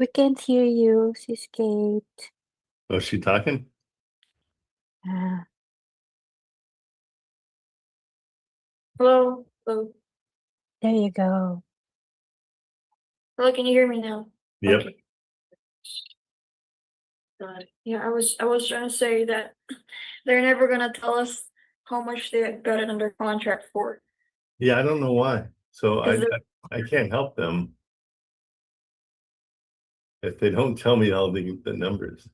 We can't hear you, Sis Kate. Oh, is she talking? Hello. Hello. There you go. Hello, can you hear me now? Yep. Okay. Yeah, I was trying to say that they're never gonna tell us how much they got it under contract for. Yeah, I don't know why. So I Is I can't help them if they don't tell me all the numbers.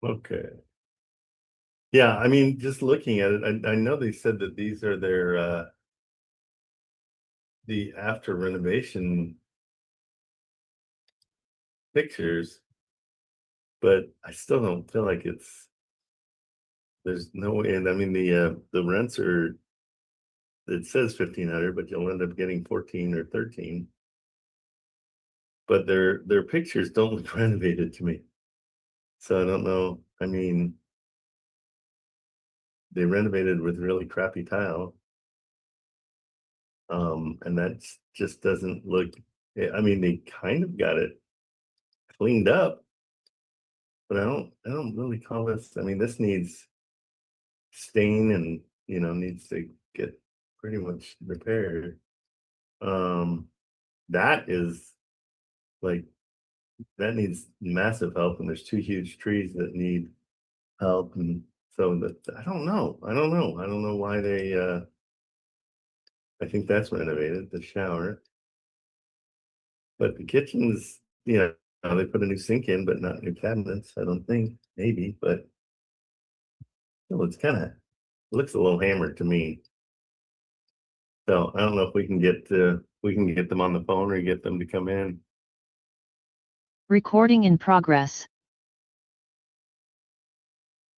Okay. Yeah, I mean, just looking at it, I know they said that these are their the after renovation pictures, but I still don't feel like there's no way. And I mean the rents are, it says 1,500, but you'll end up getting 14 or 13. But their pictures don't look renovated to me. So I don't know. I mean, they renovated with really crappy tile. And that just doesn't look, I mean, they kind of got it cleaned up, but I don't really call this, I mean, this needs stain and, needs to get pretty much repaired. That is like, that needs massive help, and there's two huge trees that need help. And so that, I don't know why they, I think that's renovated, the shower. But the kitchen's, they put a new sink in, but not new cabinets, I don't think, maybe, but well, it's kind of, looks a little hammered to me. So I don't know if we can get them on the phone or get them to come in. Recording in progress.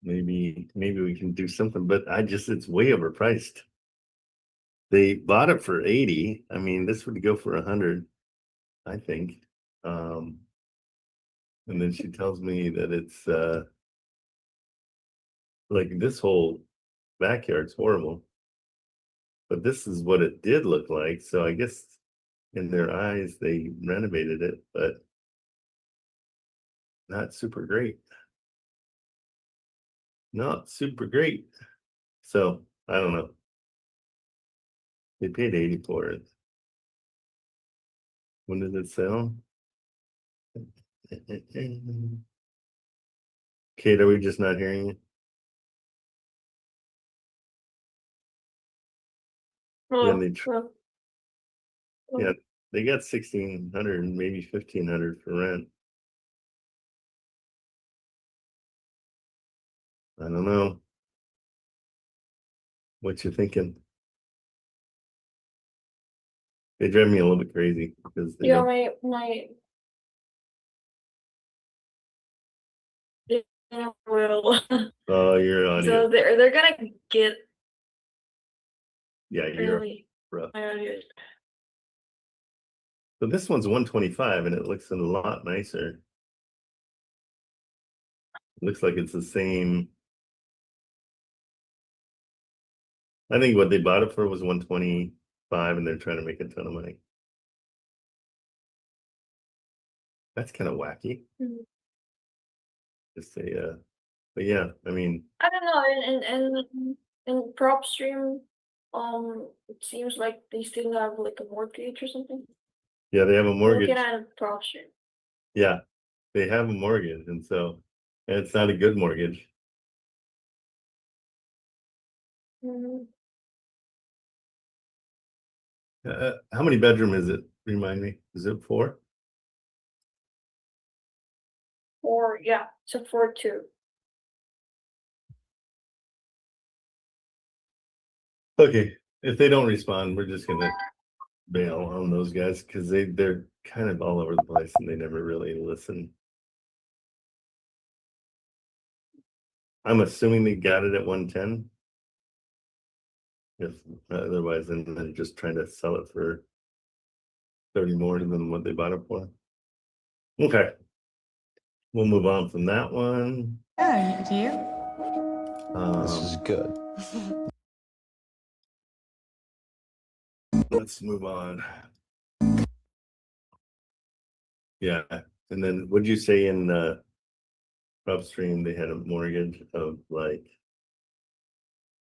Maybe we can do something, but it's way overpriced. They bought it for 80. I mean, this would go for 100, I think. And then she tells me that it's like this whole backyard's horrible. But this is what it did look like. So I guess in their eyes they renovated it, but not super great. Not super great. So I don't know. They paid 80 for it. When did it sell? Kate, are we just not hearing you? Hello. Yeah, Hello. Yeah, they got 1,600 and maybe 1,500 for rent. I don't know. What you thinking? They drive me a little bit crazy because they Yeah, don't. my yeah, well, Oh, your audio. so they're gonna get Yeah, you're really rough. my audio. So this one's 125 and it looks a lot nicer. Looks like it's the same. I think what they bought it for was 125 and they're trying to make a ton of money. That's kind of wacky. Mhm. Just a but yeah, I mean, I don't know, and PropStream, it seems like they still have like a mortgage or something. yeah, they have a mortgage. Looking at PropStream. Yeah, they have a mortgage, and it's not a good mortgage. Mm-hmm. How many bedroom is it? Remind me. Is it 4? Or yeah, it's a 4-2. Okay, if they don't respond, we're just gonna bail on those guys because they're kind of all over the place and they never really listen. I'm assuming they got it at 110. If otherwise, and then just trying to sell it for 30 more than what they bought it for. Okay. We'll move on from that one. Yeah, do you? This is good. Let's move on. Yeah, and then what'd you say in PropStream they had a mortgage of like,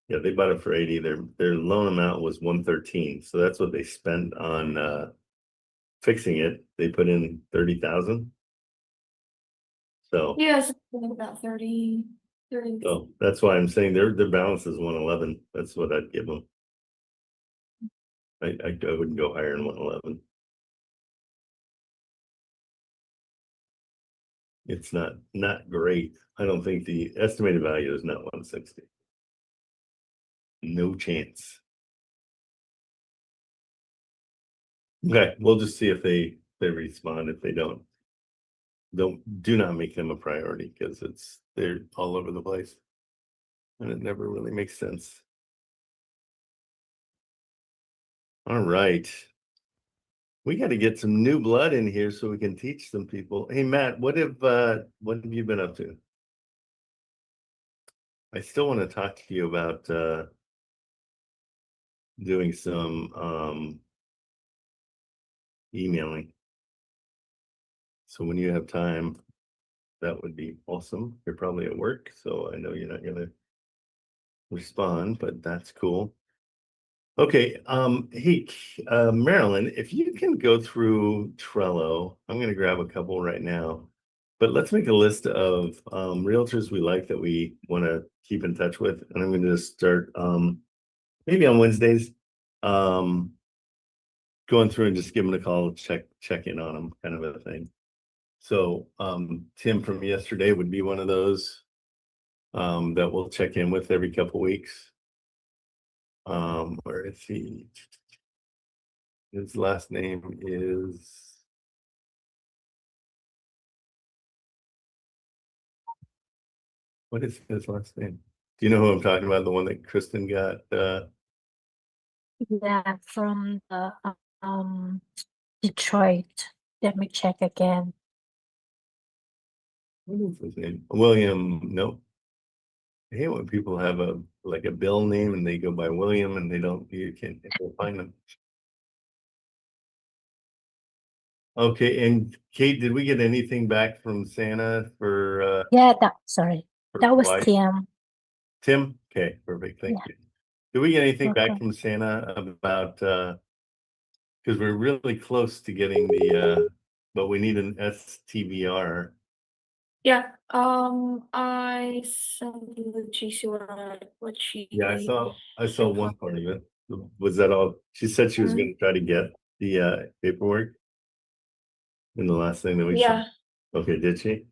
yeah, they bought it for 80. Their loan amount was 113. So that's what they spent on fixing it. They put in 30,000. So Yes, about 30. so that's why I'm saying their balance is 111. That's what I'd give them. I wouldn't go higher than 111. It's not great. I don't think the estimated value is not 160. No chance. Okay, we'll just see if they respond. If they don't, do not make them a priority because they're all over the place. And it never really makes sense. All right. We got to get some new blood in here so we can teach some people. Hey Matt, what have you been up to? I still want to talk to you about doing some emailing. So when you have time, that would be awesome. You're probably at work, so I know you're not gonna respond, but that's cool. Okay, hey, Marilyn, if you can go through Trello, I'm gonna grab a couple right now, but let's make a list of realtors we like that we want to keep in touch with, and I'm gonna just start maybe on Wednesdays, going through and just give them a call, check in on them, kind of a thing. So Tim from yesterday would be one of those that we'll check in with every couple weeks. Where is he? His last name is what is his last name? Do you know who I'm talking about? The one that Kristen got Yeah, from the Detroit. Let me check again. what is his name? William, no. I hate when people have a Bill name and they go by William and you can't find them. Okay, and Kate, did we get anything back from Santa for Yeah, that was Hawaii? Tim. Tim? Okay, perfect. Thank you. Did we get anything back Welcome. from Santa about because we're really close to getting the but we need an STBR. Yeah, I sent you GC what she. Yeah, I saw one part of it. Was that all? She said she was gonna try to get the paperwork in the last thing that we Yeah, saw. Okay, did she?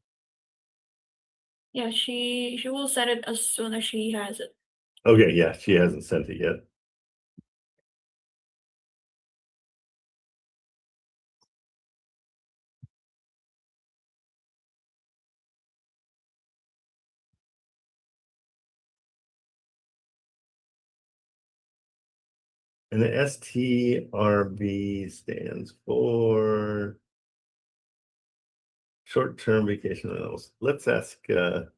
yeah, she will send it as soon as she has it. Okay, yeah, she hasn't sent it yet. And the STRB stands for short-term vacation rentals. Let's ask around.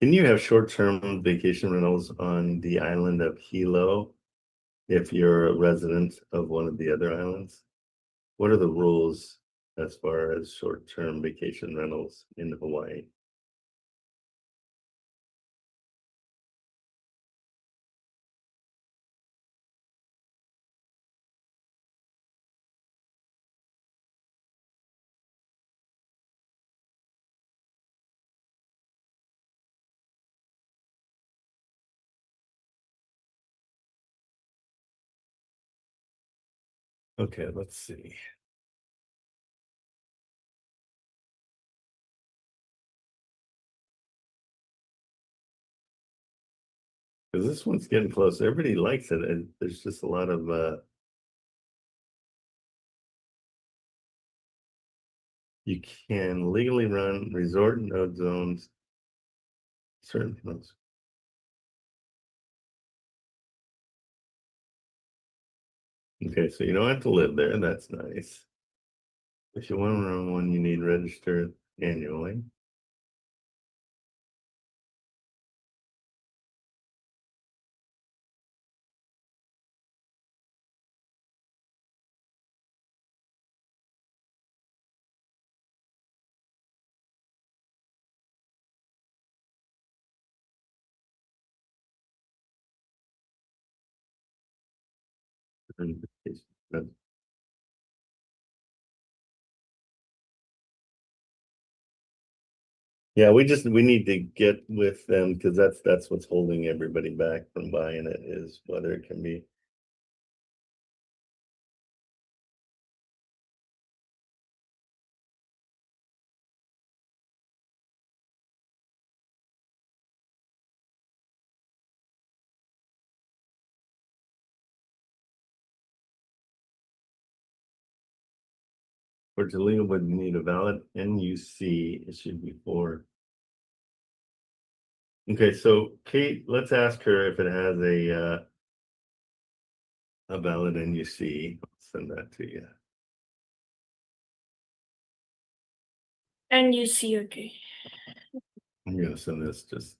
Can you have short-term vacation rentals on the island of Hilo if you're a resident of one of the other islands? What are the rules as far as short-term vacation rentals in Hawaii? Okay, let's see. Cause this one's getting close. Everybody likes it, and there's just a lot of, you can legally run resort node zones. Certain ones. Okay, so you don't have to live there, that's nice. If you want to run one, you need register annually. Yeah, we need to get with them because that's what's holding everybody back from buying it, is whether it can be. For it's illegal, but you need a valid NUC issued before. Okay, so Kate, let's ask her if it has a valid NUC. I'll send that to you. And you see, okay. I'm gonna send this just.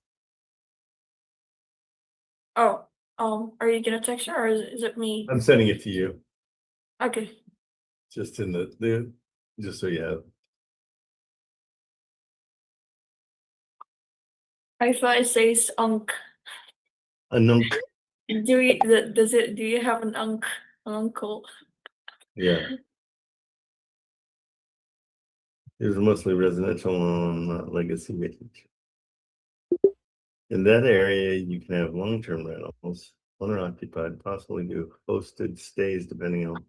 Oh, are you gonna text her or is it me? I'm sending it to you, Okay. just in the just so you have. I thought it says unk. A nunk. Do you have an uncle? Yeah. These are mostly residential on legacy vacant. In that area, you can have long-term rentals, owner occupied, possibly do hosted stays depending on.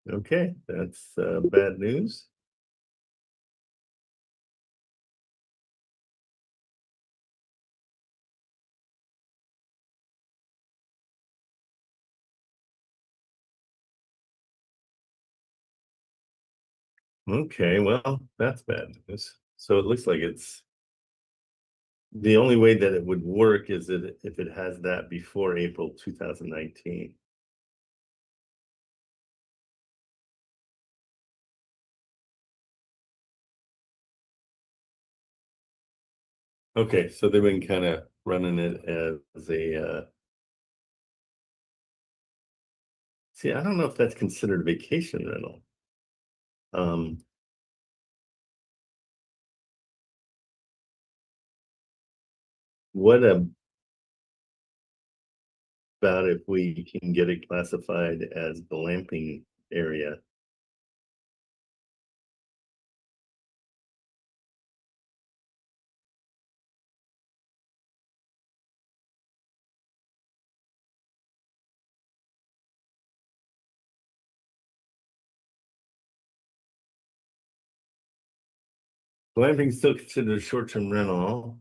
Okay, that's bad news. Okay, well, that's bad news. So it looks like it's the only way that it would work is that if it has that before April 2019. Okay, so they've been kind of running it as a see, I don't know if that's considered a vacation rental. What about if we can get it classified as the glamping area? Glamping is still considered a short-term rental.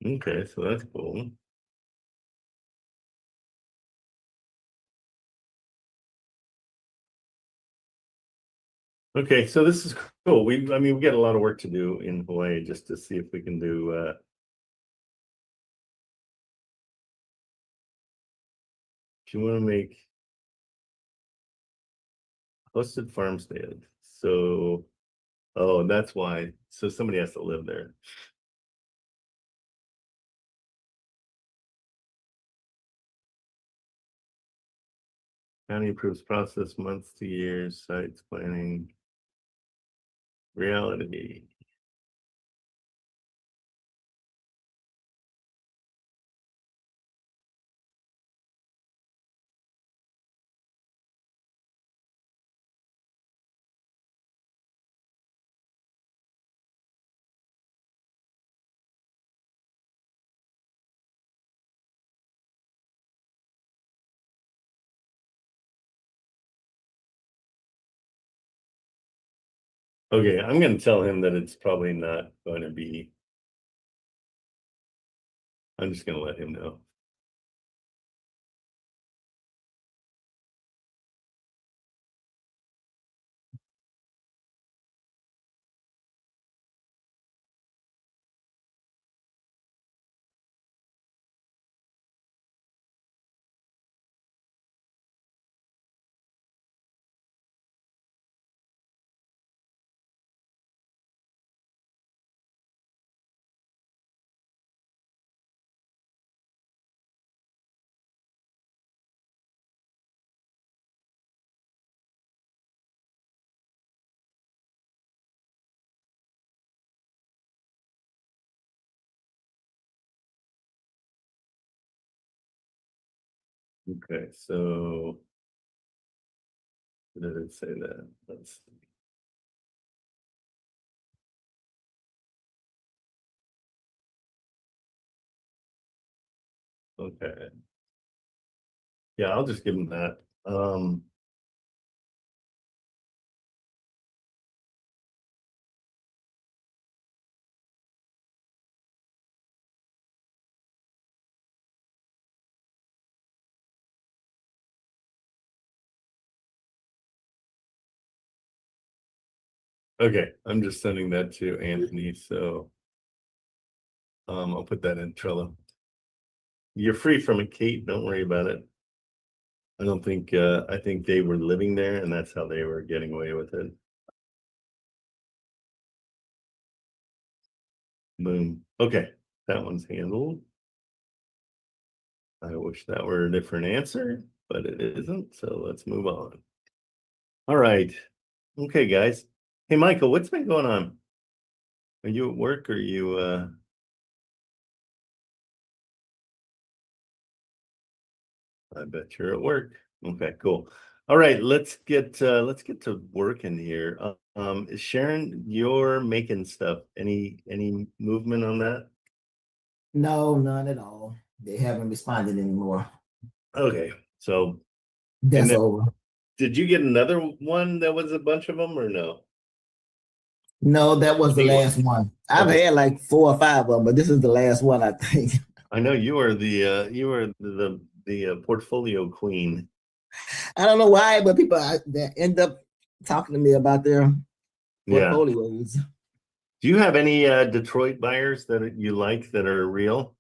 Okay, so that's cool. Okay, so this is cool. I mean, we got a lot of work to do in Hawaii just to see if we can do if you want to make hosted farmstead. So, oh, that's why. So somebody has to live there. County approves process months to years, sites planning. Reality. Okay, I'm gonna tell him that it's probably not going to be. I'm just gonna let him know. Okay, so. Did it say that? Let's see. Okay. Yeah, I'll just give him that. Okay, I'm just sending that to Anthony, so. I'll put that in Trello. You're free from it, Kate. Don't worry about it. I don't think, I think they were living there and that's how they were getting away with it. Boom. Okay, that one's handled. I wish that were a different answer, but it isn't. So let's move on. All right. Okay, guys. Hey, Michael, what's been going on? Are you at work or you I bet you're at work. Okay, cool. All right, let's get to work in here. Sharon, you're making stuff. Any movement on that? No, none at all. They haven't responded anymore. Okay, so and That's then over. did you get another one that was a bunch of them or no? No, that was the Big one. last one. I've Okay. had like 4 or 5 of them, but this is the last one, I think. I know you are the portfolio queen. I don't know why, but people that end up talking to me about their Yeah. portfolios. Do you have any Detroit buyers that you like that are real?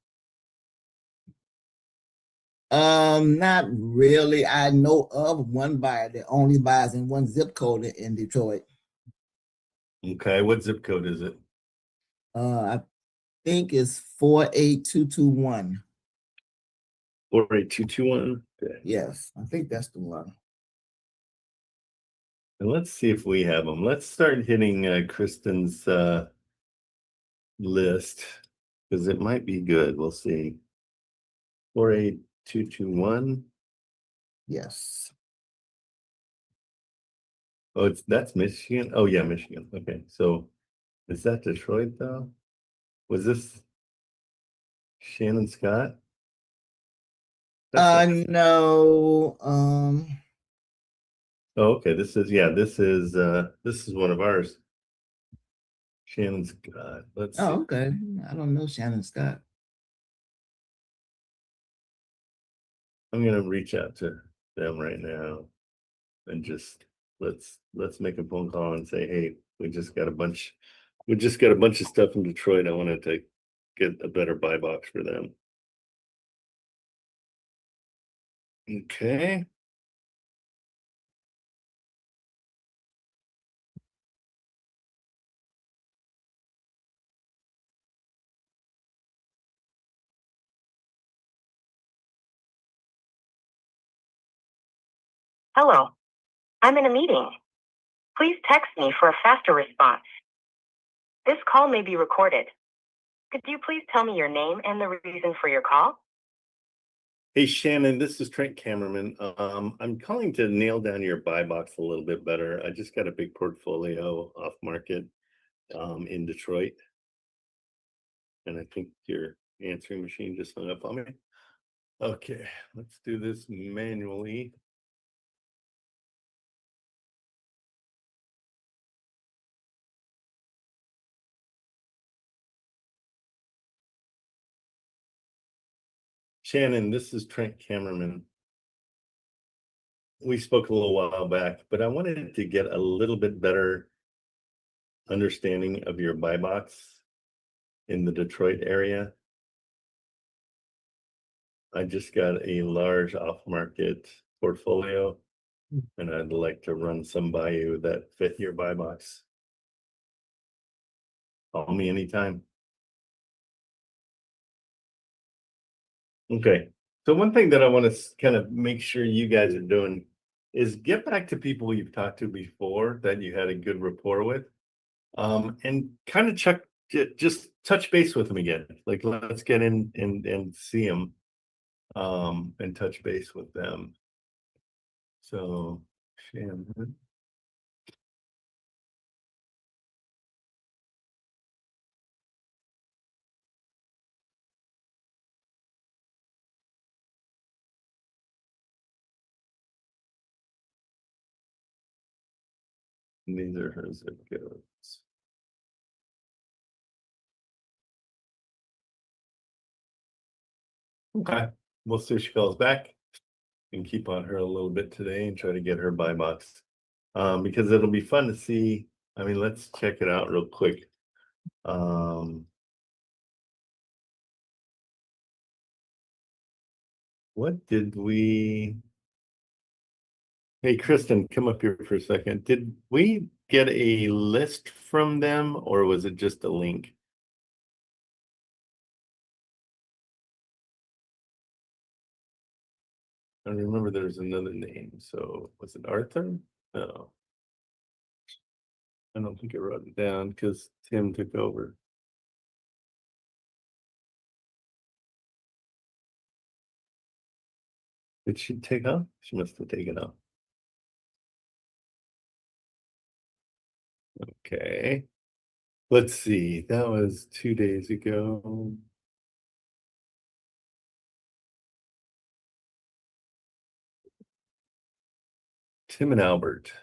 Not really. I know of one buyer that only buys in one zip code in Detroit. Okay, what zip code is it? I think it's 48221. 48221. Okay. Yes, I think that's the one. And let's see if we have them. Let's start hitting Kristen's list because it might be good. We'll see. 48221. Yes. Oh, that's Michigan. Oh yeah, Michigan. Okay, so is that Detroit though? Was this Shannon Scott? No. Oh, okay. This is one of ours. Shannon Scott. Let's see. Oh, okay. I don't know Shannon Scott. I'm gonna reach out to them right now and just let's make a phone call and say, hey, we just got a bunch of stuff in Detroit. I wanted to get a better buy box for them. Okay. Hello, I'm in a meeting. Please text me for a faster response. This call may be recorded. Could you please tell me your name and the reason for your call? Hey Shannon, this is Trent Cameraman. I'm calling to nail down your buy box a little bit better. I just got a big portfolio off market in Detroit. And I think your answering machine just hung up on me. Okay, let's do this manually. Shannon, this is Trent Cameraman. We spoke a little while back, but I wanted to get a little bit better understanding of your buy box in the Detroit area. I just got a large off-market portfolio, and I'd like to run some by you that fit your buy box. Call me anytime. Okay, so one thing that I want to kind of make sure you guys are doing is get back to people you've talked to before that you had a good rapport with, and kind of just touch base with them again. Like, let's get in and see them, and touch base with them. So, Shannon. These are her zip codes. Okay, we'll see if she calls back and keep on her a little bit today and try to get her buy box. Because it'll be fun to see. I mean, let's check it out real quick. What did we? Hey, Kristen, come up here for a second. Did we get a list from them or was it just a link? I remember there's another name. So was it Arthur? No. I don't think I wrote it down because Tim took over. Did she take off? She must have taken off. Okay. Let's see. That was 2 days ago. Tim and Albert.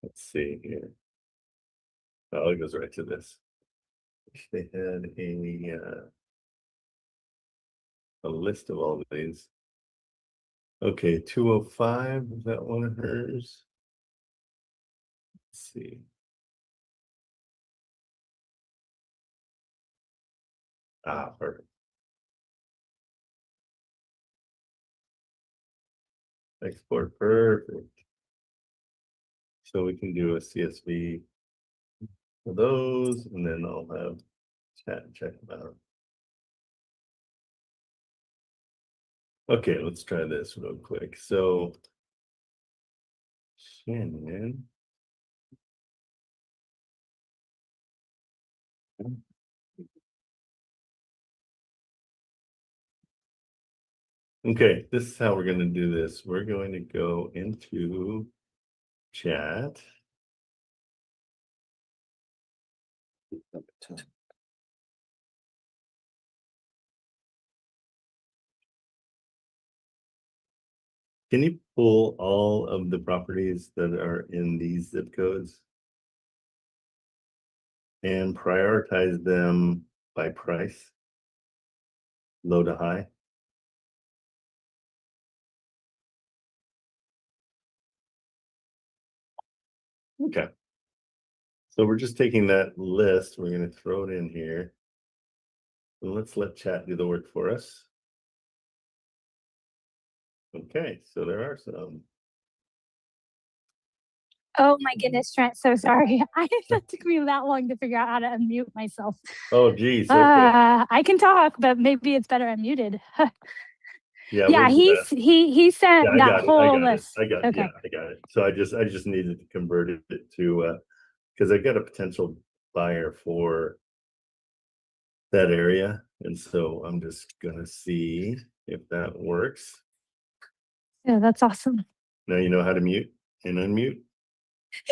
Let's see here. Oh, it goes right to this. They had a list of all of these. Okay, 205, is that one of hers? Let's see. Ah, perfect. Export, perfect. So we can do a CSV for those, and then I'll have chat and check them out. Okay, let's try this real quick. So, Shannon. Okay, this is how we're going to do this. We're going to go into chat. Can you pull all of the properties that are in these zip codes and prioritize them by price, low to high? Okay. So we're just taking that list, we're going to throw it in here. And let's let chat do the work for us. Okay, so there are some. Oh my goodness, Trent, so sorry. It took me that long to figure out how to unmute myself. Oh, geez. Okay. I can talk, but maybe it's better unmuted. Yeah, Yeah, we'll do that. he sent Yeah, I that got it. whole list. I got it. Okay. Yeah, I got it. So I just needed to convert it to because I got a potential buyer for that area, and so I'm just gonna see if that works. Yeah, that's awesome. Now you know how to mute and unmute.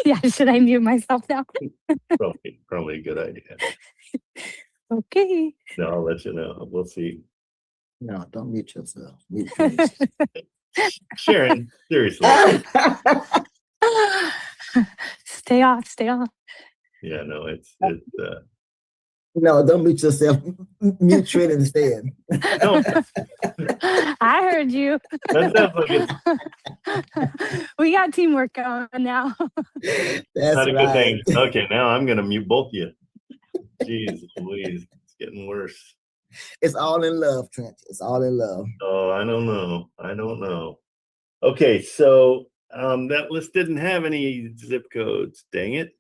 Yeah, should I mute myself now? Probably a good idea. Okay. No, I'll let you know. We'll see. No, don't mute yourself. Mute me. Sharon, seriously. Stay off, stay off. Yeah, no, it's No, don't mute yourself. Mute Trent instead. No, I heard you. that sounds like it's We got teamwork going now. That's not a good right. thing. Okay, now I'm gonna mute both of you. Jeez Louise, it's getting worse. It's all in love, Trent. It's all in love. Oh, I don't know. I don't know. Okay, so that list didn't have any zip codes. Dang it.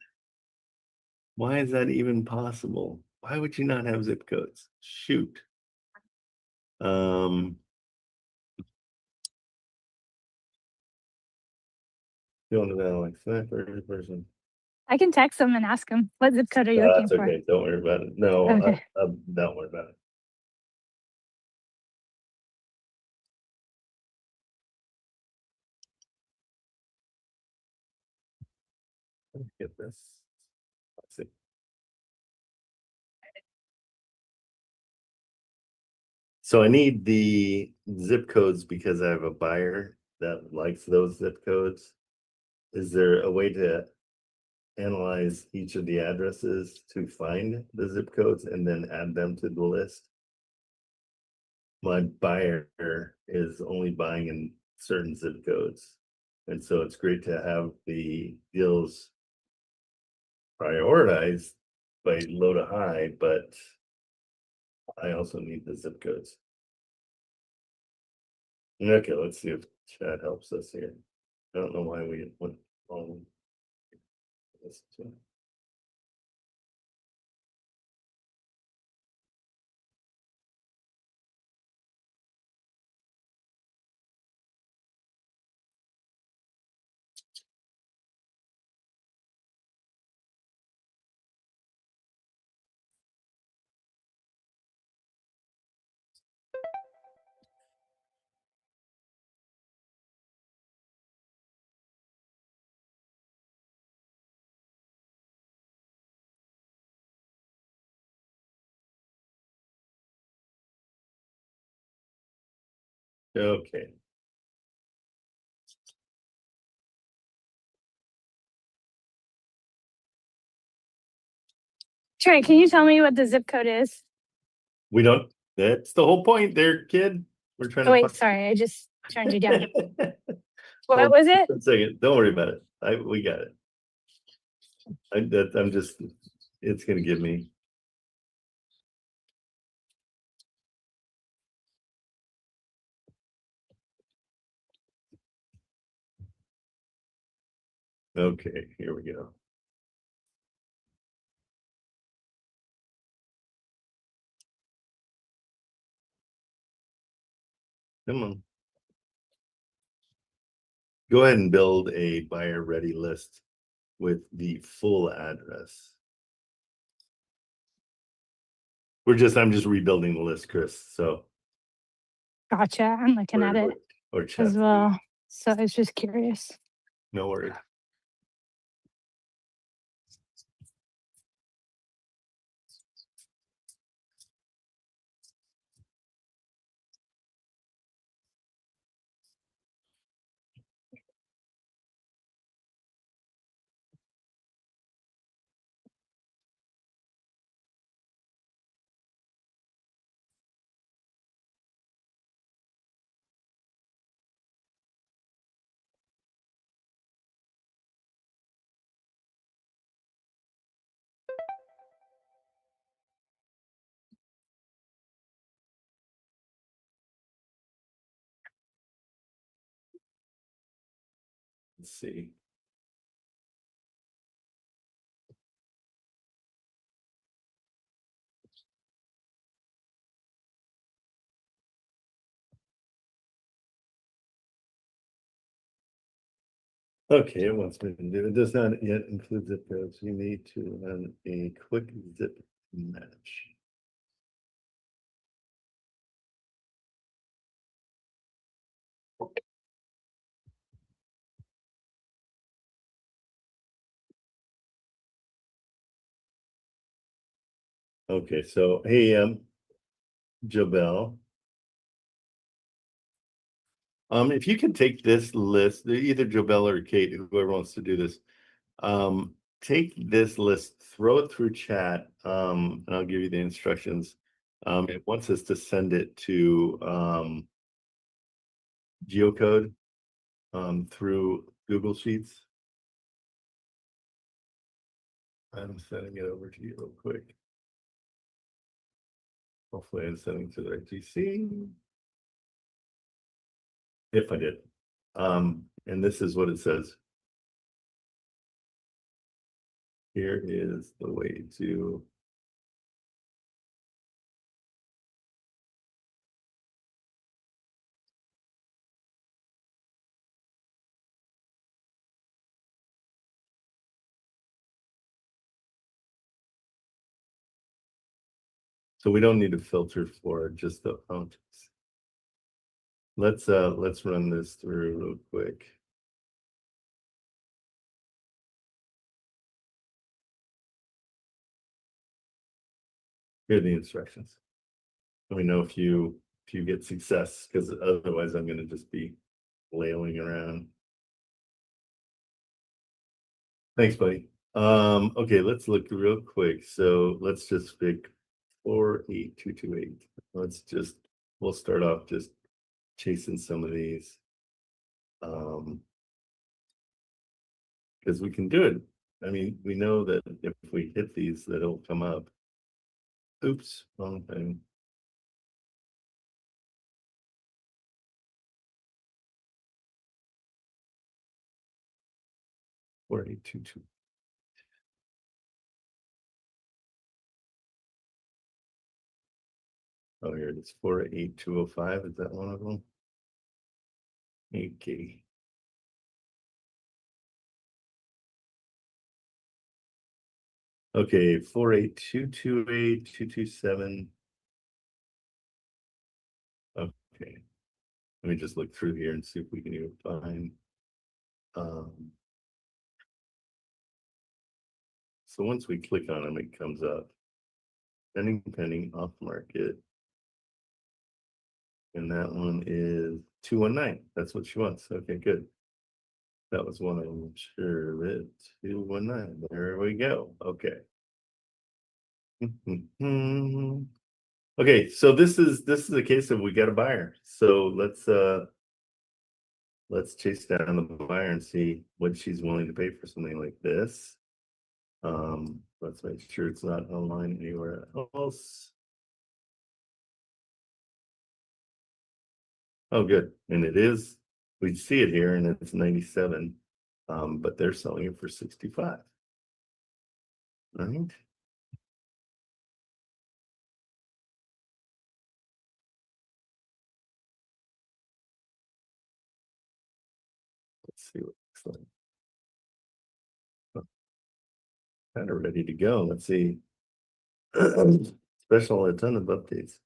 Why is that even possible? Why would you not have zip codes? Shoot. Going to that like sniper person. I can text them and ask them, what zip code are you looking That's for? okay. Don't worry about it. No, Okay. don't worry about it. Let's get this. Let's see. So I need the zip codes because I have a buyer that likes those zip codes. Is there a way to analyze each of the addresses to find the zip codes and then add them to the list? My buyer is only buying in certain zip codes. And so it's great to have the deals prioritized by low to high, but I also need the zip codes. Okay, let's see if Chad helps us here. I don't know why we went wrong. Okay. Trent, can you tell me what the zip code is? We don't, that's the whole point there, kid. We're trying Oh, to wait, sorry. I just turned you down. Hold What was it? a second. Don't worry about it. We got it. I'm just, it's gonna give me. Okay, here we go. Come on. Go ahead and build a buyer ready list with the full address. I'm just rebuilding the list, Chris. So. Gotcha. I'm looking at it Or as chat. well. So I was just curious. No worries. Let's see. Okay, it wants me to do. It does not yet include zip codes. You need to run a quick zip match. Okay, so hey, Jabel. If you can take this list, either Jabel or Kate, whoever wants to do this, take this list, throw it through chat, and I'll give you the instructions. It wants us to send it to geocode through Google Sheets. I'm sending it over to you real quick. Hopefully I'm sending to the right GC. If I did. And this is what it says. Here is the way to so we don't need to filter for just the fountains. Let's run this through real quick. Here are the instructions. Let me know if you get success, because otherwise I'm going to just be flailing around. Thanks, buddy. Okay, let's look real quick. So let's just pick 48228. We'll start off just chasing some of these. Because we can do it. I mean, we know that if we hit these, that it'll come up. Oops, wrong thing. Four, 8, 2, 2. Oh, here it is. 48205. Is that one of them? 8K. Okay, 48228, 227. Okay. Let me just look through here and see if we can even find. So once we click on them, it comes up. Pending off market. And that one is 219. That's what she wants. Okay, good. That was one I'm sure of it. 219. There we go. Okay. Okay, so this is a case of we got a buyer. So let's chase down the buyer and see what she's willing to pay for something like this. Let's make sure it's not online anywhere else. Oh, good. And it is. We see it here and it's 97. But they're selling it for 65. Right? Let's see what it looks like. Kind of ready to go. Let's see. Special, a ton of updates.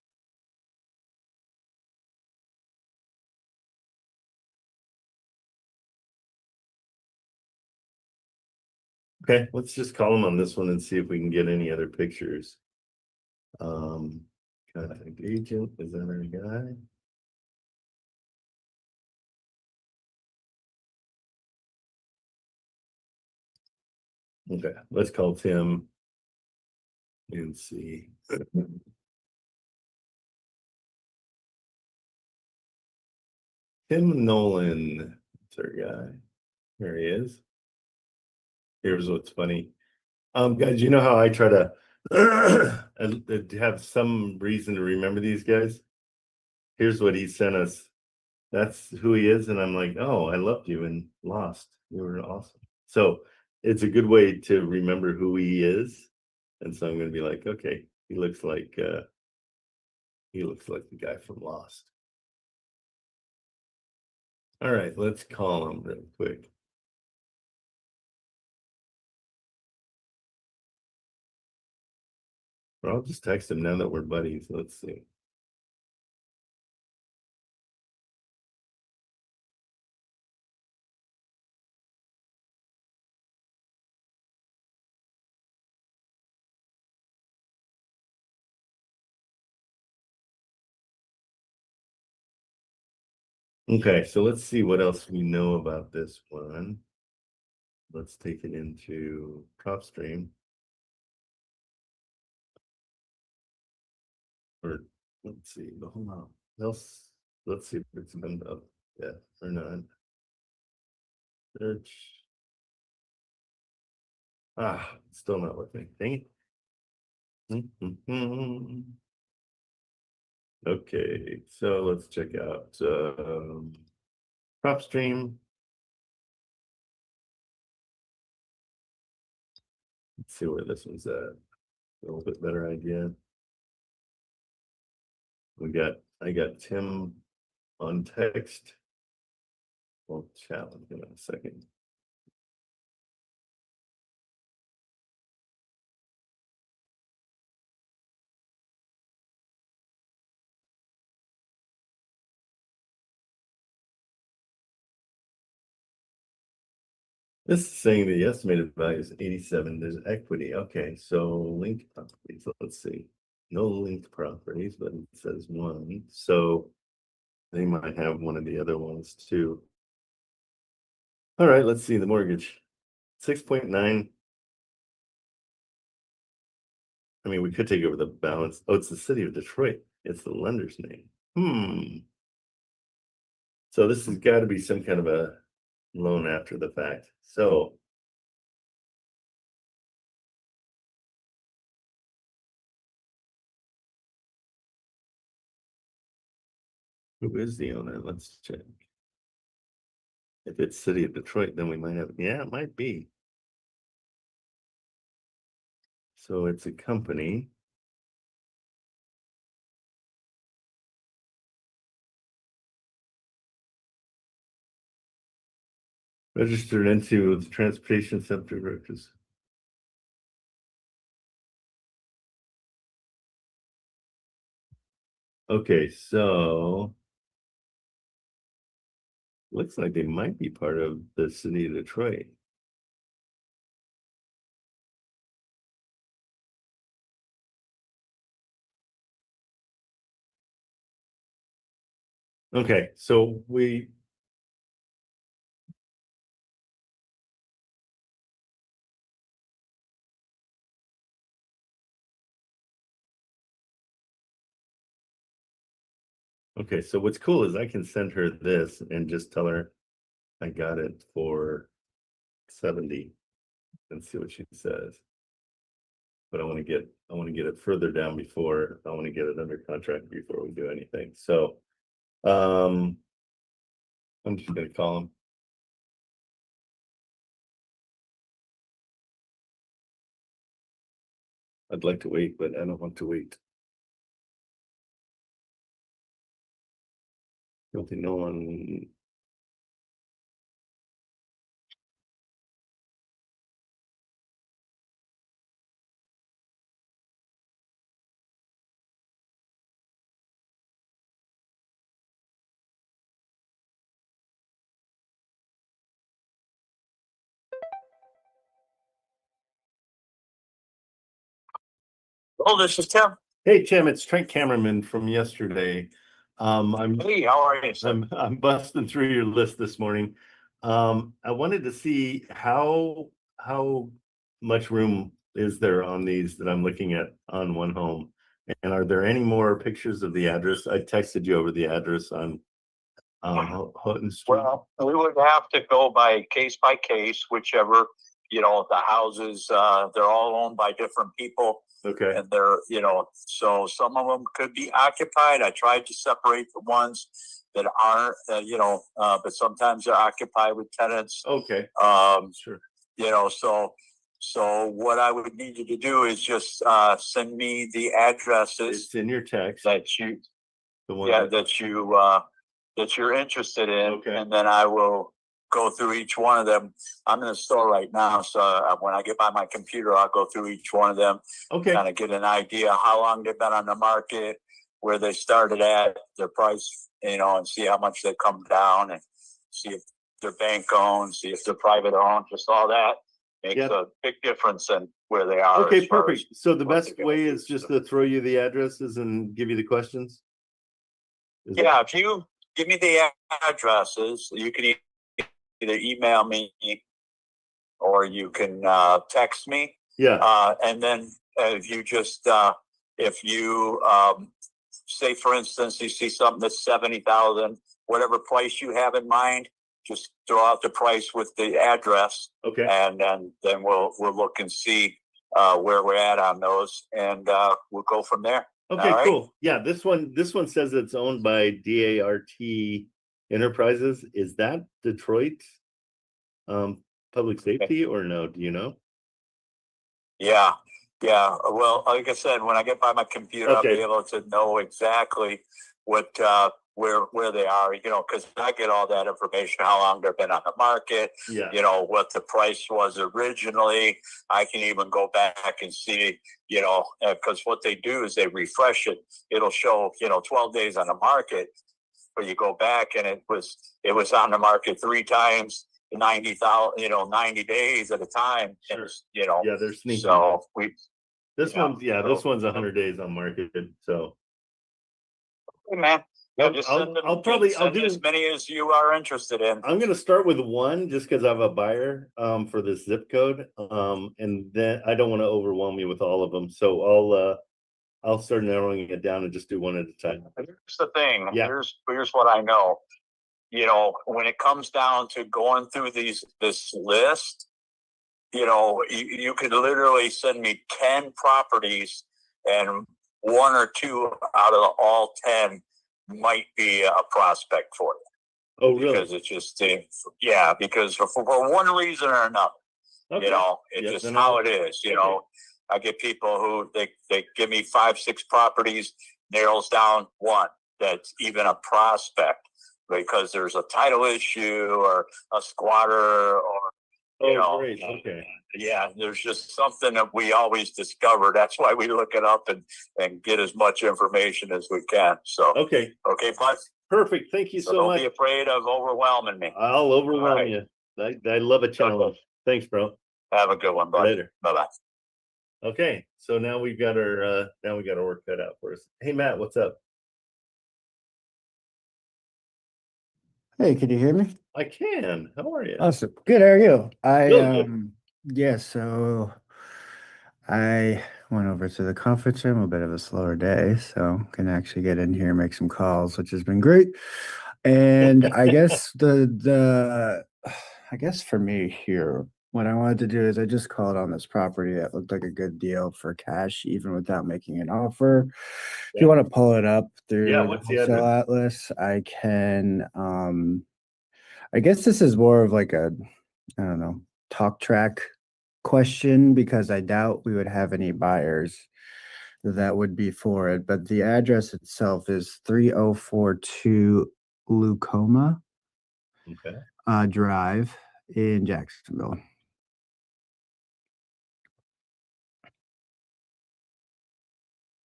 Okay, let's just call them on this one and see if we can get any other pictures. Contact agent, is that our guy? Okay, let's call Tim and see. Tim Nolan, that's our guy. There he is. Here's what's funny. Guys, you know how I try to have some reason to remember these guys? Here's what he sent us. That's who he is, and I'm like, oh, I loved you and Lost. You were awesome. So it's a good way to remember who he is. And so I'm gonna be like, okay, he looks like the guy from Lost. All right, let's call him real quick. Or I'll just text him now that we're buddies. Let's see. Okay, so let's see what else we know about this one. let's take it into PropStream. Or let's see, hold on. Let's see if it's been up yet or not. Search. Still not working. Dang it. Okay, so let's check out PropStream. Let's see where this one's at. A little bit better idea. I got Tim on text. We'll chat with him in a second. This is saying the estimated value is 87. There's equity. Okay, so linked properties. Let's see. No linked properties, but it says one. So they might have one of the other ones too. All right, let's see the mortgage. 6.9. I mean, we could take over the balance. Oh, it's the city of Detroit. It's the lender's name. So this has got to be some kind of a loan after the fact. So who is the owner? Let's check. If it's city of Detroit, then we might have, yeah, it might be. So it's a company. Registered into the transportation center directors. Okay, so looks like they might be part of the city of Detroit. Okay, so okay, so what's cool is I can send her this and just tell her I got it for 70 and see what she says. But I want to get it further down before I want to get it under contract before we do anything. So I'm just gonna call him. I'd like to wait, but I don't want to wait. Don't think no one. Oh, this is Tim. Hey Tim, it's Trent Cameraman from yesterday. Hey, how are you, sir? I'm busting through your list this morning. I wanted to see how much room is there on these that I'm looking at on One Home, and are there any more pictures of the address? I texted you over the address on Houghton Street. Well, we would have to go by case, whichever, the houses, they're all owned by different people. Okay. And they're, so some of them could be occupied. I tried to separate the ones that aren't, but sometimes they're occupied with tenants. Okay. Sure. So what I would need you to do is just send me the addresses. It's in your text. That you, the one that you're interested in, okay. And then I will go through each one of them. I'm in the store right now, so when I get by my computer, I'll go through each one of them. Okay. Kind of get an idea how long they've been on the market, where they started at, their price, and see how much they come down, and see if they're bank owned, see if they're private owned, just all that makes a big difference in where they are. Okay, perfect. So the best way is just to throw you the addresses and give you the questions? Yeah, if you give me the addresses, you can either email me or you can text me. Yeah, And then if you just if you say, for instance, you see something that's 70,000, whatever price you have in mind, just throw out the price with the address, okay. and then we'll look and see where we're at on those, and we'll go from there. Okay, All right? cool. Yeah, this one says it's owned by DART Enterprises. Is that Detroit public safety or no? Do you know? Yeah. Well, like I said, when I get by my computer, I'll Okay. be able to know exactly what where they are, because I get all that information, how long they've been on the market, Yeah. what the price was originally. I can even go back and see, because what they do is they refresh it. It'll show, 12 days on the market, but you go back and it was on the market 3 times, 90,000, 90 days at a time. Sure. And, Yeah, they're sneaky. so This yeah, this one's 100 days on market. So hey, man. Yeah, I'll- just I'll- send them, I'll probably- I'll send do- as many as you are interested in. I'm gonna start with one just because I have a buyer for this zip code. And then I don't want to overwhelm you with all of them. So I'll start narrowing it down and just do one at a time. Here's the thing. Yeah. Here's what I know. When it comes down to going through this list, you could literally send me 10 properties, and 1 or 2 out of all 10 might be a prospect for you. Oh, really? Because it's just, because for one reason or another, Okay. it's Yeah, just then how I'll- it is. okay. I get people who they give me 5-6 properties, narrows down 1 that's even a prospect because there's a title issue or a squatter or Great. Okay. yeah, there's just something that we always discover. That's why we look it up and get as much information as we can. So Okay. okay, bud. Perfect. Thank you So so don't much. be afraid of overwhelming me. I'll overwhelm All right. you. I love a challenge. Thanks, bro. Have a good one, bud. Later. Bye bye. Okay. So now we've got our work cut out for us. Hey, Matt, what's up? Hey, can you hear me? I can. How are you? Awesome. Good. How are you? Good. Yeah, so I went over to the conference room, a bit of a slower day, so can actually get in here and make some calls, which has been great. And I guess I guess for me here, what I wanted to do is I just called on this property that looked like a good deal for cash, even without making an offer. If you want to pull it up through Yeah, the what's the Wholesale address? Atlas, I can. I guess this is more of like a, I don't know, talk track question because I doubt we would have any buyers that would be for it. But the address itself is 3042 Lucoma Okay. Drive in Jacksonville.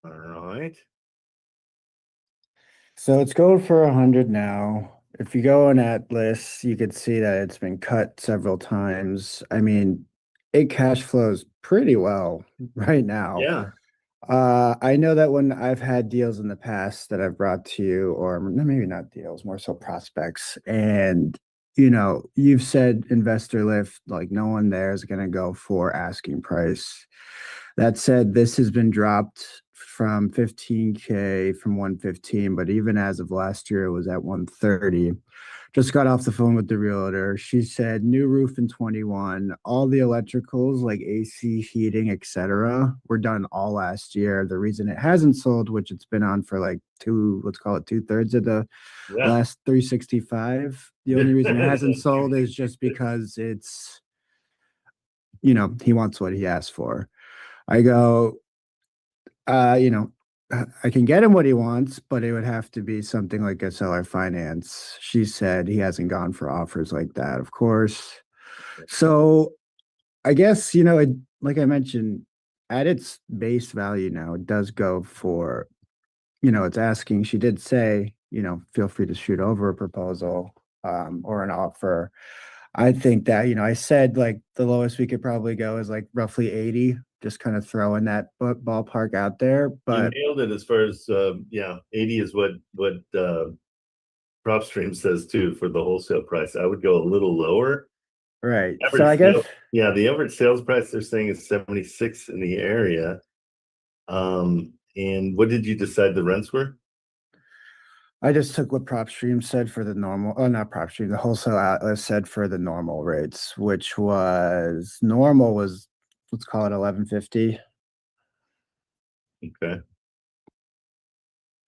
All right. So it's going for 100 now. If you go on Atlas, you could see that it's been cut several times. I mean, it cash flows pretty well right now. Yeah. I know that when I've had deals in the past that I've brought to you, or maybe not deals, more so prospects, and you've said investor lift, like no one there is going to go for asking price. That said, this has been dropped from 15K from 115, but even as of last year, it was at 130. Just got off the phone with the realtor. She said new roof in 21, all the electricals like AC, heating, etc. were done all last year. The reason it hasn't sold, which it's been on for like let's call it 2/3 of the last 365. The only reason it hasn't sold is just because it's, he wants what he asked for. I go, I can get him what he wants, but it would have to be something like a seller finance. She said he hasn't gone for offers like that, of course. So I guess, like I mentioned, at its base value now, it does go for, it's asking. She did say, feel free to shoot over a proposal or an offer. I think that, I said like the lowest we could probably go is like roughly 80, just kind of throwing that ballpark out there. But you nailed it as far as 80 is what PropStream says too for the wholesale price. I would go a little lower Right. Average So I guess sale- Yeah, the average sales price they're saying is 76 in the area. And what did you decide the rents were? I just took what PropStream said for the normal, oh, not PropStream, the wholesale outlet said for the normal rates, which was normal was, let's call it 1150. Okay.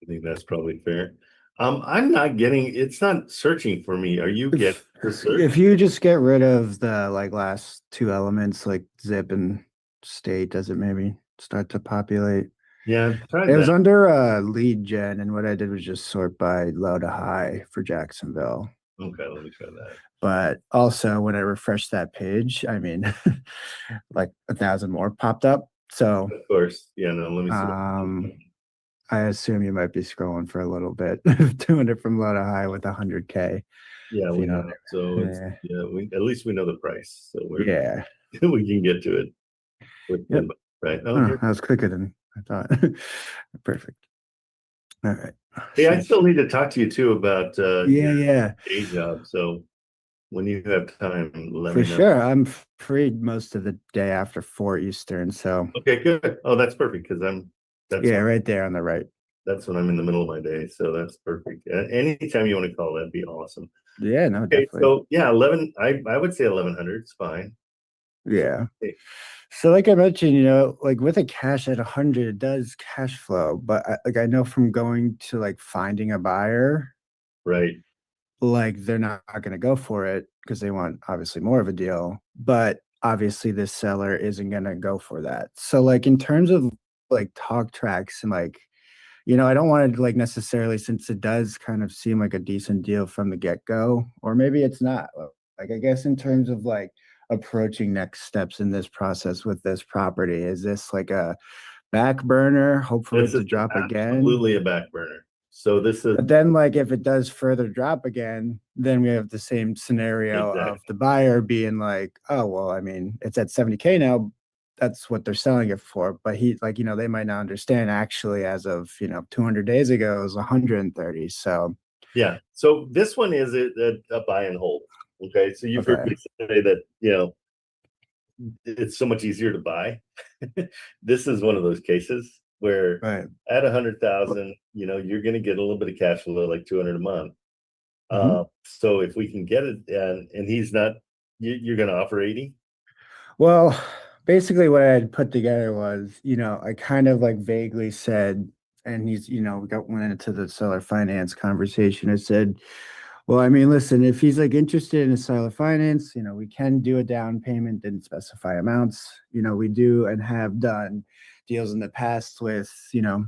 I think that's probably fair. I'm not getting, it's not searching for me. Are you getting the search? If you just get rid of the like last two elements, like zip and state, does it maybe start to populate? Yeah, try It was that. under lead gen, and what I did was just sort by low to high for Jacksonville. Okay, let me try that. But also when I refreshed that page, I mean, like 1,000 more popped up. So Of course. Yeah, no, let me see. I assume you might be scrolling for a little bit, doing it from low to high with 100K. Yeah, if we you know. know. So it's, Yeah. yeah, we at least we know the price. So we're Yeah. we can get to it with Yep. right. Oh, Oh, here. that was quicker than I thought. Perfect. All right. Hey, I still need to talk to you too about Yeah, your yeah. day job. So when you have time, let For me know. sure. I'm free most of the day after 4 Eastern. So Okay, good. Oh, that's perfect because that's yeah, right there on the right. that's when I'm in the middle of my day. So that's perfect. Anytime you want to call, that'd be awesome. Yeah, no, Okay, definitely. so yeah, 11. I would say 1100 is fine. Yeah. Okay. So like I mentioned, like with a cash at 100, it does cash flow. But I know from going to like finding a buyer, Right. like they're not going to go for it because they want obviously more of a deal. But obviously this seller isn't going to go for that. So like in terms of like talk tracks and like, I don't want to like necessarily, since it does kind of seem like a decent deal from the get-go, or maybe it's not. Like I guess in terms of like approaching next steps in this process with this property, is this like a back burner, hopefully This to is drop again? absolutely a back burner. So this is But then like if it does further drop again, then we have the same scenario of Exactly. the buyer being like, oh, well, I mean, it's at 70K now. That's what they're selling it for. But he like, they might not understand actually as of, 200 days ago, it was 130. So yeah. So this one is a buy and hold. Okay. So you've heard okay. me say that, it's so much easier to buy. This is one of those cases where Right. at 100,000, you're going to get a little bit of cash flow, like 200 a month. Mhm. So if we can get it, and he's not, you're going to offer 80. Well, basically what I had put together was, I kind of like vaguely said, and he's, we went into the seller finance conversation. I said, well, I mean, listen, if he's like interested in a seller finance, we can do a down payment, didn't specify amounts. We do and have done deals in the past with,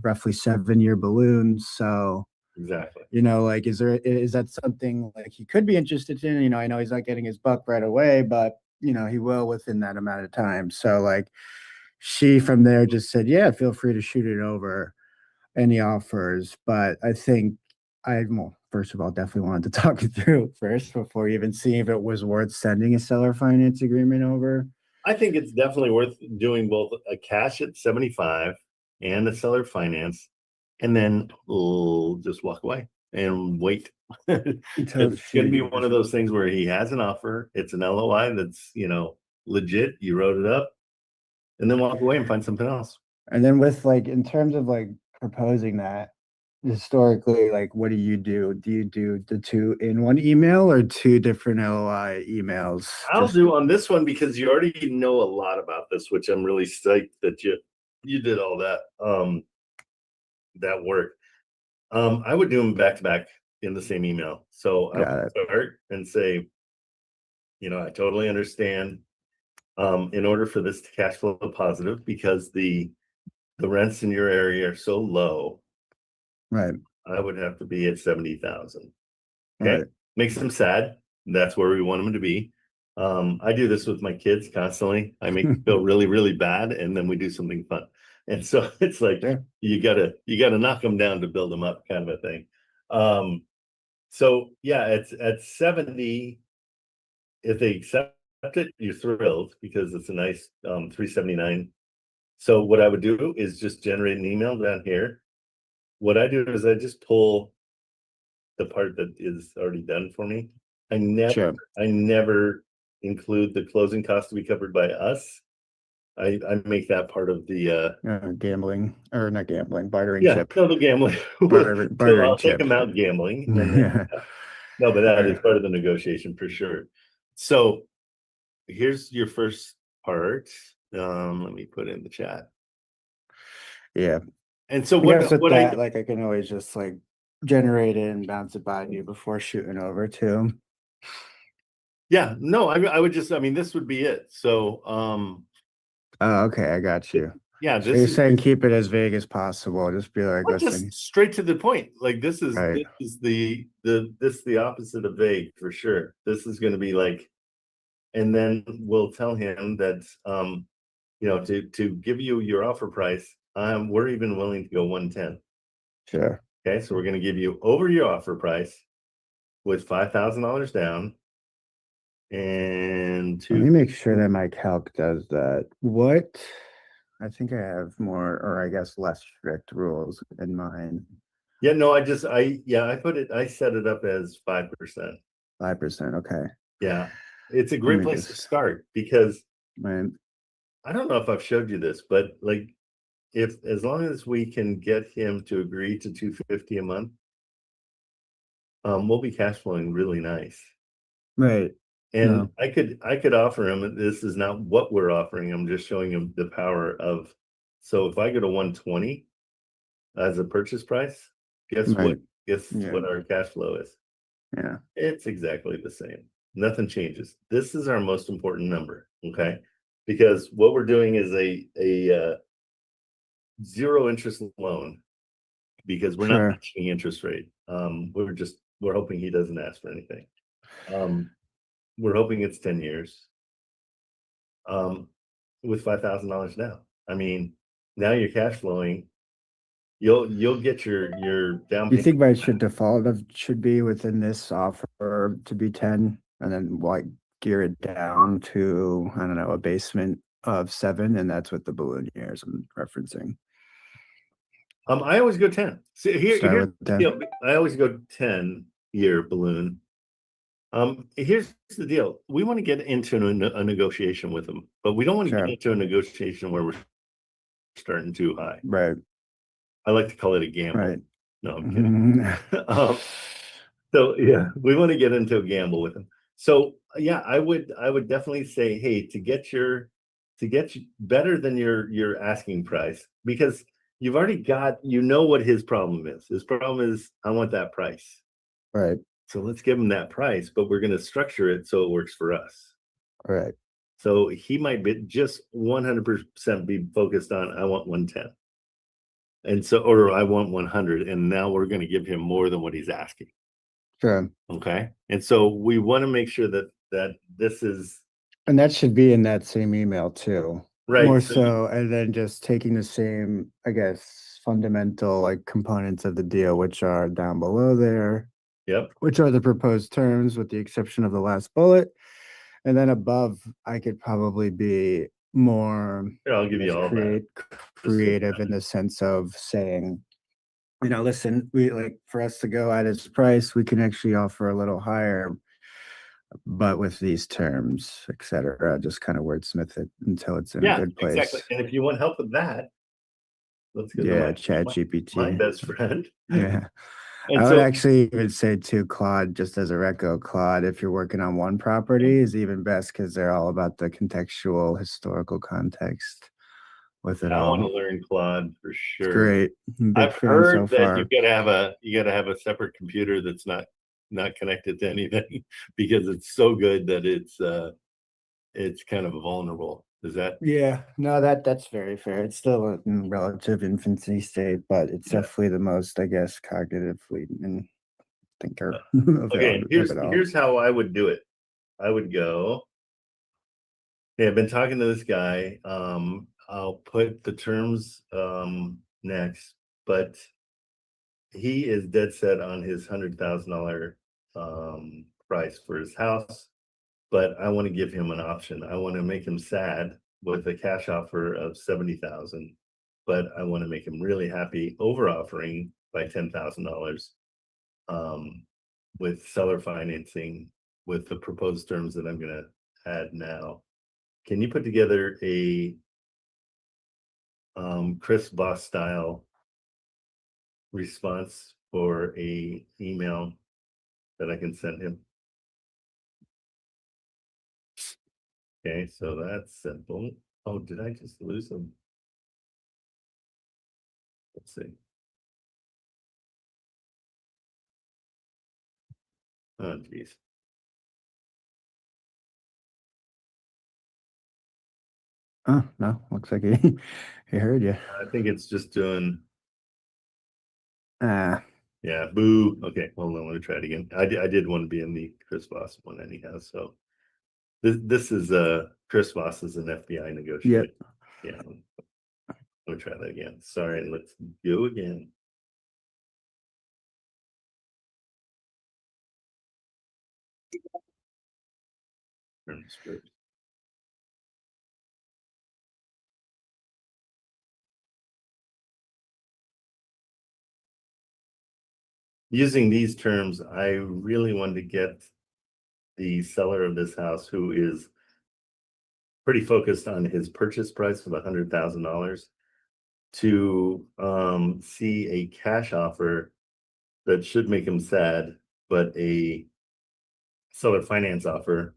roughly 7-year balloons. So, Exactly. like, is that something like he could be interested in? I know he's not getting his buck right away, but he will within that amount of time. So like she from there just said, yeah, feel free to shoot it over any offers. But I think well, first of all, definitely wanted to talk it through first before even seeing if it was worth sending a seller finance agreement over. I think it's definitely worth doing both a cash at 75 and a seller finance, and then we'll just walk away and wait. It's going to be one of those things where he has an offer, it's an LOI that's, legit, you wrote it up, and then walk away and find something else. And then with like, in terms of like proposing that, historically, like what do you do? Do you do the two in one email or two different LOI emails? I'll do on this one because you already know a lot about this, which I'm really psyched that you did all that work. I would do them back to back in the same email. So I would start and say, I totally understand. In order for this to cash flow positive, because the rents in your area are so low, Right. I would have to be at 70,000. Okay. Right. Makes them sad. That's where we want them to be. I do this with my kids constantly. I make them feel really, really bad, and then we do something fun. And so it's like you gotta knock them down to build them up, kind of a thing. So yeah, it's at 70. If they accept it, you're thrilled because it's a nice 379. So what I would do is just generate an email down here. What I do is I just pull the part that is already done for me. I never include the closing costs to be covered by us. I make that part of the Gambling, or not gambling, bartering yeah, chip. no, the gambling. Bartering So I'll chip. take them out gambling. And then, Yeah. no, but that is part of the negotiation for sure. So here's your first part. Let me put in the chat. Yeah. And so I guess with what that, like I can always just like generate it and bounce it by you before shooting over to him. yeah, no, I would just, I mean, this would be it. So Oh, okay, I got you. yeah, So this you're is saying keep it as vague as possible. Just be like, well, listen, just straight to the point. Like this is Right. this is the opposite of vague for sure. This is going to be like, and then we'll tell him that you know, to give you your offer price, we're even willing to go 110. sure. Okay, so we're going to give you over your offer price with $5,000 down. And Let me make sure that my calc does that. What? I think I have more, or I guess less strict rules in mind. yeah, no, I set it up as 5%. 5%. Okay. Yeah, it's a Let great me place to just- start because Man, I don't know if I've showed you this, but like if as long as we can get him to agree to $250 a month, we'll be cash flowing really nice. right. And No. I could offer him, this is not what we're offering, I'm just showing him the power of, so if I go to 120 as a purchase price, guess Right. what our cash flow is? Yeah. It's exactly the same. Nothing changes. This is our most important number, okay? Because what we're doing is a zero interest loan because we're Sure. not matching interest rate. We're hoping he doesn't ask for anything. We're hoping it's 10 years. With $5,000 down. I mean, now you're cash flowing. You'll get your down You payment. think my default should be within this offer to be 10 and then like gear it down to, I don't know, a basement of 7, and that's what the balloon years I'm referencing. I always go 10. See, here's Start with 10. the deal. I always go 10-year balloon. Here's the deal. We want to get into a negotiation with them, but we don't want to Sure. get into a negotiation where we're starting too high. Right. I like to call it a gamble. Right. No, I'm kidding. So yeah, we want to get into a gamble with them. So yeah, I would definitely say, hey, to get you better than your asking price, because you've already got, you know what his problem is. His problem is, I want that price. Right. So let's give him that price, but we're going to structure it so it works for us. Right. So he might be just 100% be focused on, I want 110. And so, or I want 100. And now we're going to give him more than what he's asking. Sure. Okay. And so we want to make sure that this is. And that should be in that same email too. Right. More so, and then just taking the same, I guess, fundamental like components of the deal, which are down below there. Yep. Which are the proposed terms with the exception of the last bullet. And then above, I could probably be more Here, I'll give you all that. creative in the sense of saying, you know, listen, we like for us to go at its price, we can actually offer a little higher, but with these terms, et cetera, just kind of wordsmith it until it's in a good place. Exactly. And if you want help with that, let's go Yeah, to Chat GPT. my best friend. Yeah. And I so, would actually even say too, Claude, just as a reco, Claude, if you're working on one property is even best because they're all about the contextual historical context with it I all. want to learn Claude for sure. It's great. I'm a big I've fan heard so that far. you gotta have a separate computer that's not connected to anything because it's so good that it's kind of vulnerable. Is that? Yeah, no, that's very fair. It's still in relative infancy state, but it's Yeah. definitely the most, I guess, cognitively and thinker. Okay, of it all. here's how I would do it. I would go, hey, I've been talking to this guy. I'll put the terms next, but he is dead set on his $100,000 price for his house. But I want to give him an option. I want to make him sad with a cash offer of 70,000, but I want to make him really happy over offering by $10,000 with seller financing with the proposed terms that I'm going to had now. Can you put together a Chris Boss style response for a email that I can send him? Okay, so that's simple. Oh, did I just lose him? Let's see. Oh, geez. Oh, no, looks like he, he heard you. I think it's just doing, Ah, yeah, boo. Okay, hold on, let me try it again. I did want to be in the Chris Voss one anyhow, so. This is Chris Voss is an FBI negotiator. Yeah. Let me try that again. Sorry, let's go again. Turn the script. Using these terms, I really wanted to get the seller of this house, who is pretty focused on his purchase price of $100,000, to see a cash offer that should make him sad, but a seller finance offer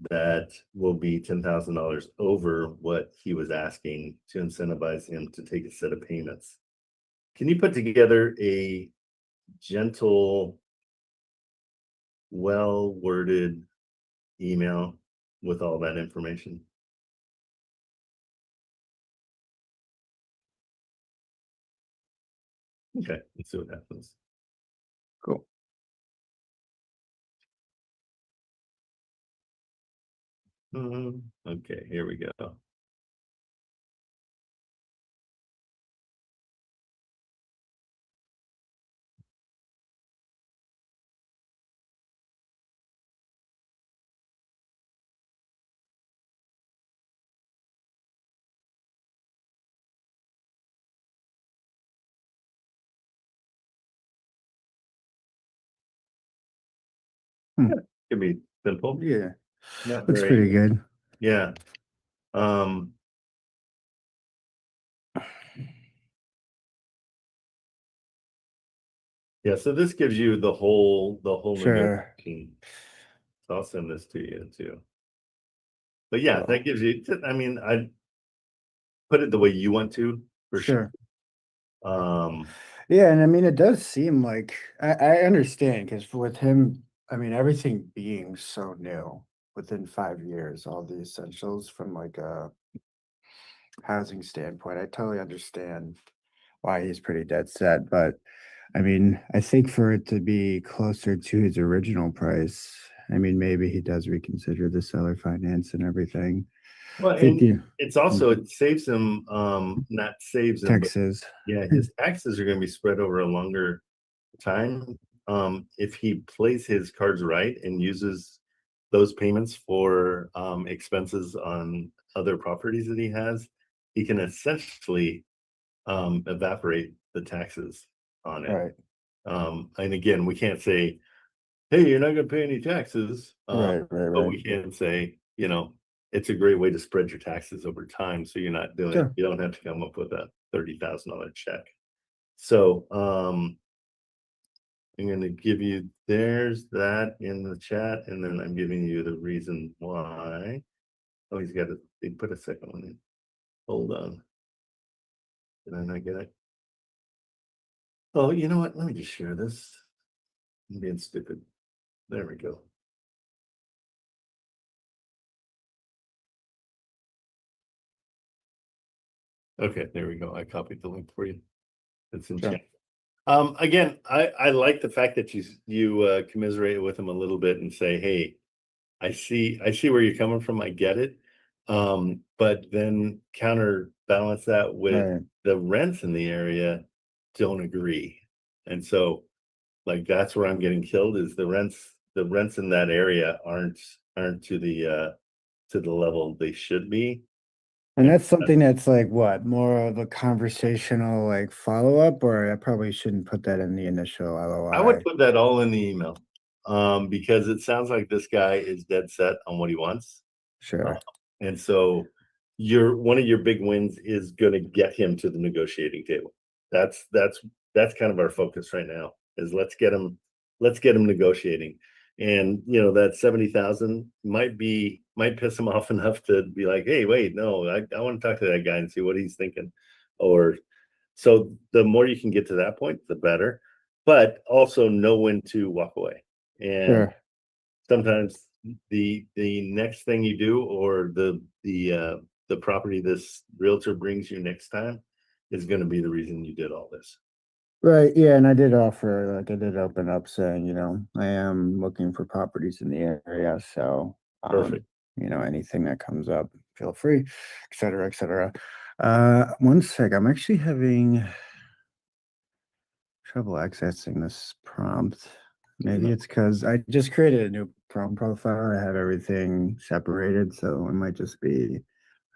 that will be $10,000 over what he was asking to incentivize him to take a set of payments. Can you put together a gentle, well-worded email with all that information? Okay, let's see what happens. cool. Okay, here we go. Can be simple. Yeah, Not looks very, pretty good. yeah. Yeah, so this gives you the whole Sure. negotiation. So I'll send this to you too. But yeah, that gives you, I mean, I put it the way you want to, for sure. Yeah, and I mean, it does seem like I understand because with him, I mean, everything being so new within 5 years, all the essentials from like a housing standpoint, I totally understand why he's pretty dead set. But I mean, I think for it to be closer to his original price, I mean, maybe he does reconsider the seller finance and everything. Well, I think and it's also, it saves him, not saves him, but Texas. yeah, his taxes are gonna be spread over a longer time. If he plays his cards right and uses those payments for expenses on other properties that he has, he can essentially evaporate the taxes on it. Right. And again, we can't say, hey, you're not gonna pay any taxes. Right. But we can say, you know, it's a great way to spread your taxes over time, so you're not doing, Sure. you don't have to come up with a $30,000 check. So I'm gonna give you, there's that in the chat, and then I'm giving you the reason why. Oh, he's got they put a second one in. Hold on. Did I not get it? Oh, you know what? Let me just share this. I'm being stupid. There we go. Okay, there we go. I copied the link for you. It's in Sure. chat. Again, I like the fact that you commiserate with him a little bit and say, hey, I see where you're coming from. I get it. But then counterbalance that with Right. the rents in the area don't agree. And so like that's where I'm getting killed, is the rents in that area aren't to the level they should be. And that's something that's like what, more of a conversational like follow-up, or I probably shouldn't put that in the initial LOI. I would put that all in the email. because it sounds like this guy is dead set on what he wants. Sure. And so one of your big wins is going to get him to the negotiating table. That's kind of our focus right now, is let's get him negotiating. And that 70,000 might piss him off enough to be like, hey, wait, no, I want to talk to that guy and see what he's thinking. Or so the more you can get to that point, the better, but also know when to walk away. And Sure. sometimes the next thing you do, or the property this realtor brings you next time, is going to be the reason you did all this. Right. Yeah. And I did offer, I did open up saying, I am looking for properties in the area. So, Perfect. anything that comes up, feel free, et cetera, et cetera. One sec. I'm actually having trouble accessing this prompt. Maybe it's because I just created a new prompt profile. I have everything separated. So it might just be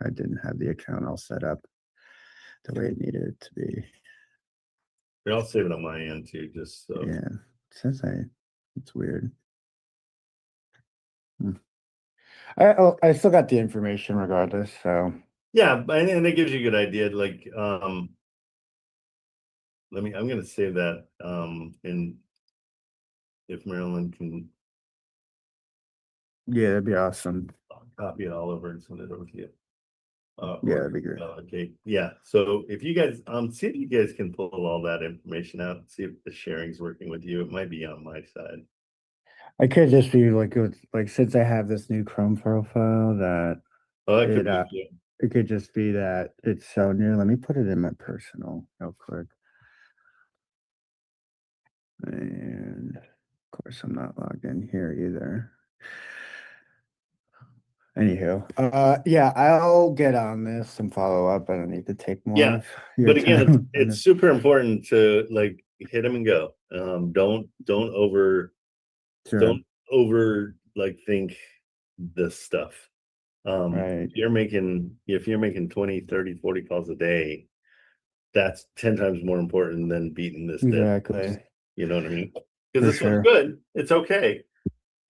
I didn't have the account all set up the way it needed it to be. I'll save it on my end too, just so. Yeah, it says it's weird. I still got the information regardless, so. Yeah, and it gives you a good idea. Like, I'm gonna save that. And if Marilyn can. Yeah, that'd be awesome. Copy it all over and send it over to you. Yeah, that'd be great. Okay, yeah. So if you guys see if you guys can pull all that information out, see if the sharing's working with you. It might be on my side. I could just be like since I have this new Chrome profile that That could be it could just be that it's so new. Let me put it in my personal real quick. And of course I'm not logged in here either. Anywho, yeah, I'll get on this and follow up. I don't need to take more. Yeah, of your but again, time. it's super important to hit them and go. Don't over think this stuff. Right. If you're making 20, 30, 40 calls a day, that's 10 times more important than beating this dead horse. Exactly. You know what I mean? Because this one's good. It's okay.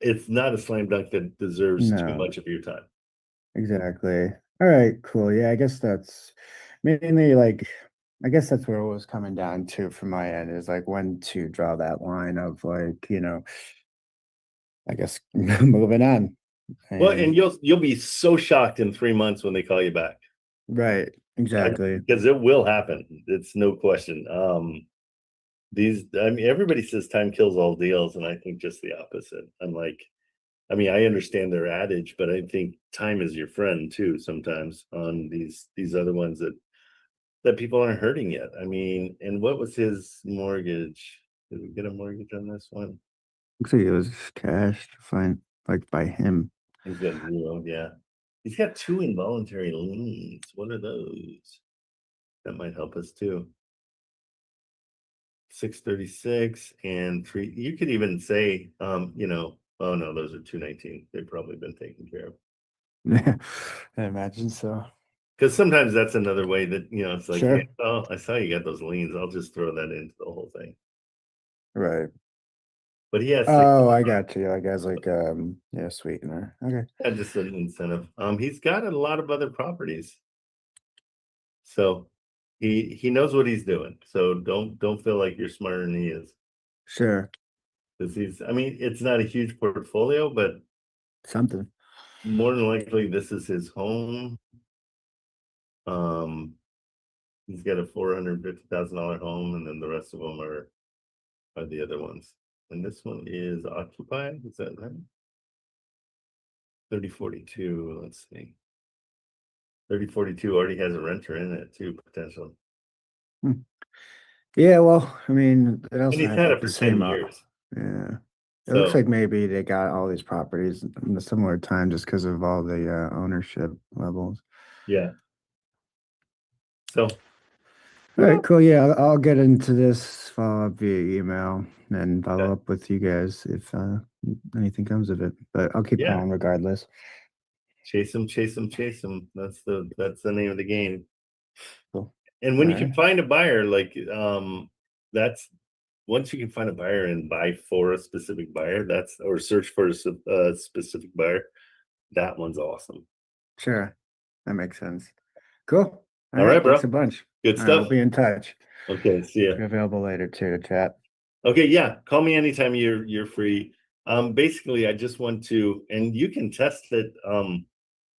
It's not a slam dunk that deserves too much of your time. Exactly. All right, cool. Yeah, I guess that's mainly I guess that's where it was coming down to from my end, is when to draw that line of I guess moving on. Well, and you'll be so shocked in 3 months when they call you back. Right. Exactly. Because it will happen. It's no question. Everybody says time kills all deals, and I think just the opposite. I understand their adage, but I think time is your friend too sometimes on these other ones that people aren't hurting yet. And what was his mortgage? Did we get a mortgage on this one? Looks like it was cash fine, by him. He's got 0, yeah. He's got 2 involuntary liens. What are those? That might help us too. 636 and 3. You could even say, oh no, those are 219. They've probably been taken care of. Yeah, I imagine so. Because sometimes that's another way that, it's like, Sure. hey, oh, I saw you got those liens. I'll just throw that into the whole thing. Right. But he has. Oh, I got you. I guess sweetener. Okay. Yeah, just an incentive. He's got a lot of other properties. So he knows what he's doing. So don't feel like you're smarter than he is. Sure. Because it's not a huge portfolio, but something. More than likely this is his home. He's got a $450,000 home, and then the rest of them are the other ones. And this one is occupied. Is that right? 3042. Let's see. 3042 already has a renter in it too, potentially. Yeah, well, it also And he's has had it the for same 10 years. Yeah. It looks like maybe they got all these properties in a similar time just because of all the ownership levels. Yeah. So. All right, cool. Yeah, I'll get into this follow-up via email and follow up with you guys if anything comes of it. But I'll keep calling regardless. Chase them. That's the name of the game. Cool. And when you can find a buyer, that's once you can find a buyer and buy for a specific buyer, or search for a specific buyer, that one's awesome. Sure. That makes sense. Cool. All right, bro. Thanks a bunch. Good All right, stuff. I'll be in touch. Okay, see ya. Be available later too to chat. Okay, yeah, call me anytime you're free. Basically, I just want to, and you can test it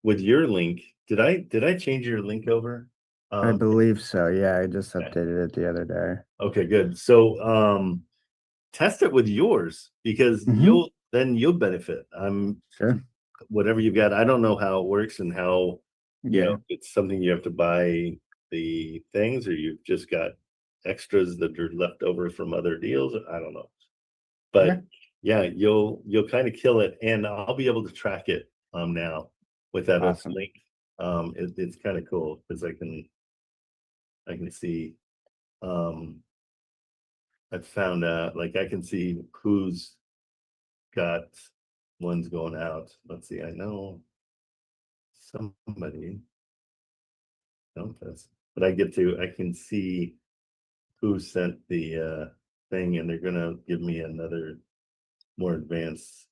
with your link. Did I change your link over? I believe so. Yeah, I just okay. updated it the other day. Okay, good. So test it with yours because Mhm. you'll benefit. Sure. Whatever you've got, I don't know how it works and how Yeah. it's something you have to buy the things, or you've just got extras that are left over from other deals. I don't know. But Okay. yeah, you'll kind of kill it, and I'll be able to track it now with that Awesome. link. It's kind of cool because I can see I've found out, like, I can see who's got ones going out. Let's see, I know somebody. No, but I can see who sent the thing, and they're gonna give me another more advanced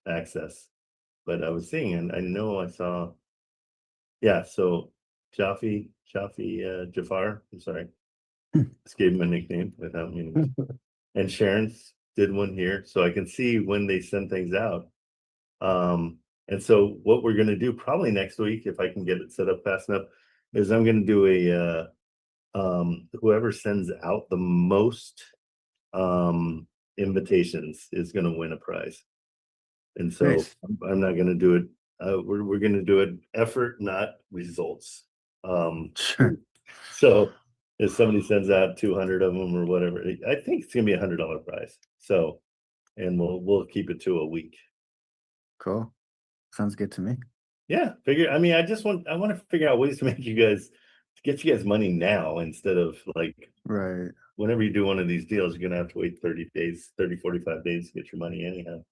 access. But I was seeing, and I know I saw, yeah, so Jafar, I'm sorry, just gave him a nickname without meaning. And Sharon's did one here, so I can see when they send things out. And so what we're gonna do probably next week, if I can get it set up fast enough, is I'm gonna do whoever sends out the most invitations is gonna win a prize. And so Nice. I'm not gonna do it. We're gonna do it effort, not results. Sure. So if somebody sends out 200 of them or whatever, I think it's gonna be $100 prize. So, and we'll keep it to a week. Cool. Sounds good to me. Yeah, I mean, I want to figure out ways to get you guys money now instead of like Right. whenever you do one of these deals, you're gonna have to wait 45 days to get your money anyhow.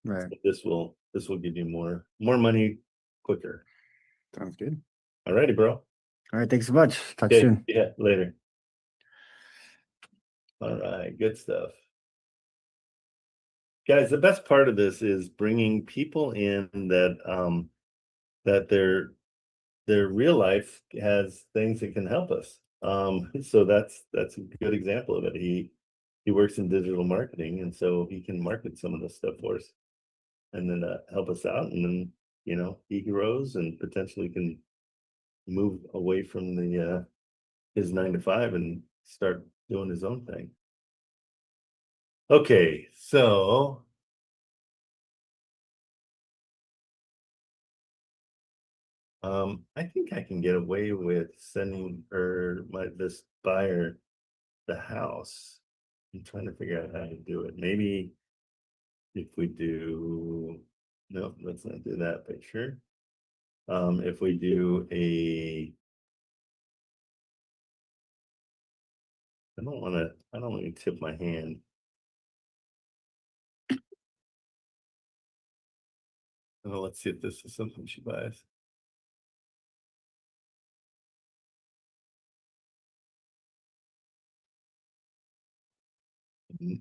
Right. But this will give you more money quicker. Sounds good. All righty, bro. All right. Thanks so much. Talk Okay, soon. yeah, later. All right, good stuff. Guys, the best part of this is bringing people in that their real life has things that can help us. So that's a good example of it. He works in digital marketing, and so he can market some of this stuff for us, and then help us out, and then he grows and potentially can move away from the his 9 to 5 and start doing his own thing. Okay, so I think I can get away with sending this buyer the house. I'm trying to figure out how to do it. Maybe if we do, no, let's not do that picture. If we do I don't want to tip my hand. Oh, let's see if this is something she buys.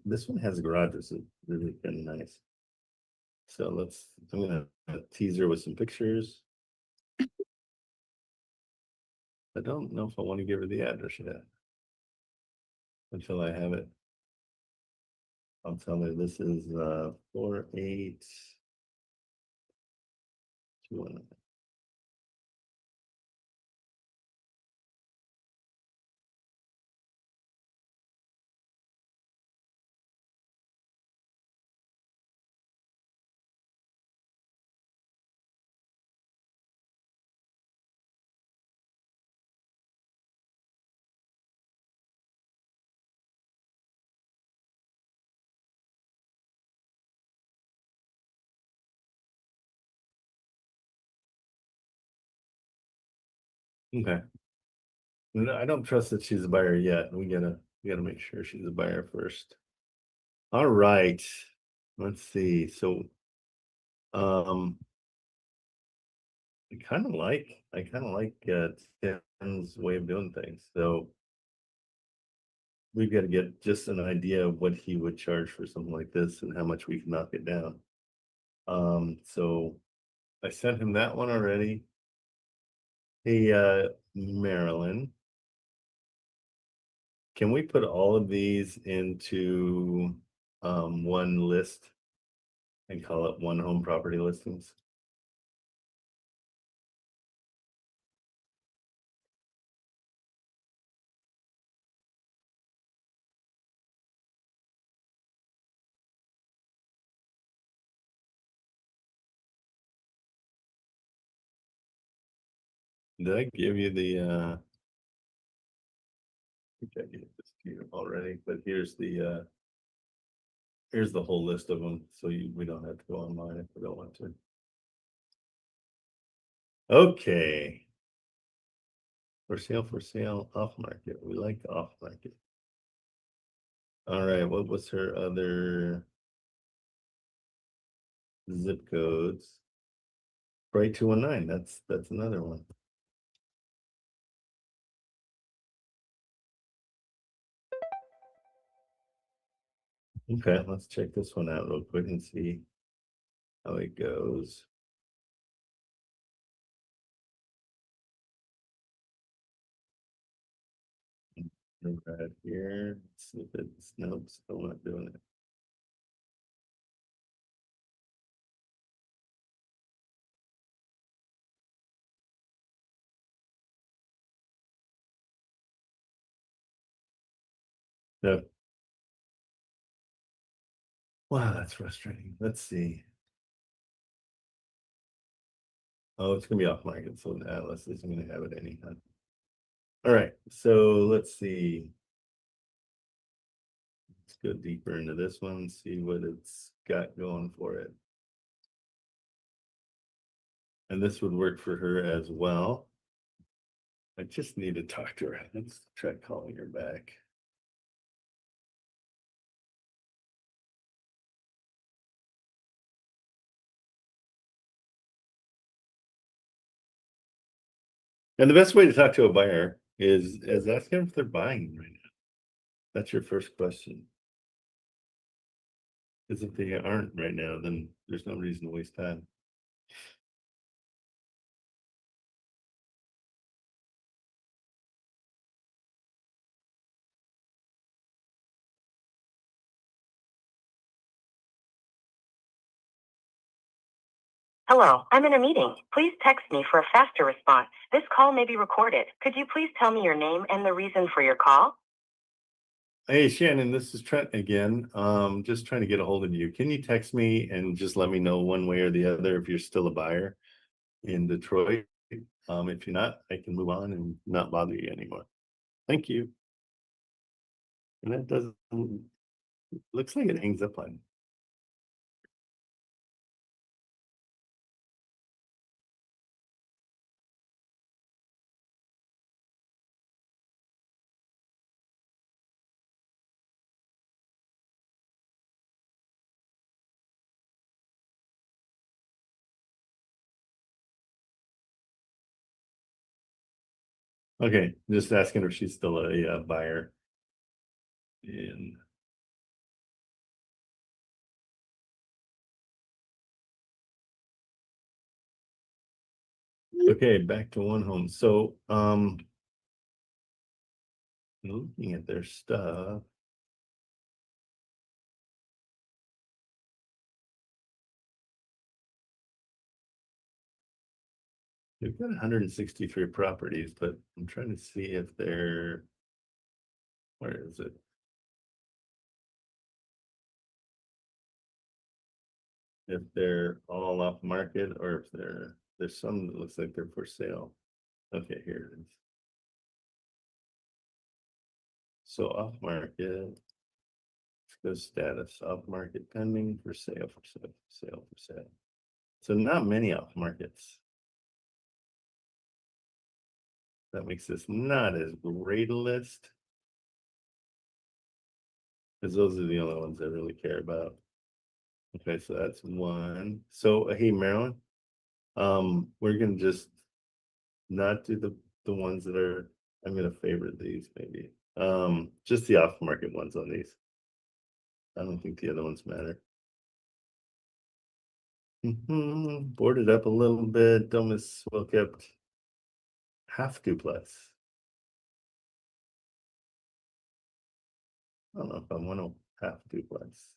This one has a garage, it's really kind of nice. So I'm gonna tease her with some pictures. I don't know if I want to give her the address yet. Until I have it. I'll tell her this is 4821. Okay. No, I don't trust that she's a buyer yet. We gotta make sure she's a buyer first. All right. Let's see. So I kind of like Tim's way of doing things. So we've got to get just an idea of what he would charge for something like this and how much we can knock it down. So I sent him that one already. Hey, Marilyn, can we put all of these into one list and call it one home property listings? Did I give you the I think I gave this to you already, but here's the whole list of them, so we don't have to go online if we don't want to. Okay. For sale, off market. We like the off market. All right, what was her other zip codes? Right, 219, that's another one. Okay, let's check this one out real quick and see how it goes. Right here, let's see if it's, nope, still not doing it. No. Wow, that's frustrating. Let's see. Oh, it's gonna be off market, so Atlas isn't gonna have it anytime. All right, so let's see. Let's go deeper into this one, see what it's got going for it. And this would work for her as well. I just need to talk to her. Let's try calling her back. And the best way to talk to a buyer is ask them if they're buying right now. That's your first question. Because if they aren't right now, then there's no reason to waste time. Hello, I'm in a meeting. Please text me for a faster response. This call may be recorded. Could you please tell me your name and the reason for your call? Hey Shannon, this is Trent again. Just trying to get a hold of you. Can you text me and just let me know one way or the other if you're still a buyer in Detroit? If you're not, I can move on and not bother you anymore. Thank you. And that doesn't, looks like it hangs up on. Okay, just asking if she's still a buyer. In okay, back to one home. So looking at their stuff. They've got 163 properties, but I'm trying to see if they're, where is it? If they're all off market or if there's some that looks like they're for sale. Okay, here it is. So off market, let's go status, off market pending, for sale, for sale, for sale, for sale. So not many off markets. That makes this not as great a list. Because those are the only ones I really care about. Okay, so that's one. So hey Marilyn, we're gonna just not do the ones that are, I'm gonna favorite these maybe. Just the off market ones on these. I don't think the other ones matter. Boarded up a little bit, don't miss, well kept. Half duplex. I don't know if I want a half duplex.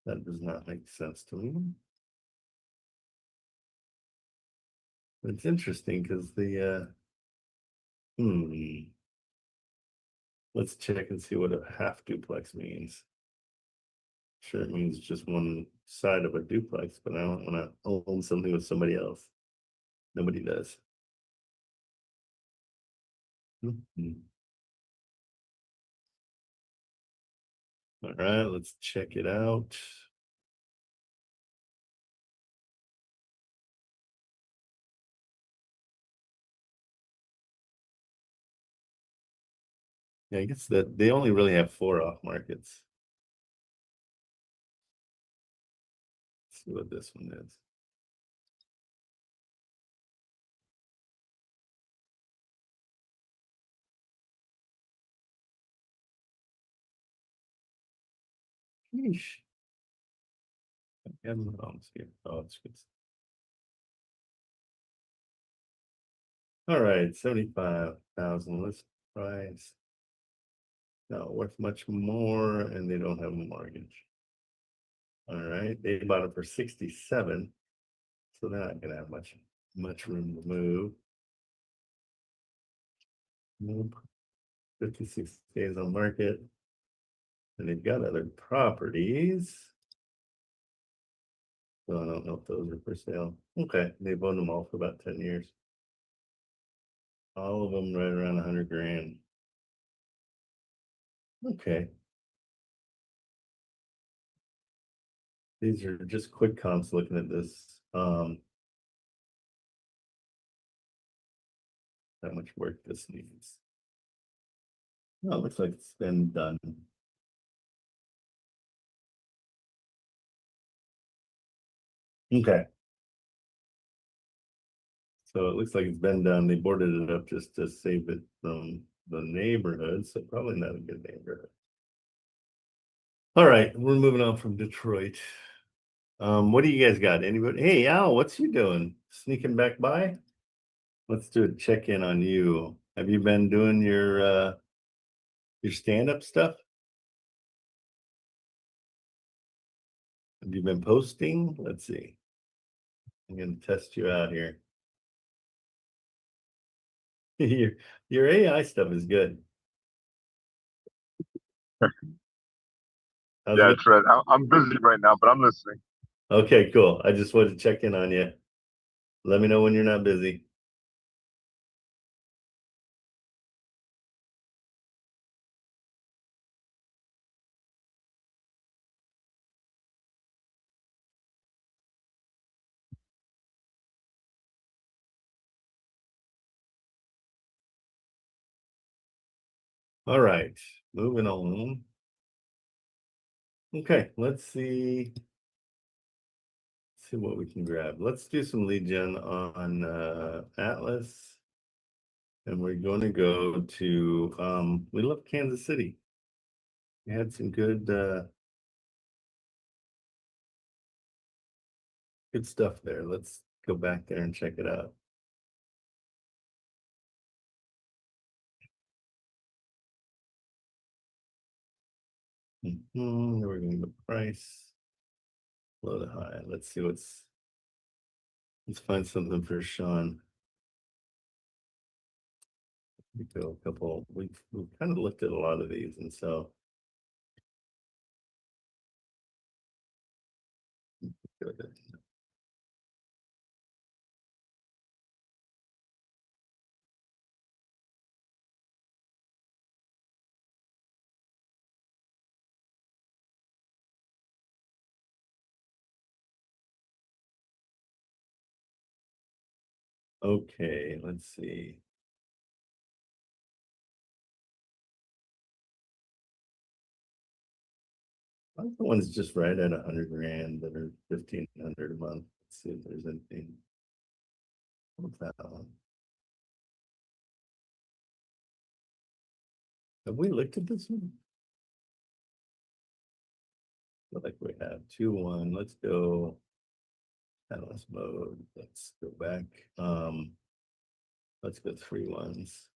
That does not make sense to me. But it's interesting because the let's check and see what a half duplex means. Sure, it means just one side of a duplex, but I don't want to own something with somebody else. Nobody does. All right, let's check it out. Yeah, I guess that they only really have 4 off markets. Let's see what this one is. Yeesh. Oh, it's good. All right, 75,000 list price. Not worth much more, and they don't have a mortgage. All right, they bought it for 67, so they're not gonna have much room to move. Nope. 56 days on market, and they've got other properties. So I don't know if those are for sale. Okay, they've owned them all for about 10 years. All of them right around 100 grand. Okay. These are just quick comps looking at this. How much work this needs. Oh, it looks like it's been done. Okay. So it looks like it's been done. They boarded it up just to save it from the neighborhood, so probably not a good neighborhood. All right, we're moving on from Detroit. What do you guys got? Anybody? Hey, Al, what's you doing? Sneaking back by? Let's do a check-in on you. Have you been doing your stand-up stuff? Have you been posting? Let's see. I'm gonna test you out here. Your AI stuff is good. Yeah, Trent, I'm busy right now, but I'm listening. Okay, cool. I just wanted to check in on you. Let me know when you're not busy. All right, moving on. Okay, let's see. See what we can grab. Let's do some lead gen on Atlas. And we're going to go to we love Kansas City. We had some good stuff there. Let's go back there and check it out. We're going to go price. Low to high. Let's see let's find something for Sean. We go a couple, we've kind of looked at a lot of these, and so good. Okay, let's see. I think the one's just right at 100 grand that are 1,500 a month. Let's see if there's anything. What's that one? Have we looked at this one? Feel like we have 2-1. Let's go. Analyst mode. Let's go back. Let's go 3-1s.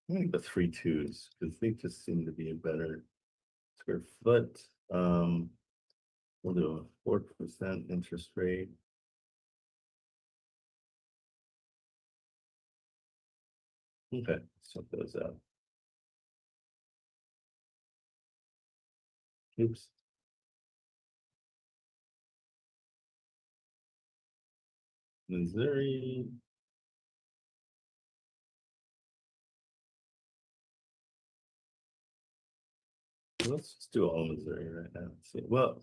I'm gonna go 3-2s because they just seem to be a better square foot. We'll do a 4% interest rate. Okay, so those out. Oops. Missouri. Let's just do all Missouri right now. Let's see. Well,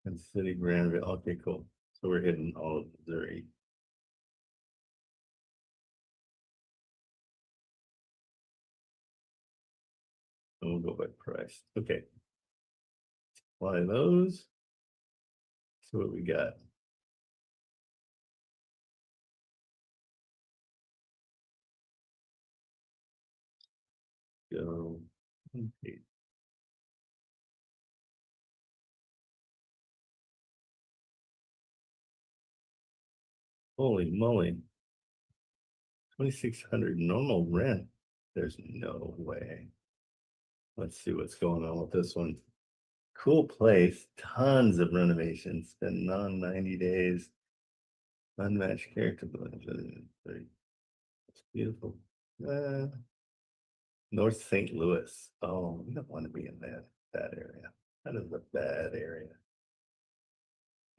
and City Granville. Okay, cool. So we're hitting all of Missouri. And we'll go by price. Okay. Apply those. See what we got. Go. Okay. Holy moly. 2,600 normal rent. There's no way. Let's see what's going on with this one. Cool place, tons of renovations, been on 90 days. Unmatched character. It's beautiful. North St. Louis. Oh, we don't want to be in that area. That is a bad area.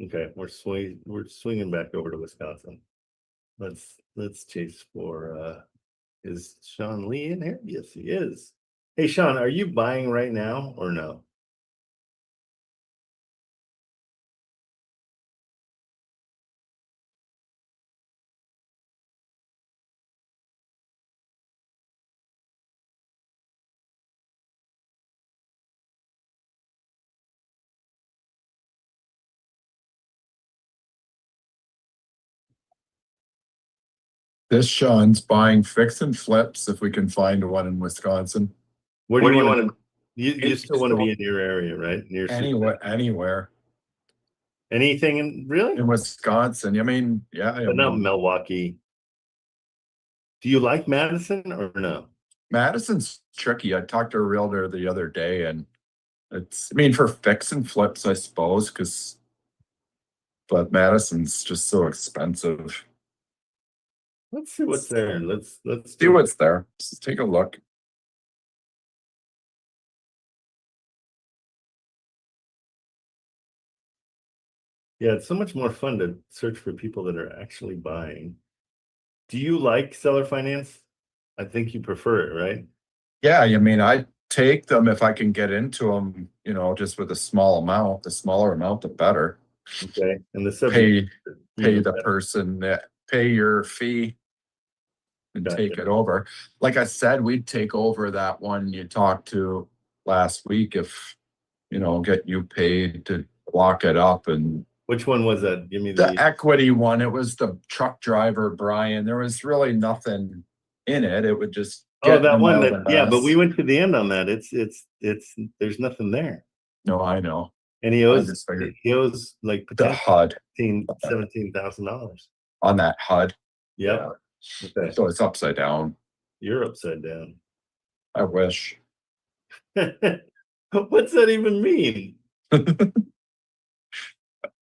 Okay, we're swinging back over to Wisconsin. Let's chase for is Sean Lee in here? Yes, he is. Hey Sean, are you buying right now or no? This Sean's buying fix and flips if we can find one in Wisconsin. Where do you want to? You still want to be in your area, right? Near Anywhere. Anything in really? In Wisconsin. I mean, yeah. But not Milwaukee. Do you like Madison or no? Madison's tricky. I talked to a realtor the other day and I mean, for fix and flips, I suppose, but Madison's just so expensive. Let's see what's there. Let's see what's there. Let's take a look. Yeah, it's so much more fun to search for people that are actually buying. Do you like seller finance? I think you prefer it, right? Yeah, I mean, I take them if I can get into them, just with a small amount. The smaller amount, the better. Okay, and the pay the person that pay your fee and take it over. Like I said, we'd take over that one you talked to last week if get you paid to lock it up. And which one was that? Give me the equity one. It was the truck driver, Brian. There was really nothing in it. It would just that one but we went to the end on that. It's there's nothing there. No, I know. And he owes like the HUD $17,000 on that HUD. Yep. Yeah. Okay. So it's upside down. You're upside down. I wish. What's that even mean?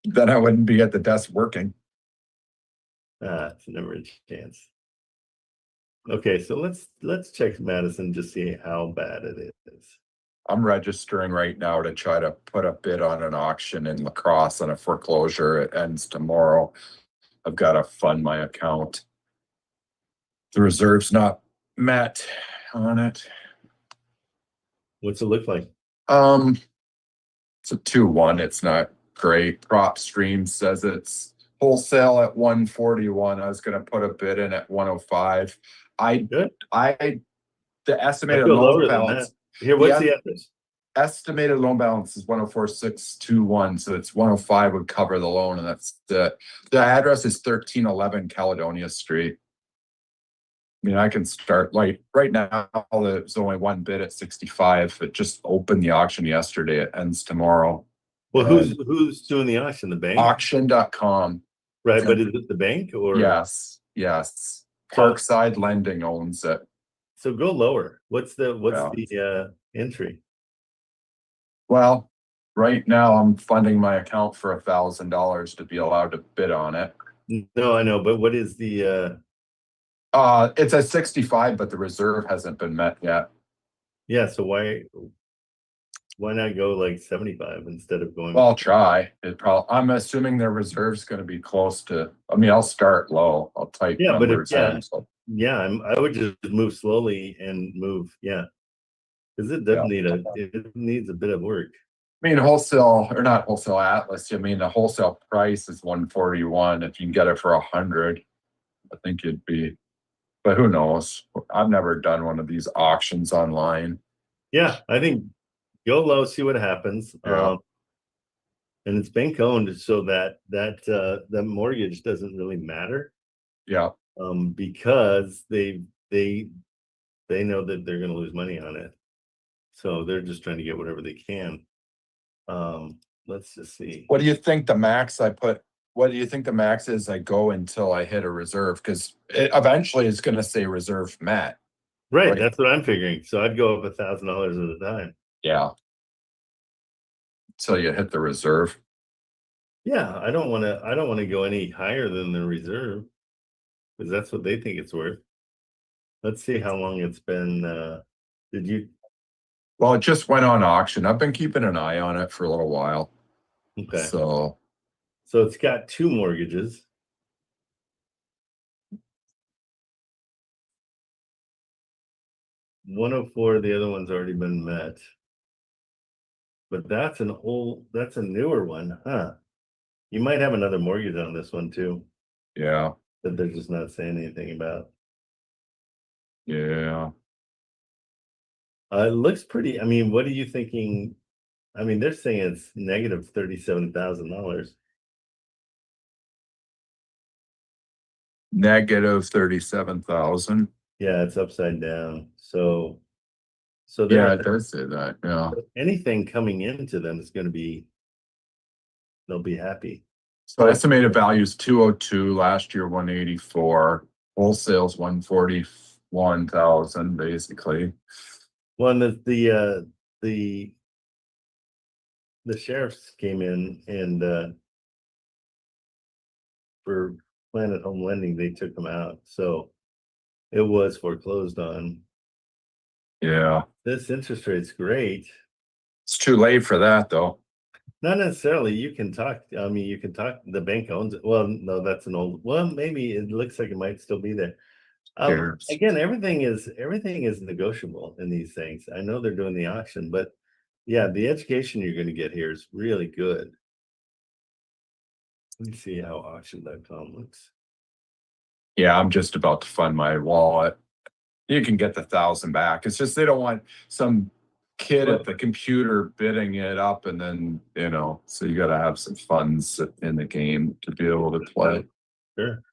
Then I wouldn't be at the desk working. It's never a chance. Okay, so let's check Madison to see how bad it is. I'm registering right now to try to put a bid on an auction in La Crosse on a foreclosure. It ends tomorrow. I've got to fund my account. The reserve's not met on it. What's it look like? It's a 2-1. It's not great. PropStream says it's wholesale at 141. I was going to put a bid in at 105. The estimated lower than that. Here, what's the address? estimated loan balance is 104,621, so it's 105 would cover the loan, and that's the address is 1311 Caledonia Street. I mean, I can start like right now. There's only one bid at 65. It just opened the auction yesterday. It ends tomorrow. Well, who's doing the auction? The bank? Auction.com. Right, but is it the bank or? Yes. Parkside Lending owns it. So go lower. What's the entry? Well, right now I'm funding my account for $1,000 to be allowed to bid on it. No, I know, but what is the it's a 65, but the reserve hasn't been met yet. yeah, so why not go like 75 instead of going? Well, I'll try. I'm assuming their reserve's going to be close to. I mean, I'll start low. I'll type numbers in. So. Yeah, I would just move slowly and move. Yeah, because it does it needs a bit of work. I mean, wholesale or not wholesale Atlas. I mean, the wholesale price is 141. If you can get it for 100, I think it'd be. But who knows? I've never done one of these auctions online. Yeah, I think go low, see what happens. Yeah. And it's bank owned, so that the mortgage doesn't really matter. Yeah. Because they know that they're going to lose money on it, so they're just trying to get whatever they can. Let's just see. What do you think the max I put? What do you think the max is I go until I hit a reserve? Because eventually it's going to say reserve met. Right, that's what I'm figuring. So I'd go up $1,000 at a time. Yeah. Until you hit the reserve. Yeah, I don't want to go any higher than the reserve because that's what they think it's worth. Let's see how long it's been. Did you? Well, it just went on auction. I've been keeping an eye on it for a little while. Okay. So it's got 2 mortgages. $104, the other one's already been met. But that's a newer one, huh? You might have another mortgage on this one too. Yeah. That they're just not saying anything about. Yeah. It looks pretty. I mean, what are you thinking? I mean, they're saying it's negative $37,000. Negative 37,000. Yeah, it's upside down. So yeah, it does say that. Yeah. Anything coming into them is going to be. They'll be happy. So estimated value is 202. Last year 184. Wholesale's 141,000 basically. Well, and the sheriffs came in and for Planet Home Lending, they took them out. So it was foreclosed on. Yeah. This interest rate's great. It's too late for that though. Not necessarily. You can talk. I mean, you can talk. The bank owns it. Well, no, that's an old. Well, maybe it looks like it might still be there. Again, everything is negotiable in these things. I know they're doing the auction, but yeah, the education you're going to get here is really good. Let me see how auction.com looks. Yeah, I'm just about to fund my wallet. You can get the 1,000 back. It's just they don't want some kid at the computer bidding it up, and then so you got to have some funds in the game to be able to play. Sure.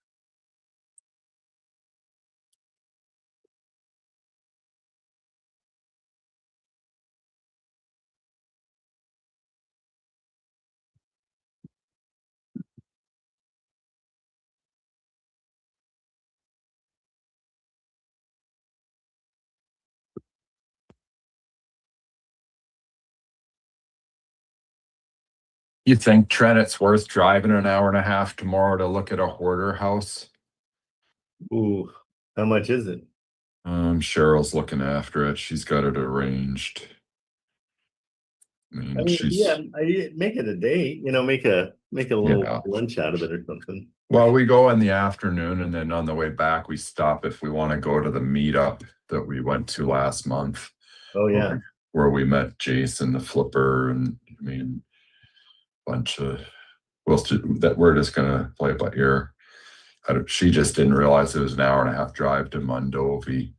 You think, Trent, it's worth driving an hour and a half tomorrow to look at a hoarder house? Ooh, how much is it? Cheryl's looking after it. She's got it arranged. I mean, I make it a day. Make a little lunch out of it or something. Well, we go in the afternoon, and then on the way back, we stop if we want to go to the meetup that we went to last month. Oh yeah, where we met Jason the flipper, and I mean, bunch of that we're just gonna play it by ear. She just didn't realize it was an hour and a half drive to Mondovi.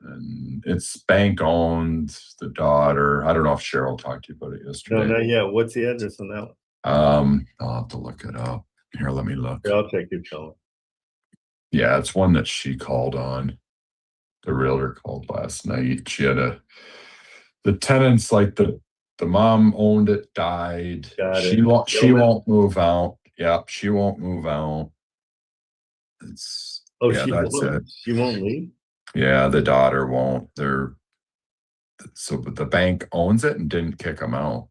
and it's bank owned, the daughter. I don't know if Cheryl talked to you about it No, yesterday. not yet. What's the address on that one? I'll have to look it up. Here, let me look. Here, I'll check your call. Yeah, it's one that she called on. The realtor called last night. She had the tenants, like the mom owned it, died. Got She it. won't move out. Yep, she won't move out. It's yeah, that's it. She won't leave? Yeah, the daughter won't. But the bank owns it and didn't kick them out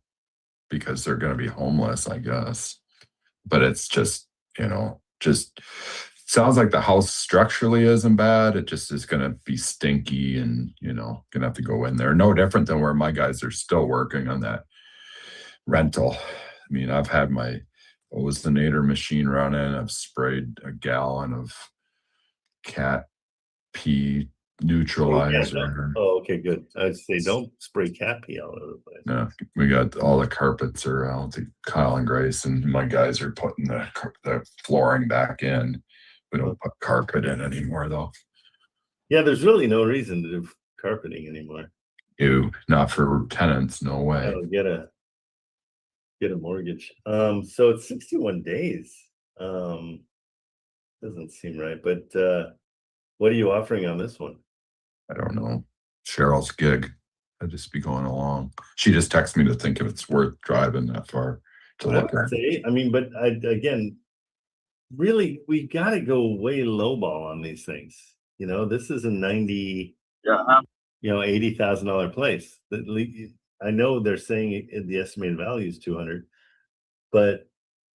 because they're gonna be homeless, I guess. But it's just, just sounds like the house structurally isn't bad. It just is gonna be stinky and gonna have to go in there. No different than where my guys are still working on that rental. I mean, I've had my ozonator machine running. I've sprayed a gallon of cat pee neutralizer. Oh, okay, good. I'd say don't spray cat pee all over the place. No, we got all the carpets are out. Kyle and Grace and my guys are putting the flooring back in. We don't put carpet in anymore, though. Yeah, there's really no reason to do carpeting anymore. Not for tenants, no way. Oh, get a mortgage. So it's 61 days. Doesn't seem right, but what are you offering on this one? I don't know. Cheryl's gig. I'd just be going along. She just texted me to think if it's worth driving that far to I look would at. say, I mean, but again, really, we got to go way lowball on these things. This is a 90, $80,000 place. I know they're saying the estimated value is 200, but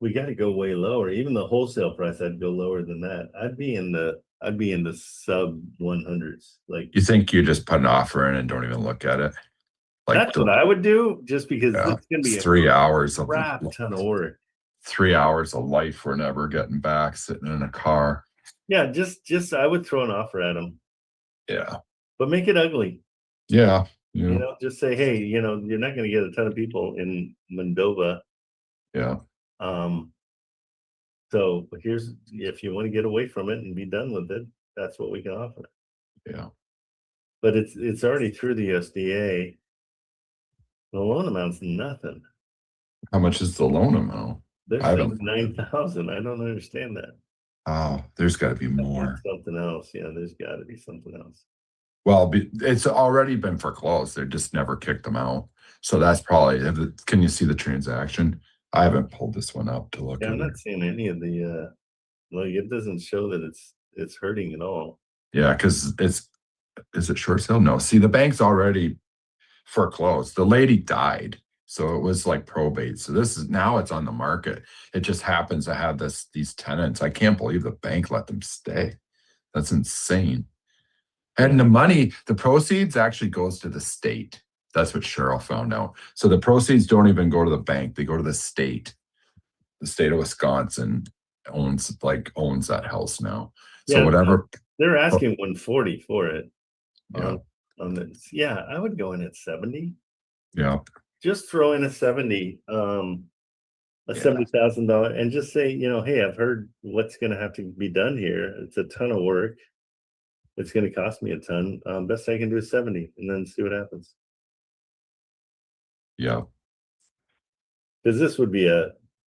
we got to go way lower. Even the wholesale price, I'd go lower than that. I'd be in the sub 100s. Like, You think you just put an offer in and don't even look at it? That's what I would do, just because it's gonna be 3 hours a of crap ton of work. 3 hours of life we're never getting back sitting in a car. Yeah, just I would throw an offer at them. Yeah. But make it ugly. Yeah. Just say, hey, you're not gonna get a ton of people in Moldova. Yeah. So here's, if you want to get away from it and be done with it, that's what we can offer. Yeah. But it's already through the USDA. The loan amount's nothing. How much is the loan amount? There's like 9,000. I don't understand that. Oh, there's got to be more. Something else. Yeah, there's got to be something else. Well, it's already been foreclosed. They just never kicked them out. So that's probably. Can you see the transaction? I haven't pulled this one up to look at. I'm not seeing any of the. Like, it doesn't show that it's hurting at all. Yeah, because is it short sale? No. See, the bank's already foreclosed. The lady died, so it was like probate. So now it's on the market. It just happens to have these tenants. I can't believe the bank let them stay. That's insane. And the proceeds actually goes to the state. That's what Cheryl found out. So the proceeds don't even go to the bank. They go to the state. The state of Wisconsin owns that house now. So whatever. They're asking 140 for it. Yeah. On this. Yeah, I would go in at 70. Yeah. Just throw in a 70, $70,000 and just say, hey, I've heard what's going to have to be done here. It's a ton of work. It's going to cost me a ton. Best I can do is 70 and then see what happens. Yeah. Because this would be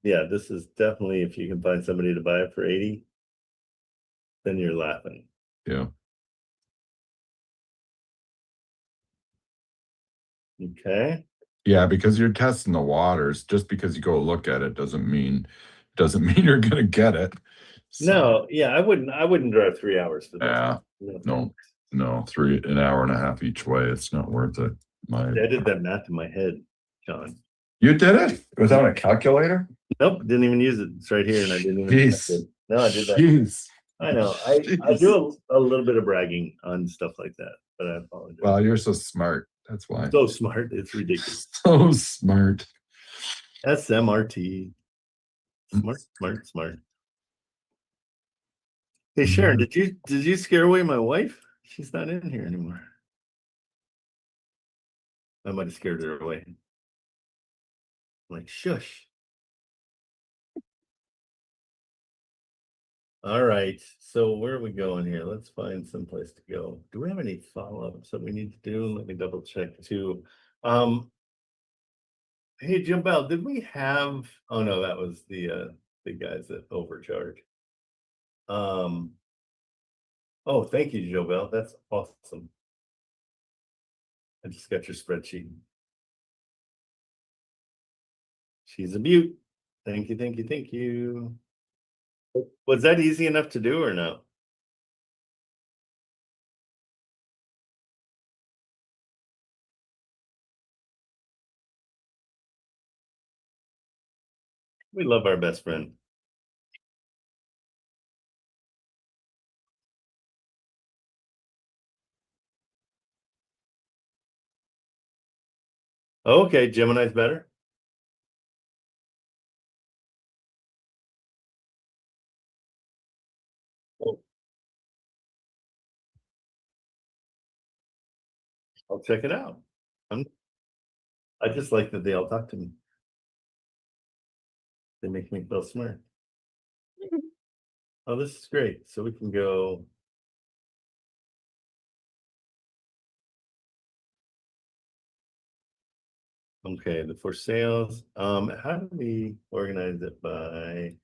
this is definitely, if you can find somebody to buy it for 80, then you're laughing. Yeah. Okay. Yeah, because you're testing the waters. Just because you go look at it doesn't mean you're gonna get it. So, No, yeah, I wouldn't drive 3 hours for this. yeah. No, an hour and a half each way. It's not worth it. I did that math in my head, John. You did it without a calculator? Nope, didn't even use it. It's right here, and I didn't even. Jeez. No, I did that. Jeez. I know. I do a little bit of bragging on stuff like that, but I apologize. Well, you're so smart. That's why. So smart, it's ridiculous. So smart. SMRT. Smart. Hey Sharon, did you scare away my wife? She's not in here anymore. I might have scared her away. Like, shush. All right, so where are we going here? Let's find some place to go. Do we have any follow-ups that we need to do? Let me double check too. Hey, Jim Bell, did we have, oh no, that was the guys that overcharge. Oh, thank you, Joe Bell. That's awesome. I just got your spreadsheet. She's a beaut. Thank you, thank you, thank you. Was that easy enough to do or no? We love our best friend. Okay, Gemini's better. Oh. I'll check it out. I just like that they all talk to me. They make me feel smart. Oh, this is great. So we can go. Okay, the for sales. How do we organize it by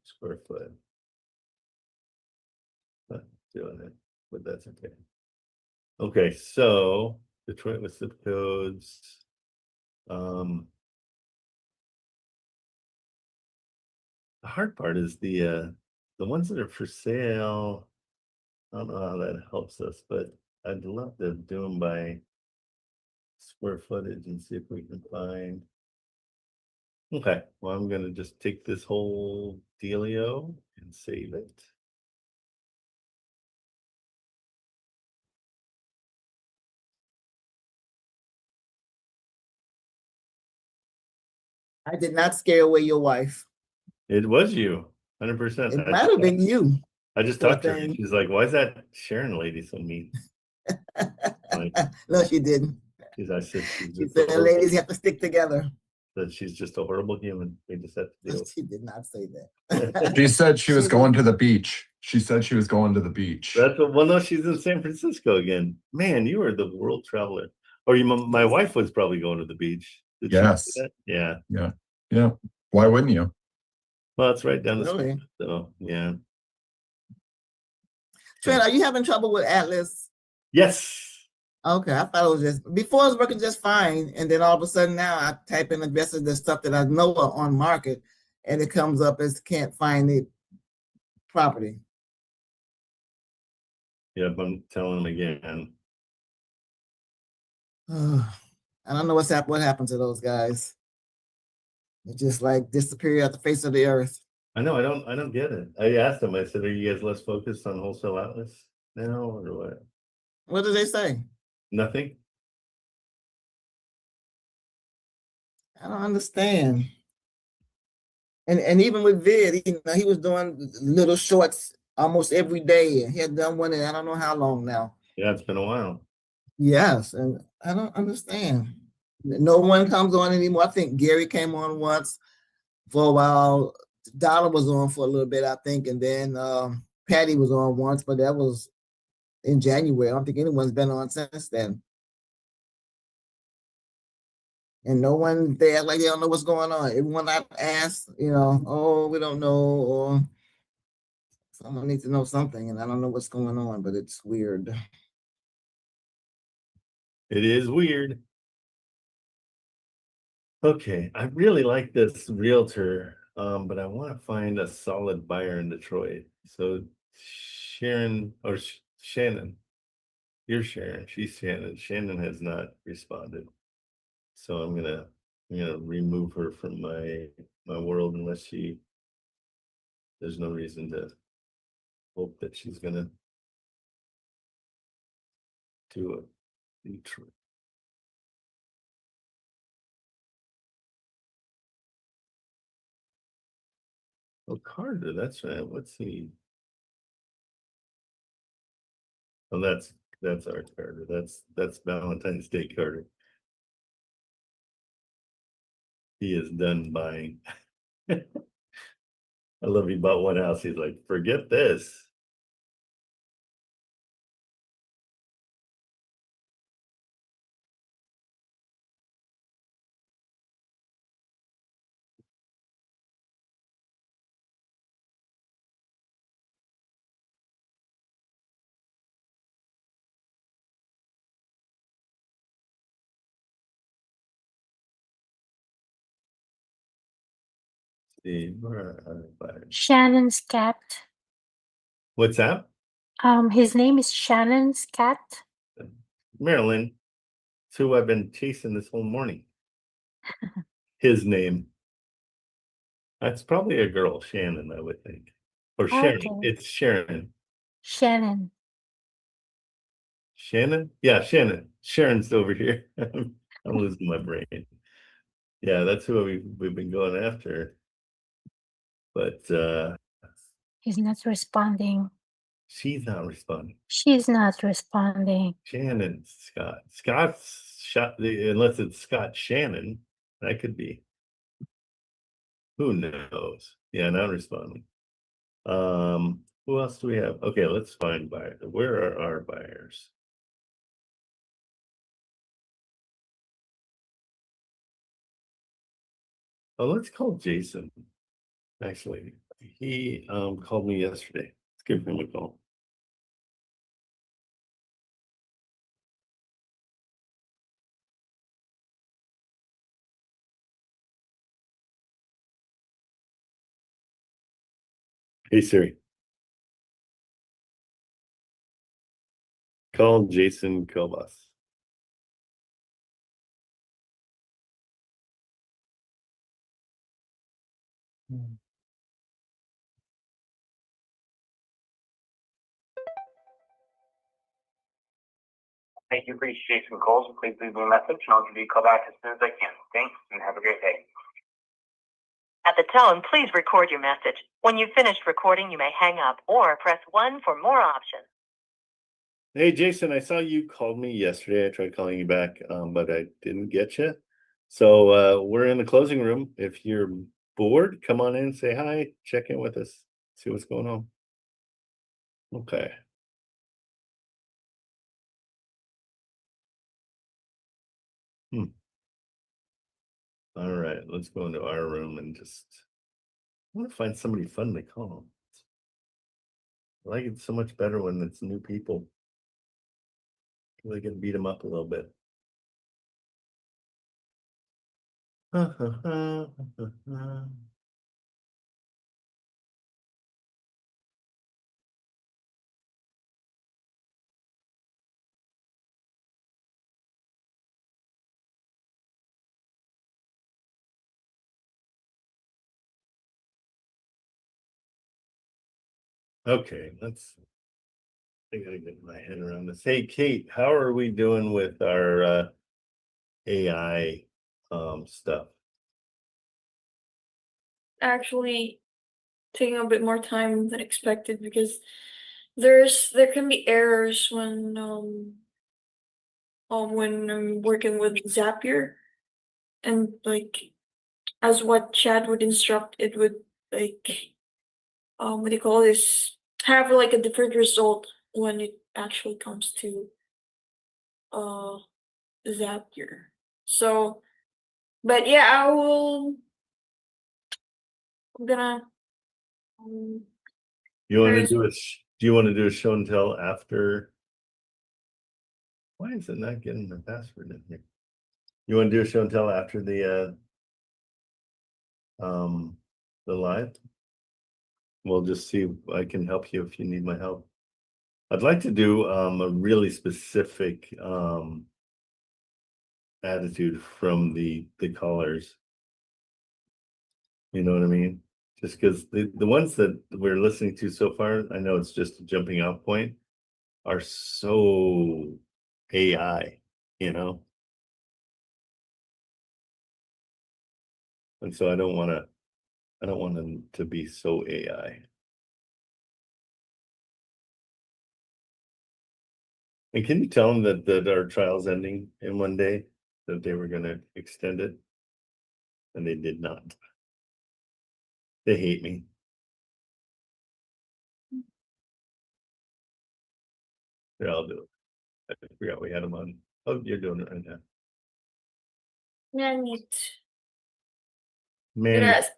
square foot? Not doing it, but that's okay. Okay, so Detroit with zip codes. The hard part is the ones that are for sale. I don't know how that helps us, but I'd love to do them by square footage and see if we can find. Okay, well, I'm gonna just take this whole dealio and save it. I did not scare away your wife. It was you, 100%. It might have been you. I just Poor talked to her. thing. She's like, "Why is that Sharon lady so mean?" Like, No, she didn't. I said, she's She just said, ladies have to stick together. that she's just a horrible human. We just have to deal with. She did not say that. She said she was She going to the beach. She said she was going to the beach. That's what. Well, no, she's in San Francisco again. Man, you are the world traveler. Or you, my wife was probably going to the beach. Did she Yes. say that? Yeah. Yeah. Yeah. Why wouldn't you? Well, it's right down the Really? street. So yeah. Trent, are you having trouble with Atlas? Yes. Okay, I thought it was just before it was working just fine, and then all of a sudden now I type in addresses, the stuff that I know are on market, and it comes up as can't find the property. Yep, I'm telling them again. I don't know what happened to those guys. They just like disappear off the face of the earth. I know. I don't get it. I asked them. I said, "Are you guys less focused on wholesale outlets now, or what?" What did they say? Nothing. I don't understand. And even with Vid, he was doing little shorts almost every day. He had done one in I don't know how long now. Yeah, it's been a while. Yes, and I don't understand. No one comes on anymore. I think Gary came on once for a while. Dollar was on for a little bit, I think, and then Patty was on once, but that was in January. I don't think anyone's been on since then. And no one, they act like they don't know what's going on. Everyone I've asked, oh, we don't know, or someone needs to know something, and I don't know what's going on, but it's weird. It is weird. Okay, I really like this realtor, but I want to find a solid buyer in Detroit. So Sharon or Shannon, you're Sharon. She's Shannon. Shannon has not responded, so I'm gonna remove her from my world unless there's no reason to hope that she's gonna do it. Detroit. Oh, Carter, that's right. What's he? Oh, that's our Carter. That's Valentine's Day Carter. He is done buying. I love he bought one house. He's like, forget this. See, where are our buyers? Shannon's cat. What's that? His name is Shannon's cat. Marilyn. It's who I've been chasing this whole morning. His name. That's probably a girl, Shannon, I would think. Or Sharon. Okay. It's Sharon. Shannon. Shannon? Yeah, Shannon. Sharon's over here. I'm losing my brain. Yeah, that's who we've been going after. But He's not responding. she's not responding. She's not responding. Shannon, Scott. Scott's shot unless it's Scott Shannon. That could be. Who knows? Yeah, not responding. Who else do we have? Okay, let's find buyers. Where are our buyers? Oh, let's call Jason. Actually, he called me yesterday. Let's give him a call. Hey Siri. Call Jason Kilbus. Thank you for reaching Jason Coles. Please leave me a message and I'll give you a call back as soon as I can. Thanks and have a great day. At the tone, please record your message. When you've finished recording, you may hang up or press 1 for more options. Hey Jason, I saw you called me yesterday. I tried calling you back, but I didn't get you. So we're in the closing room. If you're bored, come on in, say hi, check in with us, see what's going on. Okay. All right, let's go into our room and just I want to find somebody fun to call. I like it so much better when it's new people. They can beat them up a little bit. Okay, I gotta get my head around this. Hey Kate, how are we doing with our AI stuff? Actually taking a bit more time than expected because there can be errors when I'm working with Zapier, and like as what Chad would instruct, it would like what do you call this, have like a different result when it actually comes to Zapier. So but yeah, I'm gonna You want to there's- do do you want to do a show and tell after? Why is it not getting the password in here? You want to do a show and tell after the live? We'll just see if I can help you if you need my help. I'd like to do a really specific attitude from the callers. You know what I mean? Just because the ones that we're listening to so far, I know it's just a jumping off point, are so AI, you know? And so I don't want them to be so AI. And can you tell them that our trial's ending in one day, that they were gonna extend it? And they did not. They hate me. Here, I'll do it. I forgot we had them on. Oh, you're doing it right now. Yeah, neat. Man, Yes.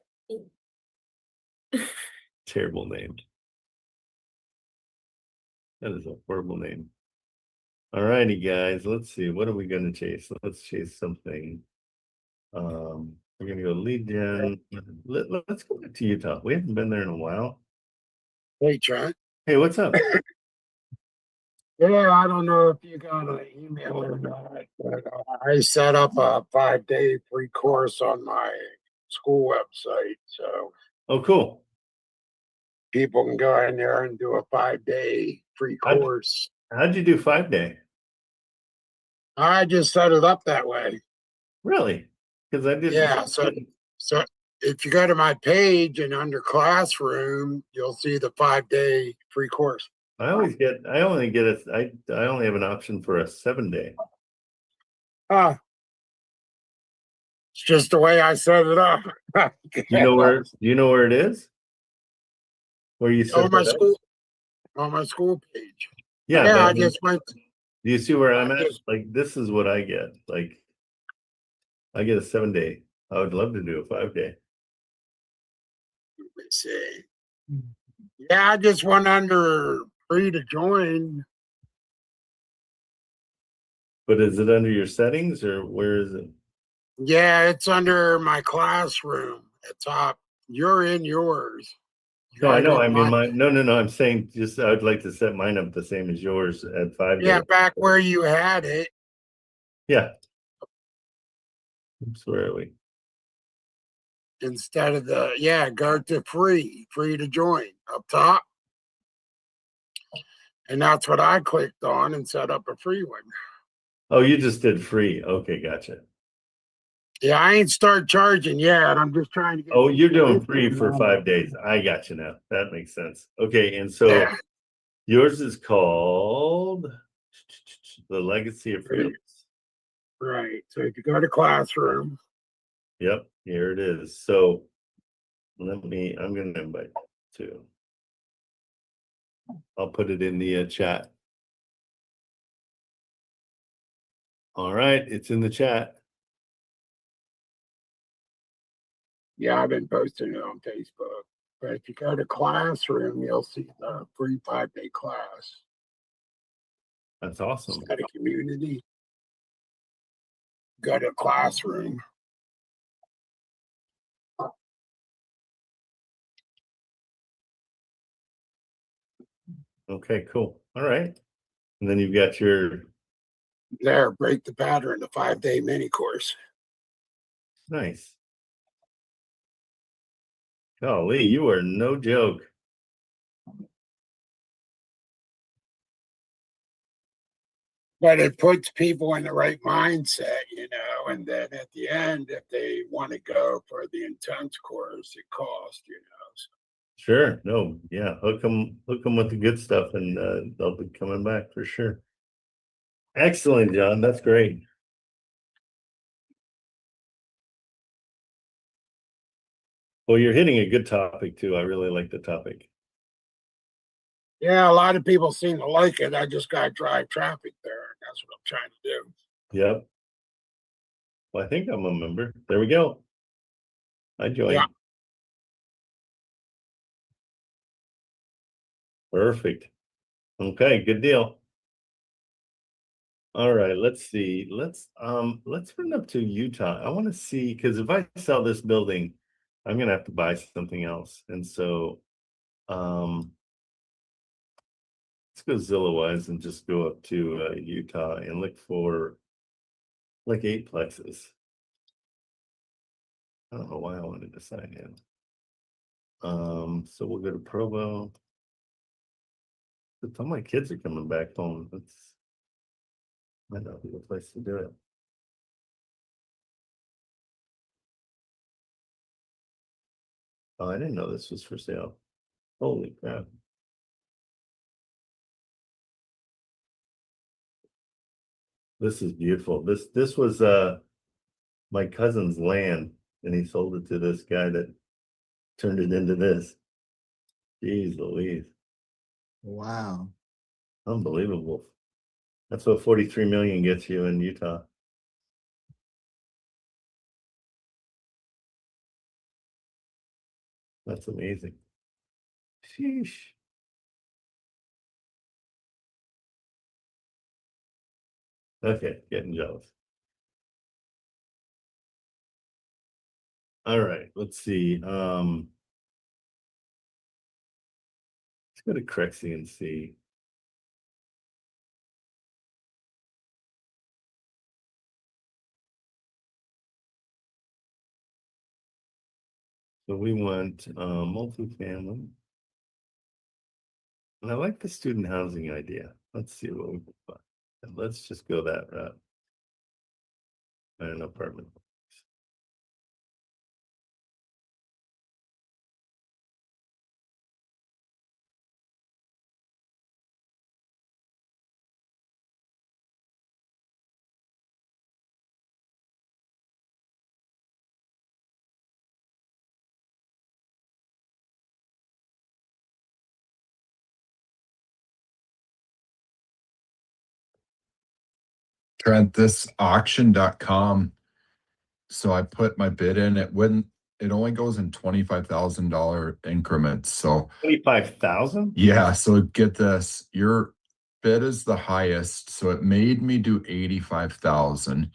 terrible name. That is a horrible name. All righty, guys, let's see. What are we gonna chase? Let's chase something. We're gonna go lead gen. Let's go back to Utah. We haven't been there in a while. Hey, Trent. Hey, what's up? Yeah, I don't know if you got an email or not, but I set up a 5-day free course on my school website. So Oh, cool. people can go in there and do a 5-day free course. How'd you do 5-day? I just set it up that way. Really? Because I did. Yeah. So if you go to my page and under classroom, you'll see the 5-day free course. I only have an option for a 7-day. It's just the way I set it up. Do you know where it is? Where you set on my that up? school on my school page. Yeah, Yeah, but I just went. do you see where I'm at? Like, this is what I get. Like, I get a 7-day. I would love to do a 5-day. Let me see. Yeah, I just went under free to join. But is it under your settings or where is it? Yeah, it's under my classroom at top. You're in yours. No, I know. I mean, no. I'm saying just I would like to set mine up the same as yours at 5 Yeah, days. back where you had it. Yeah. Oops, where are we? Instead of go to free to join up top. And that's what I clicked on and set up a free one. Oh, you just did free. Okay, gotcha. Yeah, I ain't start charging yet. I'm just trying to get. Oh, you're doing free for 5 days. I got you now. That makes sense. Okay, and so yours is called The Legacy of Freedom. Right. So if you go to classroom. Yep, here it is. So I'm gonna invite to. I'll put it in the chat. All right, it's in the chat. Yeah, I've been posting it on Facebook. But if you go to classroom, you'll see the free 5-day class. That's awesome. Got a community. Go to classroom. Okay, cool. All right. And then you've got your break the pattern, the 5-day mini course. Nice. Golly, you are no joke. But it puts people in the right mindset, and then at the end, if they want to go for the intense course, it costs, So. Sure. No, yeah. Hook them with the good stuff and they'll be coming back for sure. Excellent, John. That's great. Well, you're hitting a good topic too. I really like the topic. Yeah, a lot of people seem to like it. I just got to drive traffic there. And that's what I'm trying to do. Yep. Well, I think I'm a member. There we go. I joined. Yeah. Perfect. Okay, good deal. All right, let's see. Let's run up to Utah. I want to see, because if I sell this building, I'm gonna have to buy something else. And so let's go Zillowise and just go up to Utah and look for like 8 plexes. I don't know why I wanted to sign in. So we'll go to Provo. All my kids are coming back home. Might not be the place to do it. Oh, I didn't know this was for sale. Holy crap. This is beautiful. This was my cousin's land, and he sold it to this guy that turned it into this. Jeez Louise. Wow. Unbelievable. That's what 43 million gets you in Utah. That's amazing. Sheesh. Okay, getting jealous. All right, let's see. Let's go to Crexy and see. So we want multifamily. And I like the student housing idea. Let's see what we can find. And let's just go that route. An apartment. Trent, this auction.com. So I put my bid in, it only goes in $25,000 increments. So 25,000? yeah, so get this, your bid is the highest. So it made me do 85,000.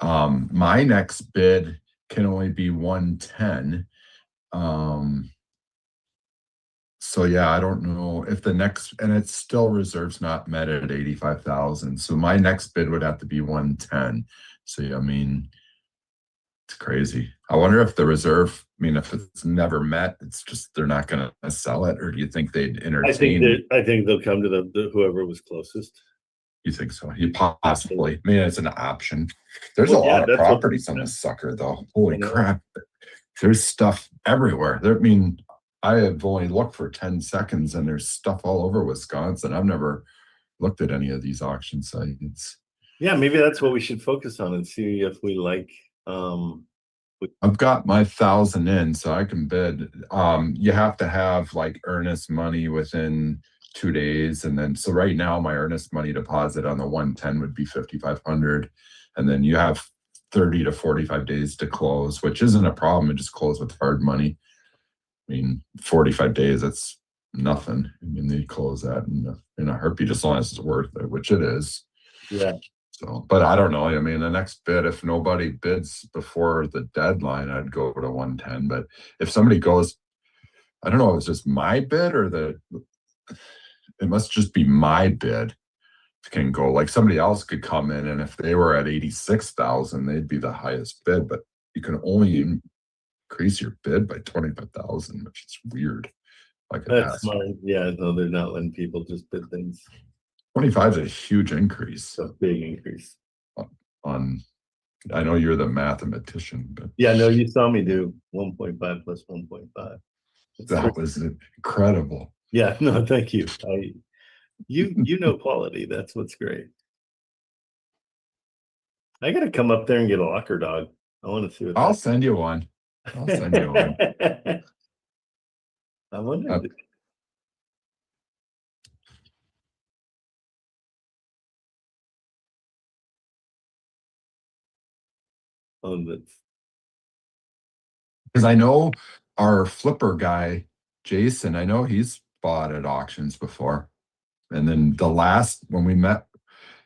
My next bid can only be 110. So yeah, I don't know if the next, and it's still reserves not met at 85,000. So my next bid would have to be 110. So yeah, I mean, it's crazy. I wonder if the reserve, I mean, if it's never met, it's just they're not going to sell it, or do you think they'd entertain? I think they'll come to the whoever was closest. You think so? You possibly. I mean, it's an option. There's a Well, yeah, lot of that's what- properties on this sucker, though. Holy I know. crap! There's stuff everywhere. There, I mean, I have only looked for 10 seconds, and there's stuff all over Wisconsin. I've never looked at any of these auction sites. Yeah, maybe that's what we should focus on and see if we like. I've got my 1,000 in, so I can bid. You have to have like earnest money within 2 days, and then so right now my earnest money deposit on the 110 would be 5,500, and then you have 30 to 45 days to close, which isn't a problem. It just close with hard money. I mean, 45 days, that's nothing. I mean, they close that in a heartbeat as long as it's worth it, which it is. Yeah. So, but I don't know. I mean, the next bid, if nobody bids before the deadline, I'd go to 110. But if somebody goes, I don't know if it's just my bid or it must just be my bid can go. Like somebody else could come in, and if they were at 86,000, they'd be the highest bid. But you can only increase your bid by 25,000, which is weird. Like That's smart. Yeah, no, they're not letting people just bid things. 25 is a huge increase. It's a big increase. On, I know you're the mathematician, but yeah, no, you saw me do 1.5 plus 1.5. That was incredible. Yeah, no, thank you. You know quality. That's what's great. I gotta come up there and get a locker dog. I want to see what I'll send you one. I'll send you one. I wonder. Because I know our flipper guy, Jason, I know he's bought at auctions before. And then when we met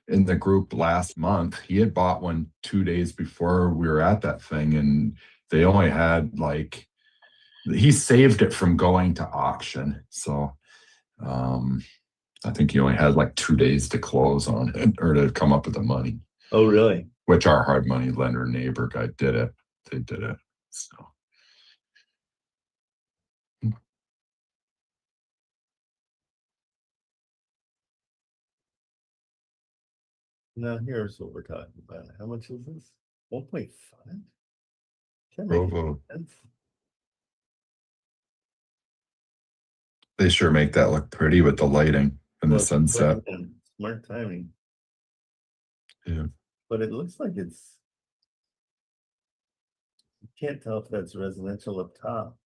in the group last month, he had bought one 2 days before we were at that thing. And they only had he saved it from going to auction. So I think he only had 2 days to close on it or to come up with the money. Oh, really? Which our hard money lender neighbor guy did it. They did it. So. Now here's what we're talking about. How much is this? 1.5? Rovo. They sure make that look pretty with the lighting and the sunset. Smart timing. Yeah. But it looks like you can't tell if that's residential up top.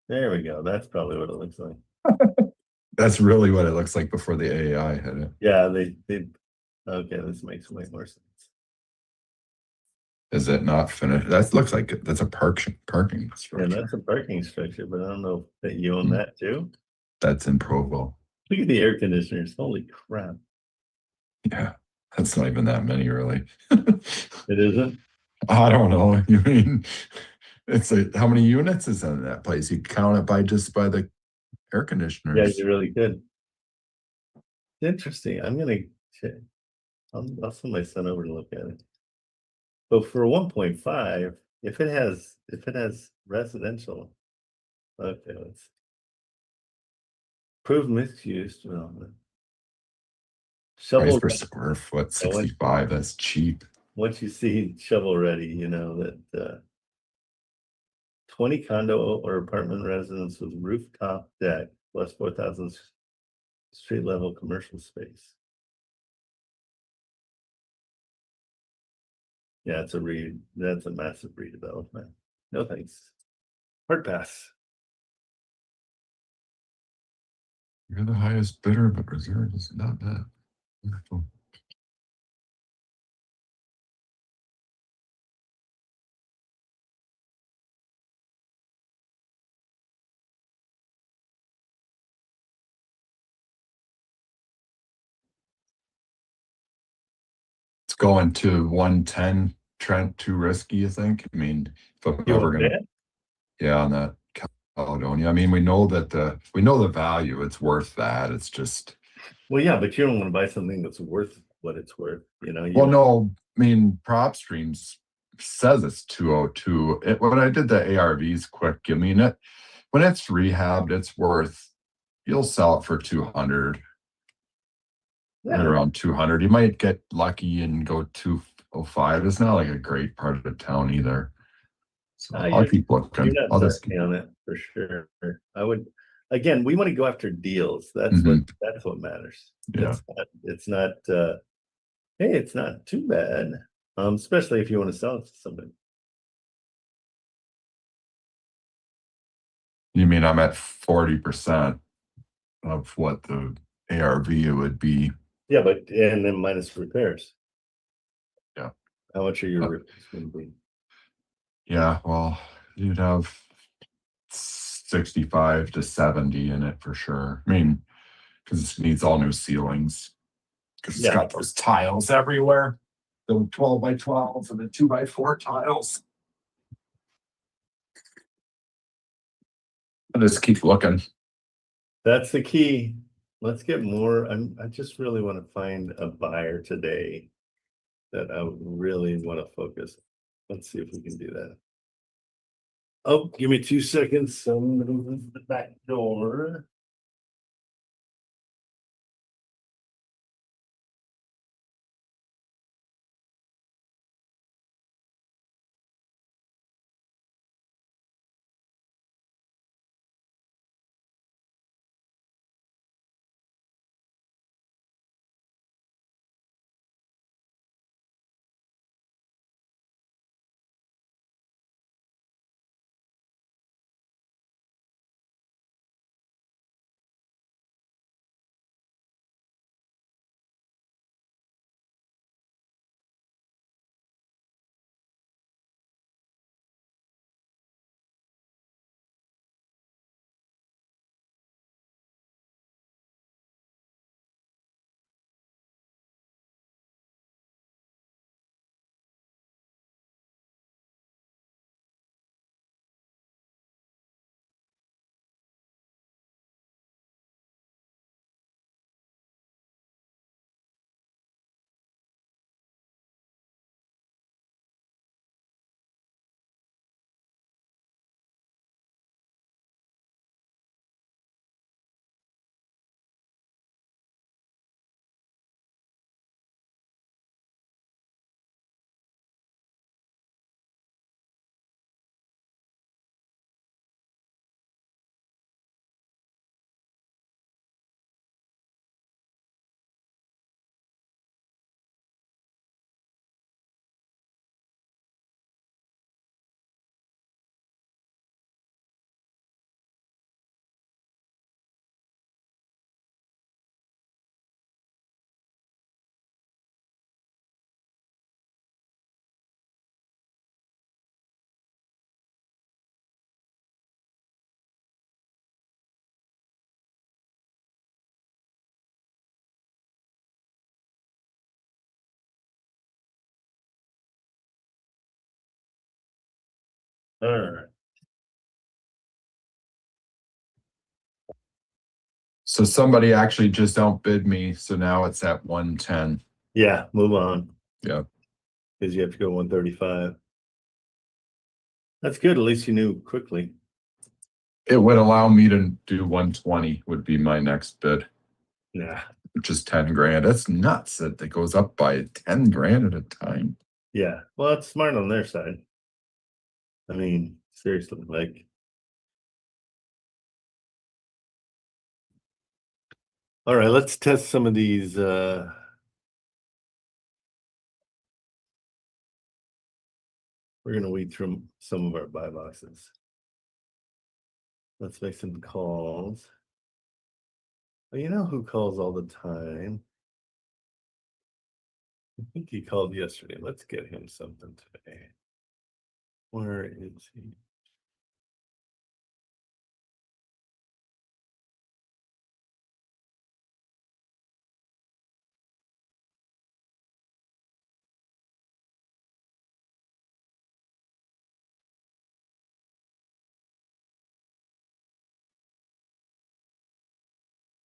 There we go. That's probably what it looks like. That's really what it looks like before the AI hit it. Yeah, they, okay, this makes way more sense. Is it not finished? That looks like that's a parking Yeah, structure. that's a parking structure, but I don't know that you own Hmm. that too. That's in Provo. Look at the air conditioners. Holy crap. Yeah, that's not even that many, really. It isn't? I don't know. You mean it's like how many units is in that place? You count it by just by the air Yeah, conditioners. you're really good. Interesting. I'm gonna check. I'll send my son over to look at it. But for 1.5, if it has residential, okay, let's prove mixed use development. Price Shovel, per square foot, Oh, what- 65. That's cheap. once you see shovel ready, you know that 20 condo or apartment residents with rooftop deck plus 4,000 street level commercial space. Yeah, that's a massive redevelopment. No thanks. Hard pass. You're the highest bidder, but reserve is not bad. Wonderful. It's going to 110. Trent, too risky, you think? I mean, if I'm You ever want gonna, that? yeah, on that Caledonia. I mean, we know the value. It's worth that. It's just, Well, yeah, but you don't want to buy something that's worth what it's worth, you know? well, no, I mean, PropStream says it's 202. When I did the ARVs quick, I mean, when it's rehabbed, it's worth, you'll sell it for 200. Right Yeah, around 200. You might get lucky and go 205. It's not like a great part of the town either. So I'll keep looking. you're not I'll just sucking on it for sure. I would, again, we want to go after deals. That's what matters. Yeah. It's not hey, it's not too bad. Especially if you want to sell it to somebody. You mean I'm at 40% of what the ARV would be? Yeah, but and then minus repairs. Yeah. How much are your repairs going to be? Yeah, well, you'd have 65 to 70 in it for sure. I mean, because it needs all new ceilings. Because it's got those tiles everywhere. The 12 by 12 and the 2 by 4 tiles. I'll just keep looking. That's the key. Let's get more. I just really want to find a buyer today that I would really want to focus. Let's see if we can do that. Oh, give me 2 seconds. I'm gonna move the back door. All right. So somebody actually just outbid me, so now it's at 110. Yeah, move on. Yeah. Because you have to go 135. That's good. At least you knew quickly. It would allow me to do 120 would be my next bid, Nah. which is 10 grand. That's nuts that it goes up by 10 grand at a time. Yeah. Well, it's smart on their side. I mean, seriously, like. All right, let's test some of these. We're gonna weed through some of our buy boxes. Let's make some calls. Well, you know who calls all the time? I think he called yesterday. Let's get him something today. Where is he?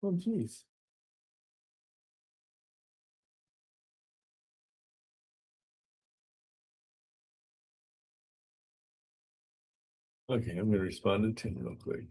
Oh, geez. Okay, I'm gonna respond to Tim real quick.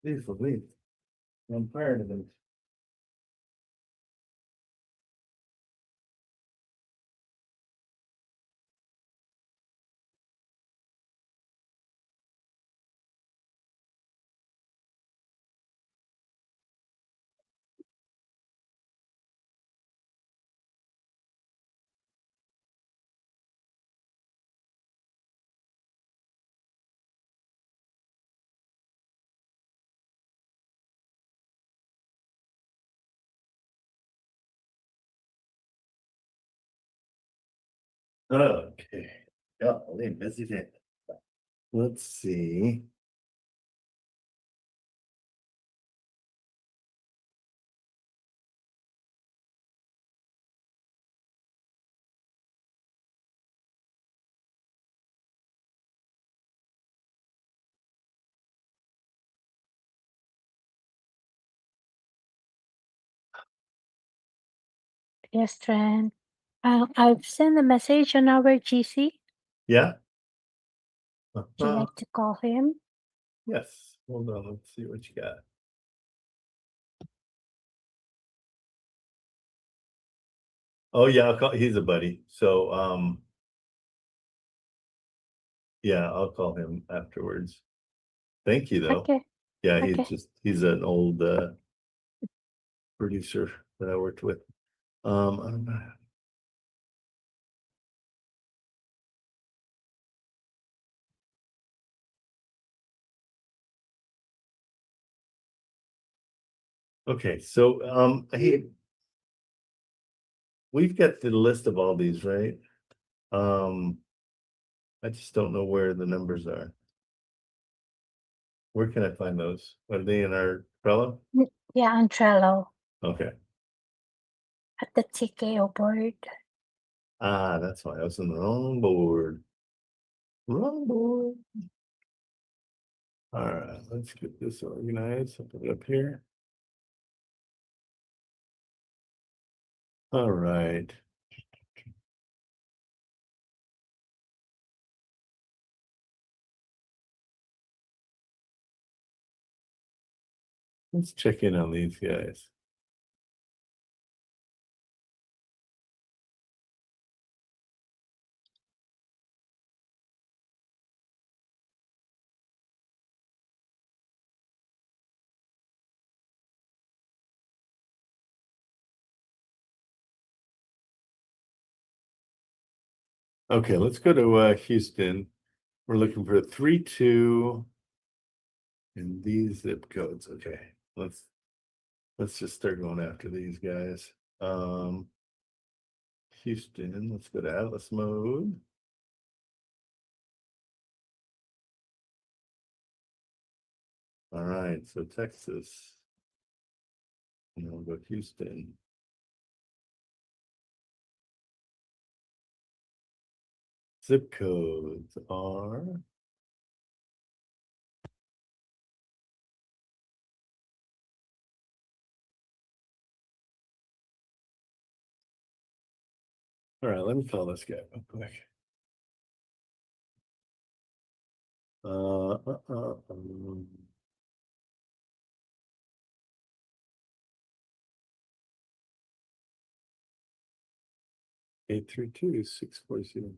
Please believe. I'm tired of them. Okay. Golly, busy day. Let's see. Yes, Trent. I've sent a message on our GC. Yeah. Would you like to call him? Yes. Hold on. Let's see what you got. Oh yeah, I'll call. He's a buddy. So yeah, I'll call him afterwards. Thank you though. Okay. Yeah, Okay. he's an old producer that I worked with. I don't know. Okay, so hey, we've got the list of all these, right? I just don't know where the numbers are. Where can I find those? Are they in our Trello? Yeah, on Trello Okay. at the TKO board. Ah, that's why I was on the wrong board. Wrong board. All right, let's get this organized. I'll put it up here. All right. Let's check in on these guys. Okay, let's go to Houston. We're looking for 3-2 in these zip codes. Okay, let's just start going after these guys. Houston, let's go to Atlas mode. All right, so Texas. And we'll go Houston. Zip codes are all right, let me call this guy real quick. 832-640.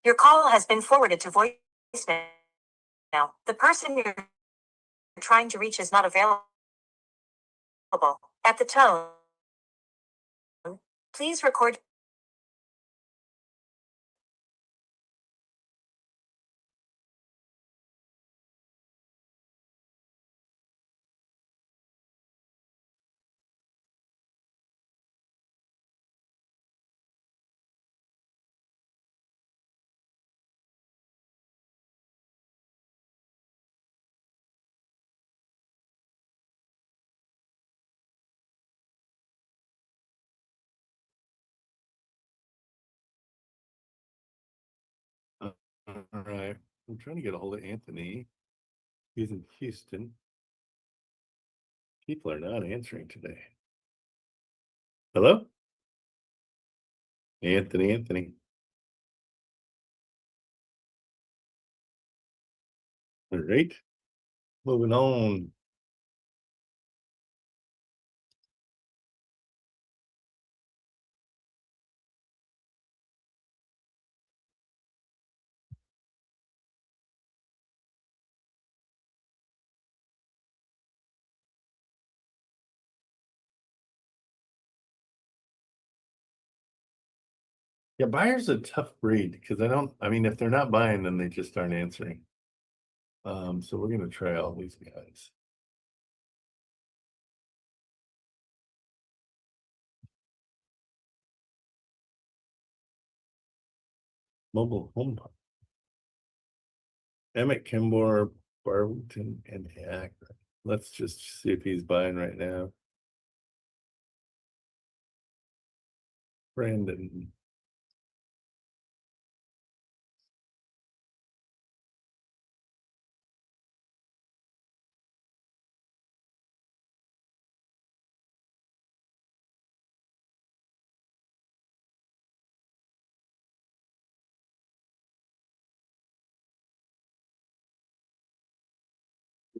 Your call has been forwarded to voicemail. Now, the person you're trying to reach is not available. At the tone, please record. All right, I'm trying to get a hold of Anthony. He's in Houston. People are not answering today. Hello? Anthony. All right, moving on. Yeah, buyer's a tough breed because I mean, if they're not buying, then they just aren't answering. So we're gonna try all these guys. Mobile home park. Emmett Kimball, Barberton, and Akron. Let's just see if he's buying right now. Brandon.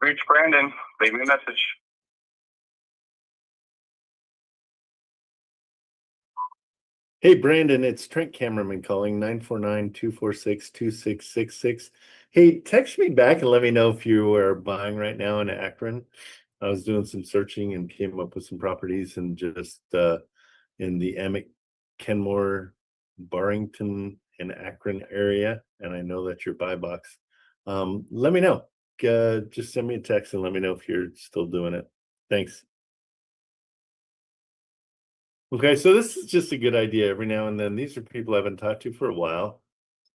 Reach Brandon. Leave me a message. Hey, Brandon, it's Trent Cameraman calling 949-246-2666. Hey, text me back and let me know if you are buying right now in Akron. I was doing some searching and came up with some properties and just in the Emmett, Kenmore, Barrington, and Akron area. And I know that your buy box. Let me know. Just send me a text and let me know if you're still doing it. Thanks. Okay, so this is just a good idea every now and then. These are people I haven't talked to for a while.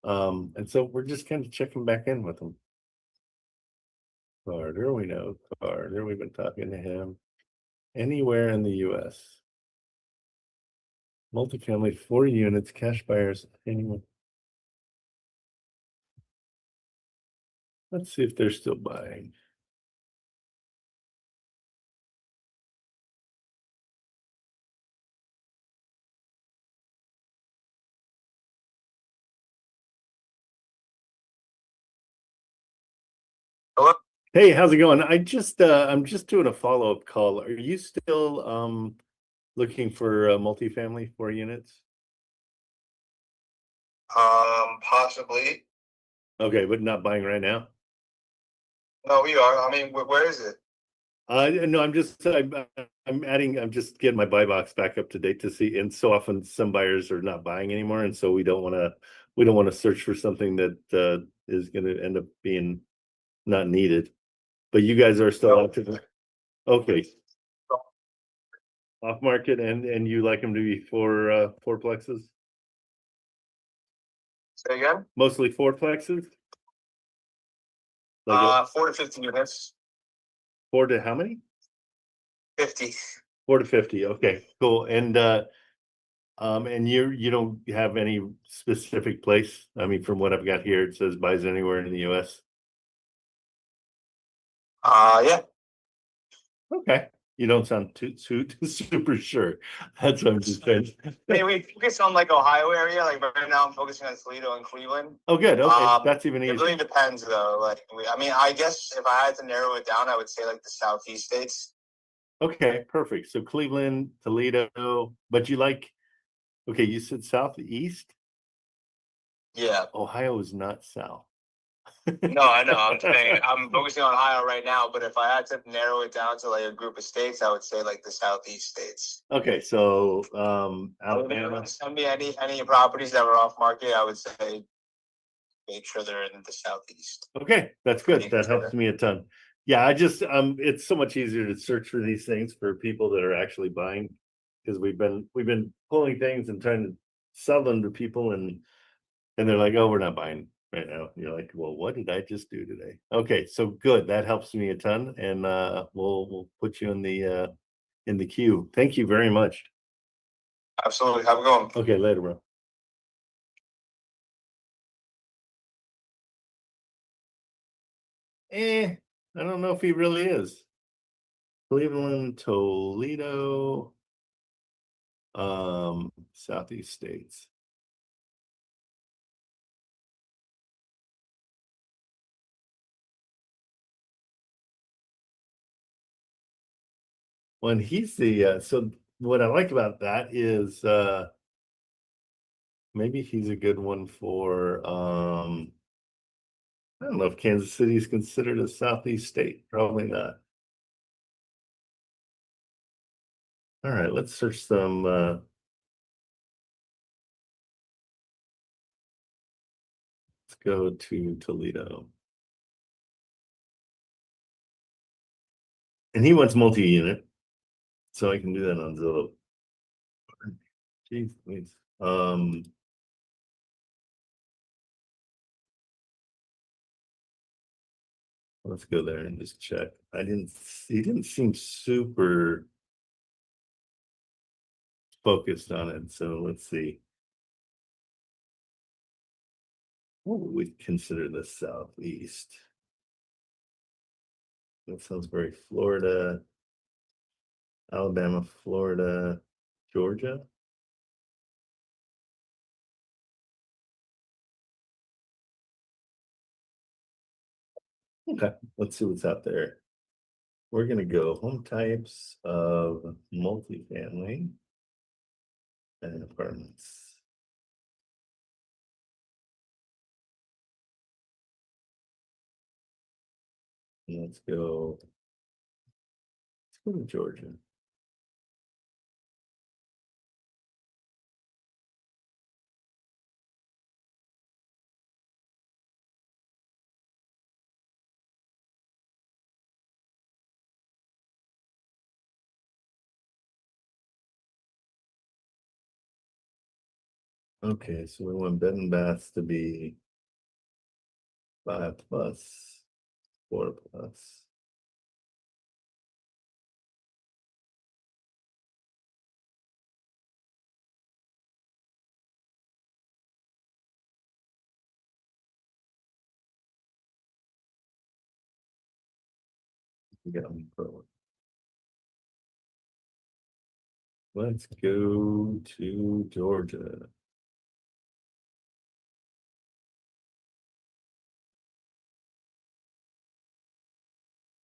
And so we're just kind of checking back in with them. Carter, we know Carter. We've been talking to him. Anywhere in the US. Multifamily, 4 units, cash buyers, anywhere. Let's see if they're still buying. Hello? Hey, how's it going? I'm just doing a follow-up call. Are you still looking for multifamily 4 units? Possibly. Okay, but not buying right now? No, we are. I mean, where is it? No, I'm just getting my buy box back up to date to see, and so often some buyers are not buying anymore, and so we don't want to search for something that is going to end up being not needed. But you guys are still out to okay. Off market, and you like them to be fourplexes? Say again? Mostly fourplexes? Like 4 to 50 units. 4 to how many? 50. 4 to 50. Okay, cool. And you don't have any specific place? I mean, from what I've got here, it says buys anywhere in the US. Yeah. Okay. You don't sound too super sure. That's what I'm just saying. Hey, we focus on like Ohio area. Like right now, I'm focusing on Toledo and Cleveland. Oh, good. Okay, that's even It easier. really depends, though. Like, I mean, I guess if I had to narrow it down, I would say like the Southeast states. Okay, perfect. So Cleveland, Toledo, but you like, okay, you said Southeast? Yeah. Ohio is not South. No, I know. I'm saying I'm focusing on Ohio right now, but if I had to narrow it down to like a group of states, I would say like the Southeast states. Okay, so Alabama. Send me any properties that were off market. I would say make sure they're in the Southeast. Okay, that's good. That helps me a ton. Yeah, I just it's so much easier to search for these things for people that are actually buying, because we've been pulling things and trying to sell them to people, and they're like, oh, we're not buying right now. You're like, well, what did I just do today? Okay, so good. That helps me a ton, and we'll put you in the queue. Thank you very much. Absolutely. Have a good one. Okay, later, bro. I don't know if he really is. Cleveland, Toledo, Southeast states. When he's the so what I like about that is maybe he's a good one for I don't know if Kansas City is considered a Southeast state. Probably not. All right, let's search some let's go to Toledo. And he wants multi-unit, so I can do that on Zillow. Jeez, please. Let's go there and just check. He didn't seem super focused on it. So let's see. What would we consider the Southeast? That sounds very Florida, Alabama, Florida, Georgia. Okay, let's see what's out there. We're gonna go home types of multifamily and apartments. And let's go to Georgia. Okay, so we want bed and baths to be 5 plus, 4 plus. Let's go to Georgia.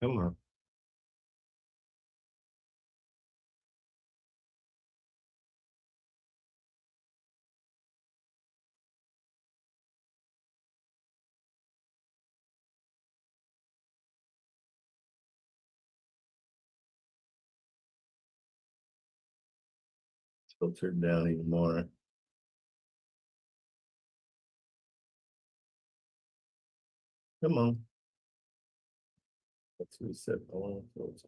Come on. Filtered down even more. Come on. Let's reset all filters.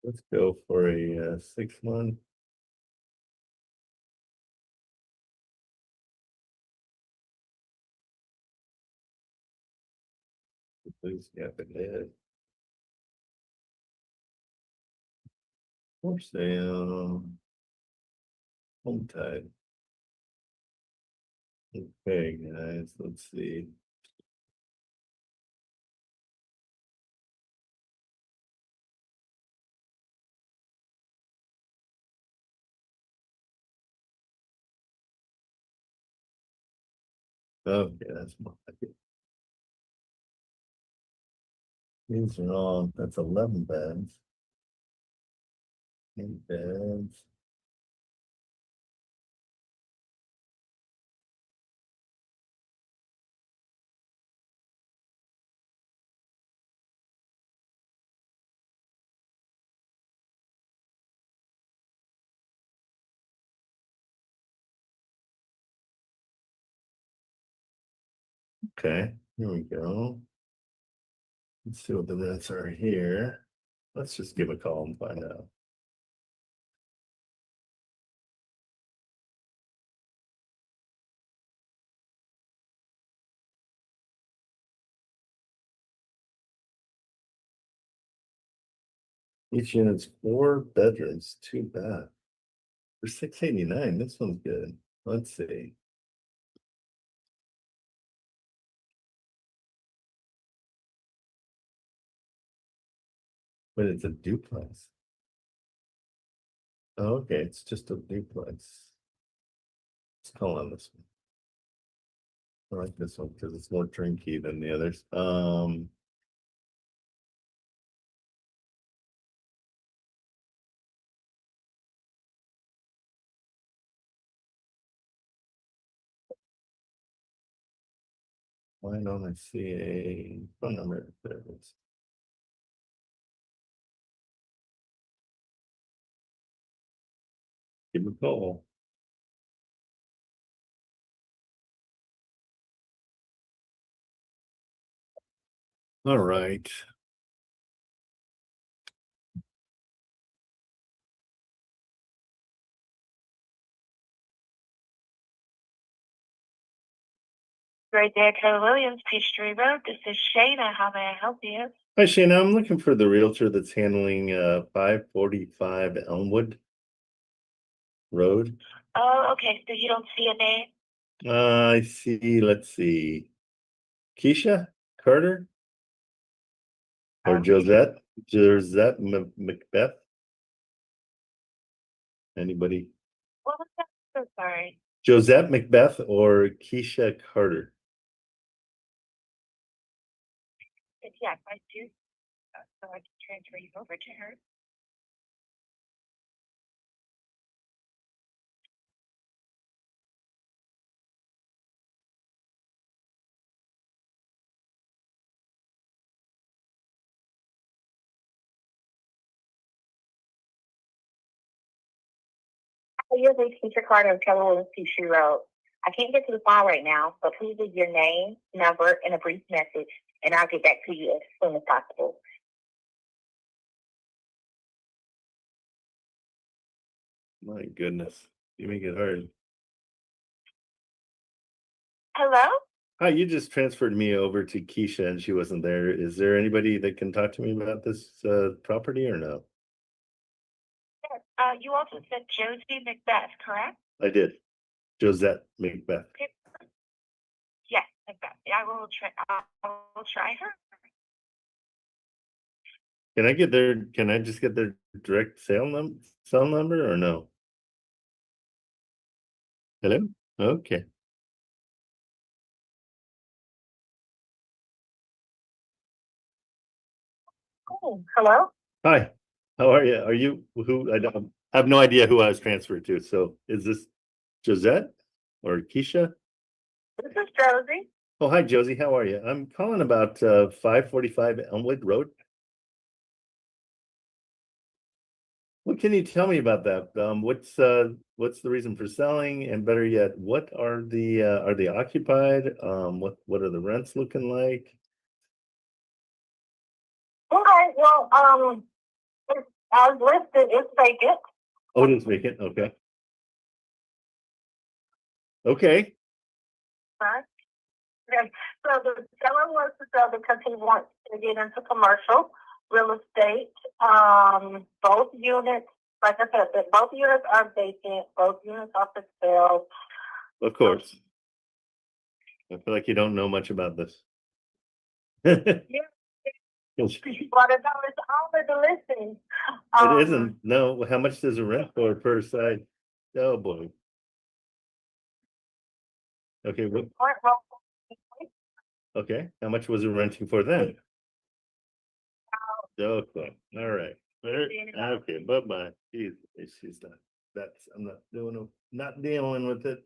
Let's go for a 6 month. Please gap ahead. For sale. Home tide. Okay, guys, let's see. Okay, that's more like it. These are all, that's 11 beds. 8 beds. Okay, here we go. Let's see what the rents are here. Let's just give a call and find out. Each unit's 4 bedrooms, 2 baths. For $689, this one's good. Let's see. But it's a duplex. Oh, okay, it's just a duplex. Let's call on this one. I like this one because it's more turnkey than the others. Why don't I see a phone number? There it is. Give him a call. All right. Right there, Keller Williams, Peachtree Road. This is Shayna. How may I help you? Hi, Shana. I'm looking for the realtor that's handling 545 Elmwood Road. Oh, okay. So you don't see a name? I see. Let's see. Keisha Carter or Josette Macbeth. Anybody? What was that? So sorry. Josette Macbeth or Keisha Carter? Yes, I do. So I can transfer you over to her. You're the teacher card of Keller Williams Peachtree Road. I can't get to the phone right now, but please leave your name, number, and a brief message, and I'll get back to you as soon as possible. My goodness, you make it hard. Hello? Hi, you just transferred me over to Keisha and she wasn't there. Is there anybody that can talk to me about this property or no? You also said Josie Macbeth, correct? I did. Josette Macbeth. Okay. Yes, Macbeth. I will try her. Can I just get their direct cell number or no? Hello? Okay. Oh, hello? Hi, how are you? Are you who? I have no idea who I was transferred to. So is this Josette or Keisha? This is Josie. Oh, hi, Josie. How are you? I'm calling about 545 Elmwood Road. What can you tell me about that? What's the reason for selling? And better yet, what are they occupied? What are the rents looking like? Okay, well, it's as listed, it's vacant. Oh, it is vacant. Okay. Okay. Right? Okay, so the seller wants to sell because he wants to get into commercial real estate. Both units, like I said, both units are vacant, both units are for sale. Of course. I feel like you don't know much about this. Yeah. But it's all in the listing. It isn't. No, how much does it rent for per side? Oh boy. Okay, okay. How much was it renting for then? Okay, all right. Okay, bye-bye. She's not, I'm not dealing with it.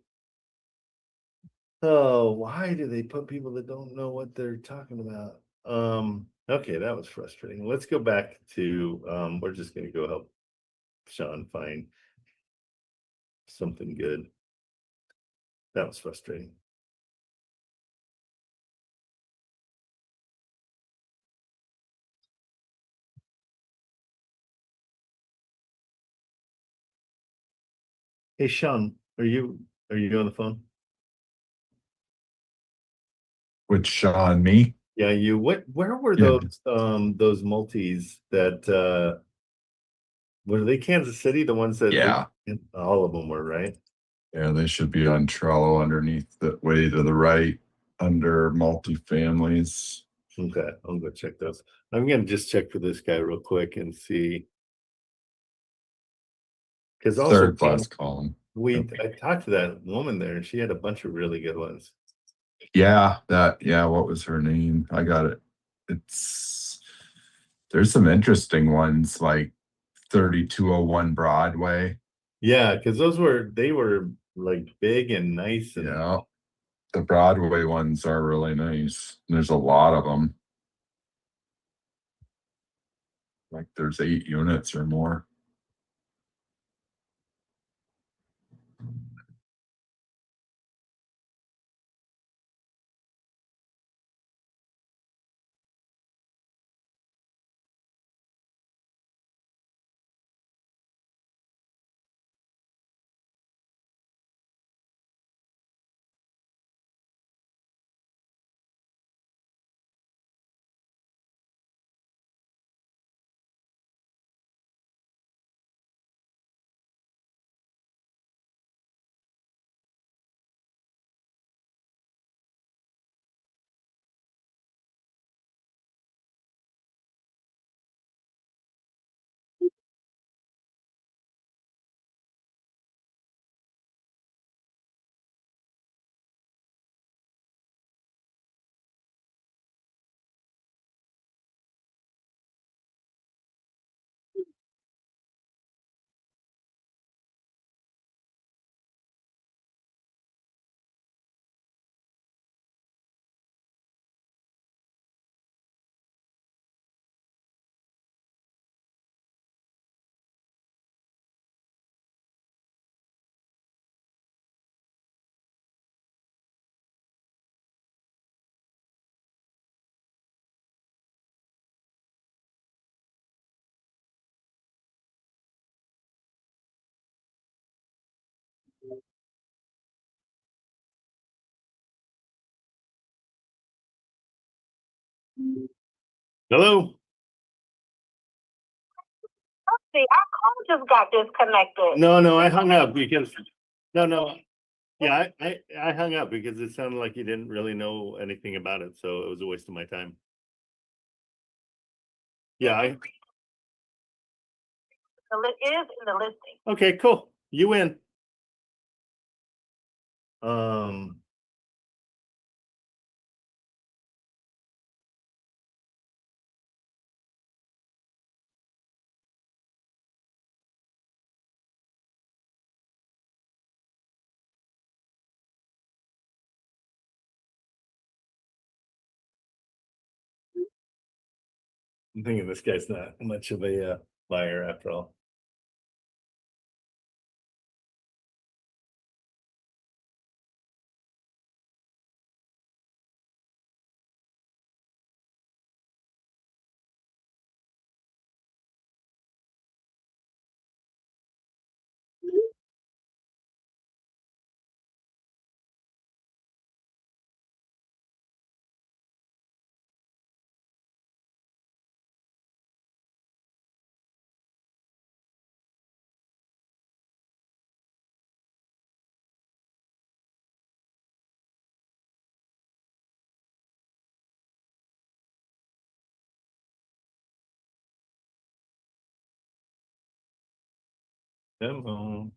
Oh, why do they put people that don't know what they're talking about? Okay, that was frustrating. Let's go back to, we're just gonna go help Sean find something good. That was frustrating. Hey, Sean, are you on the phone? With Sean, me? Yeah, where were Yeah. those multis that were they Kansas City, the ones that Yeah. all of them were, right? Yeah, they should be on Trello underneath the way to the right under multifamilies. Okay, I'll go check those. I'm gonna just check for this guy real quick and see. Because also Third class column. I talked to that woman there and she had a bunch of really good ones. Yeah, what was her name? I got it. There's some interesting ones like 3201 Broadway. Yeah, because they were like big and nice and Yeah. The Broadway ones are really nice. There's a lot of them. Like there's 8 units or more. Hello? See, our call just got disconnected. No, I hung up because, no. Yeah, I hung up because it sounded like you didn't really know anything about it, so it was a waste of my time. Yeah, It is in the listing. okay, cool. You win. Um. I'm thinking this guy's not much of a buyer after all. Come on.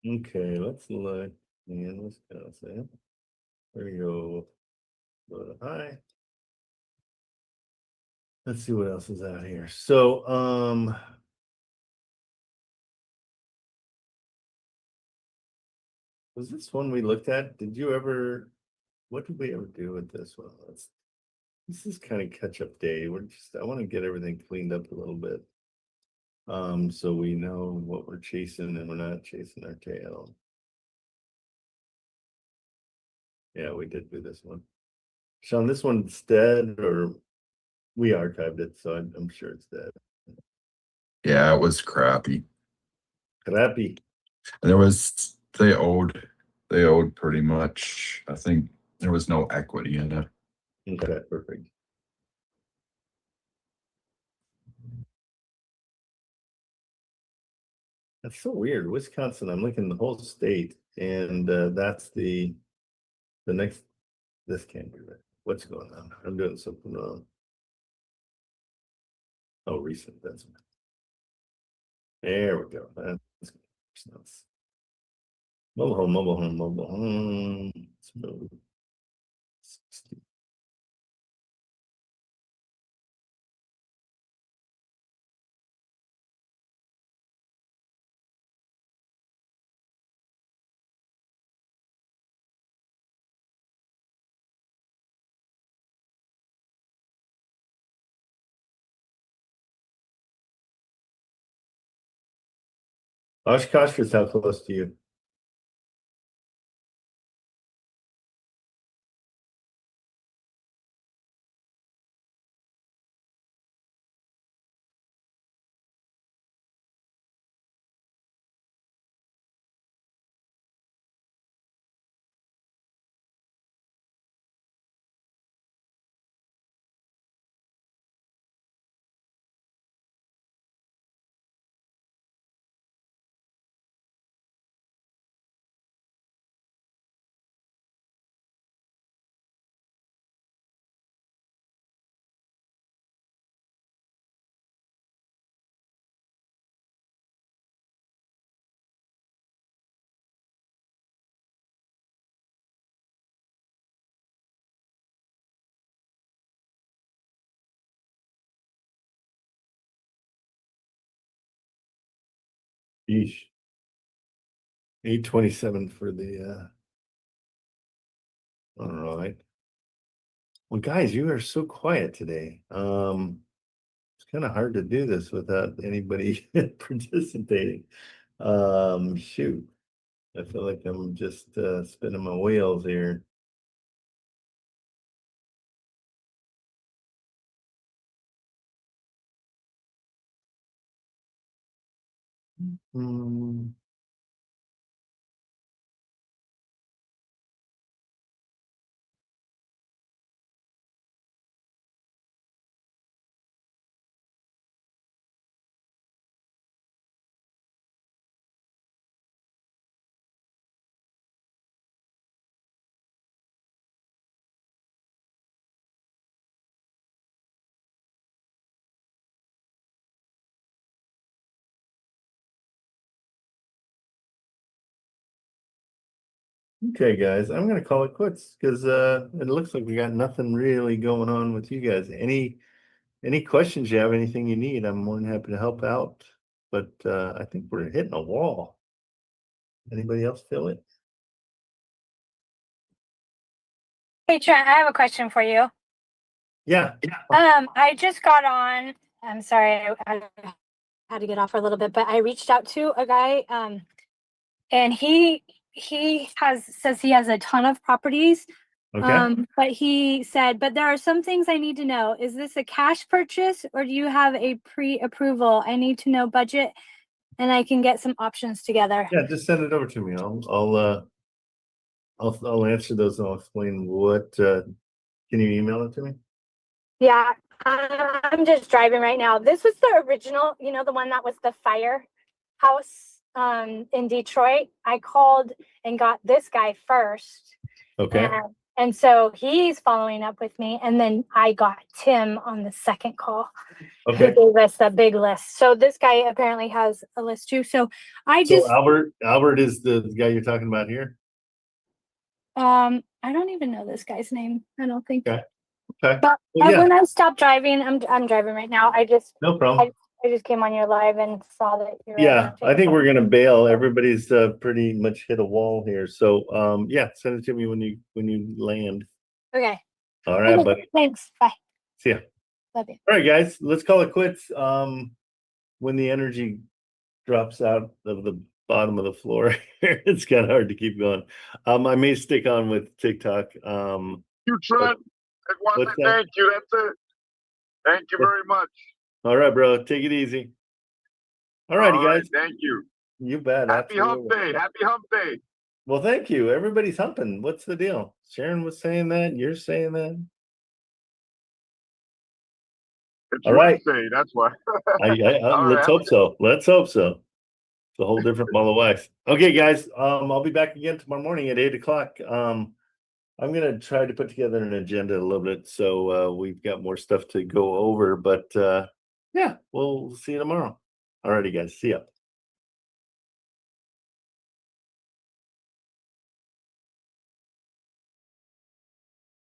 Okay, let's look in Wisconsin. There we go. Go to high. Let's see what else is out here. So, was this one we looked at? What did we ever do with this one? This is kind of catch up day. I want to get everything cleaned up a little bit. So we know what we're chasing and we're not chasing our tail. Yeah, we did do this one. Sean, this one's dead, or we archived it, so I'm sure it's dead. Yeah, it was crappy. Crappy. And they owed pretty much. I think there was no equity in it. Okay, perfect. That's so weird. Wisconsin, I'm looking the whole state, and that's the next. This can't be right. What's going on? I'm doing something wrong. Oh, recent. That's there we go. That's mobile home. Smooth. 60. Oshkosh is how close to you? Yeesh. 8:27 for the all right. Well, guys, you are so quiet today. It's kind of hard to do this without anybody participating. Shoot. I feel like I'm just spinning my wheels here. Hmm. Okay, guys, I'm gonna call it quits because it looks like we got nothing really going on with you guys. Any questions you have, anything you need, I'm more than happy to help out. But I think we're hitting a wall. Anybody else feel it? Hey Trent, I have a question for you. Yeah. I just got on. I'm sorry, I had to get off for a little bit, but I reached out to a guy, and he says he has a ton of properties. Okay. But he said, but there are some things I need to know. Is this a cash purchase or do you have a pre-approval? I need to know budget and I can get some options together. Yeah, just send it over to me. I'll answer those and I'll explain what can you email it to me? Yeah, I'm just driving right now. This was the original, you know, the one that was the firehouse in Detroit. I called and got this guy first. Okay. And so he's following up with me. And then I got Tim on the second call. Okay. He gave us a big list. So this guy apparently has a list too. So So Albert is the guy you're talking about here? I don't even know this guy's name. I don't think. Okay. Okay. But Well, yeah, when I stopped driving, I'm driving right now. no problem. I just came on your live and saw that you're. Yeah, I think we're gonna bail. Everybody's pretty much hit a wall here. So yeah, send it to me when you land. Okay. All right, Okay, buddy. thanks. Bye. See ya. Love you. All right, guys, let's call it quits. When the energy drops out of the bottom of the floor, it's kind of hard to keep going. I may stick on with TikTok. You, Trent. I want what's to that? thank you. That's it. Thank you very much. All right, bro. Take it easy. All righty, All right, guys. thank you. You bet. Happy hump Absolutely. day. Happy hump day. Well, thank you. Everybody's humping. What's the deal? Sharon was saying that. You're saying that. It's All right. Wednesday. That's why. Let's right. hope so. Let's hope so. It's a whole different ball of wax. Okay, guys. I'll be back again tomorrow morning at 8:00. I'm gonna try to put together an agenda a little bit so we've got more stuff to go over. But yeah, we'll see you tomorrow. All righty, guys. See ya.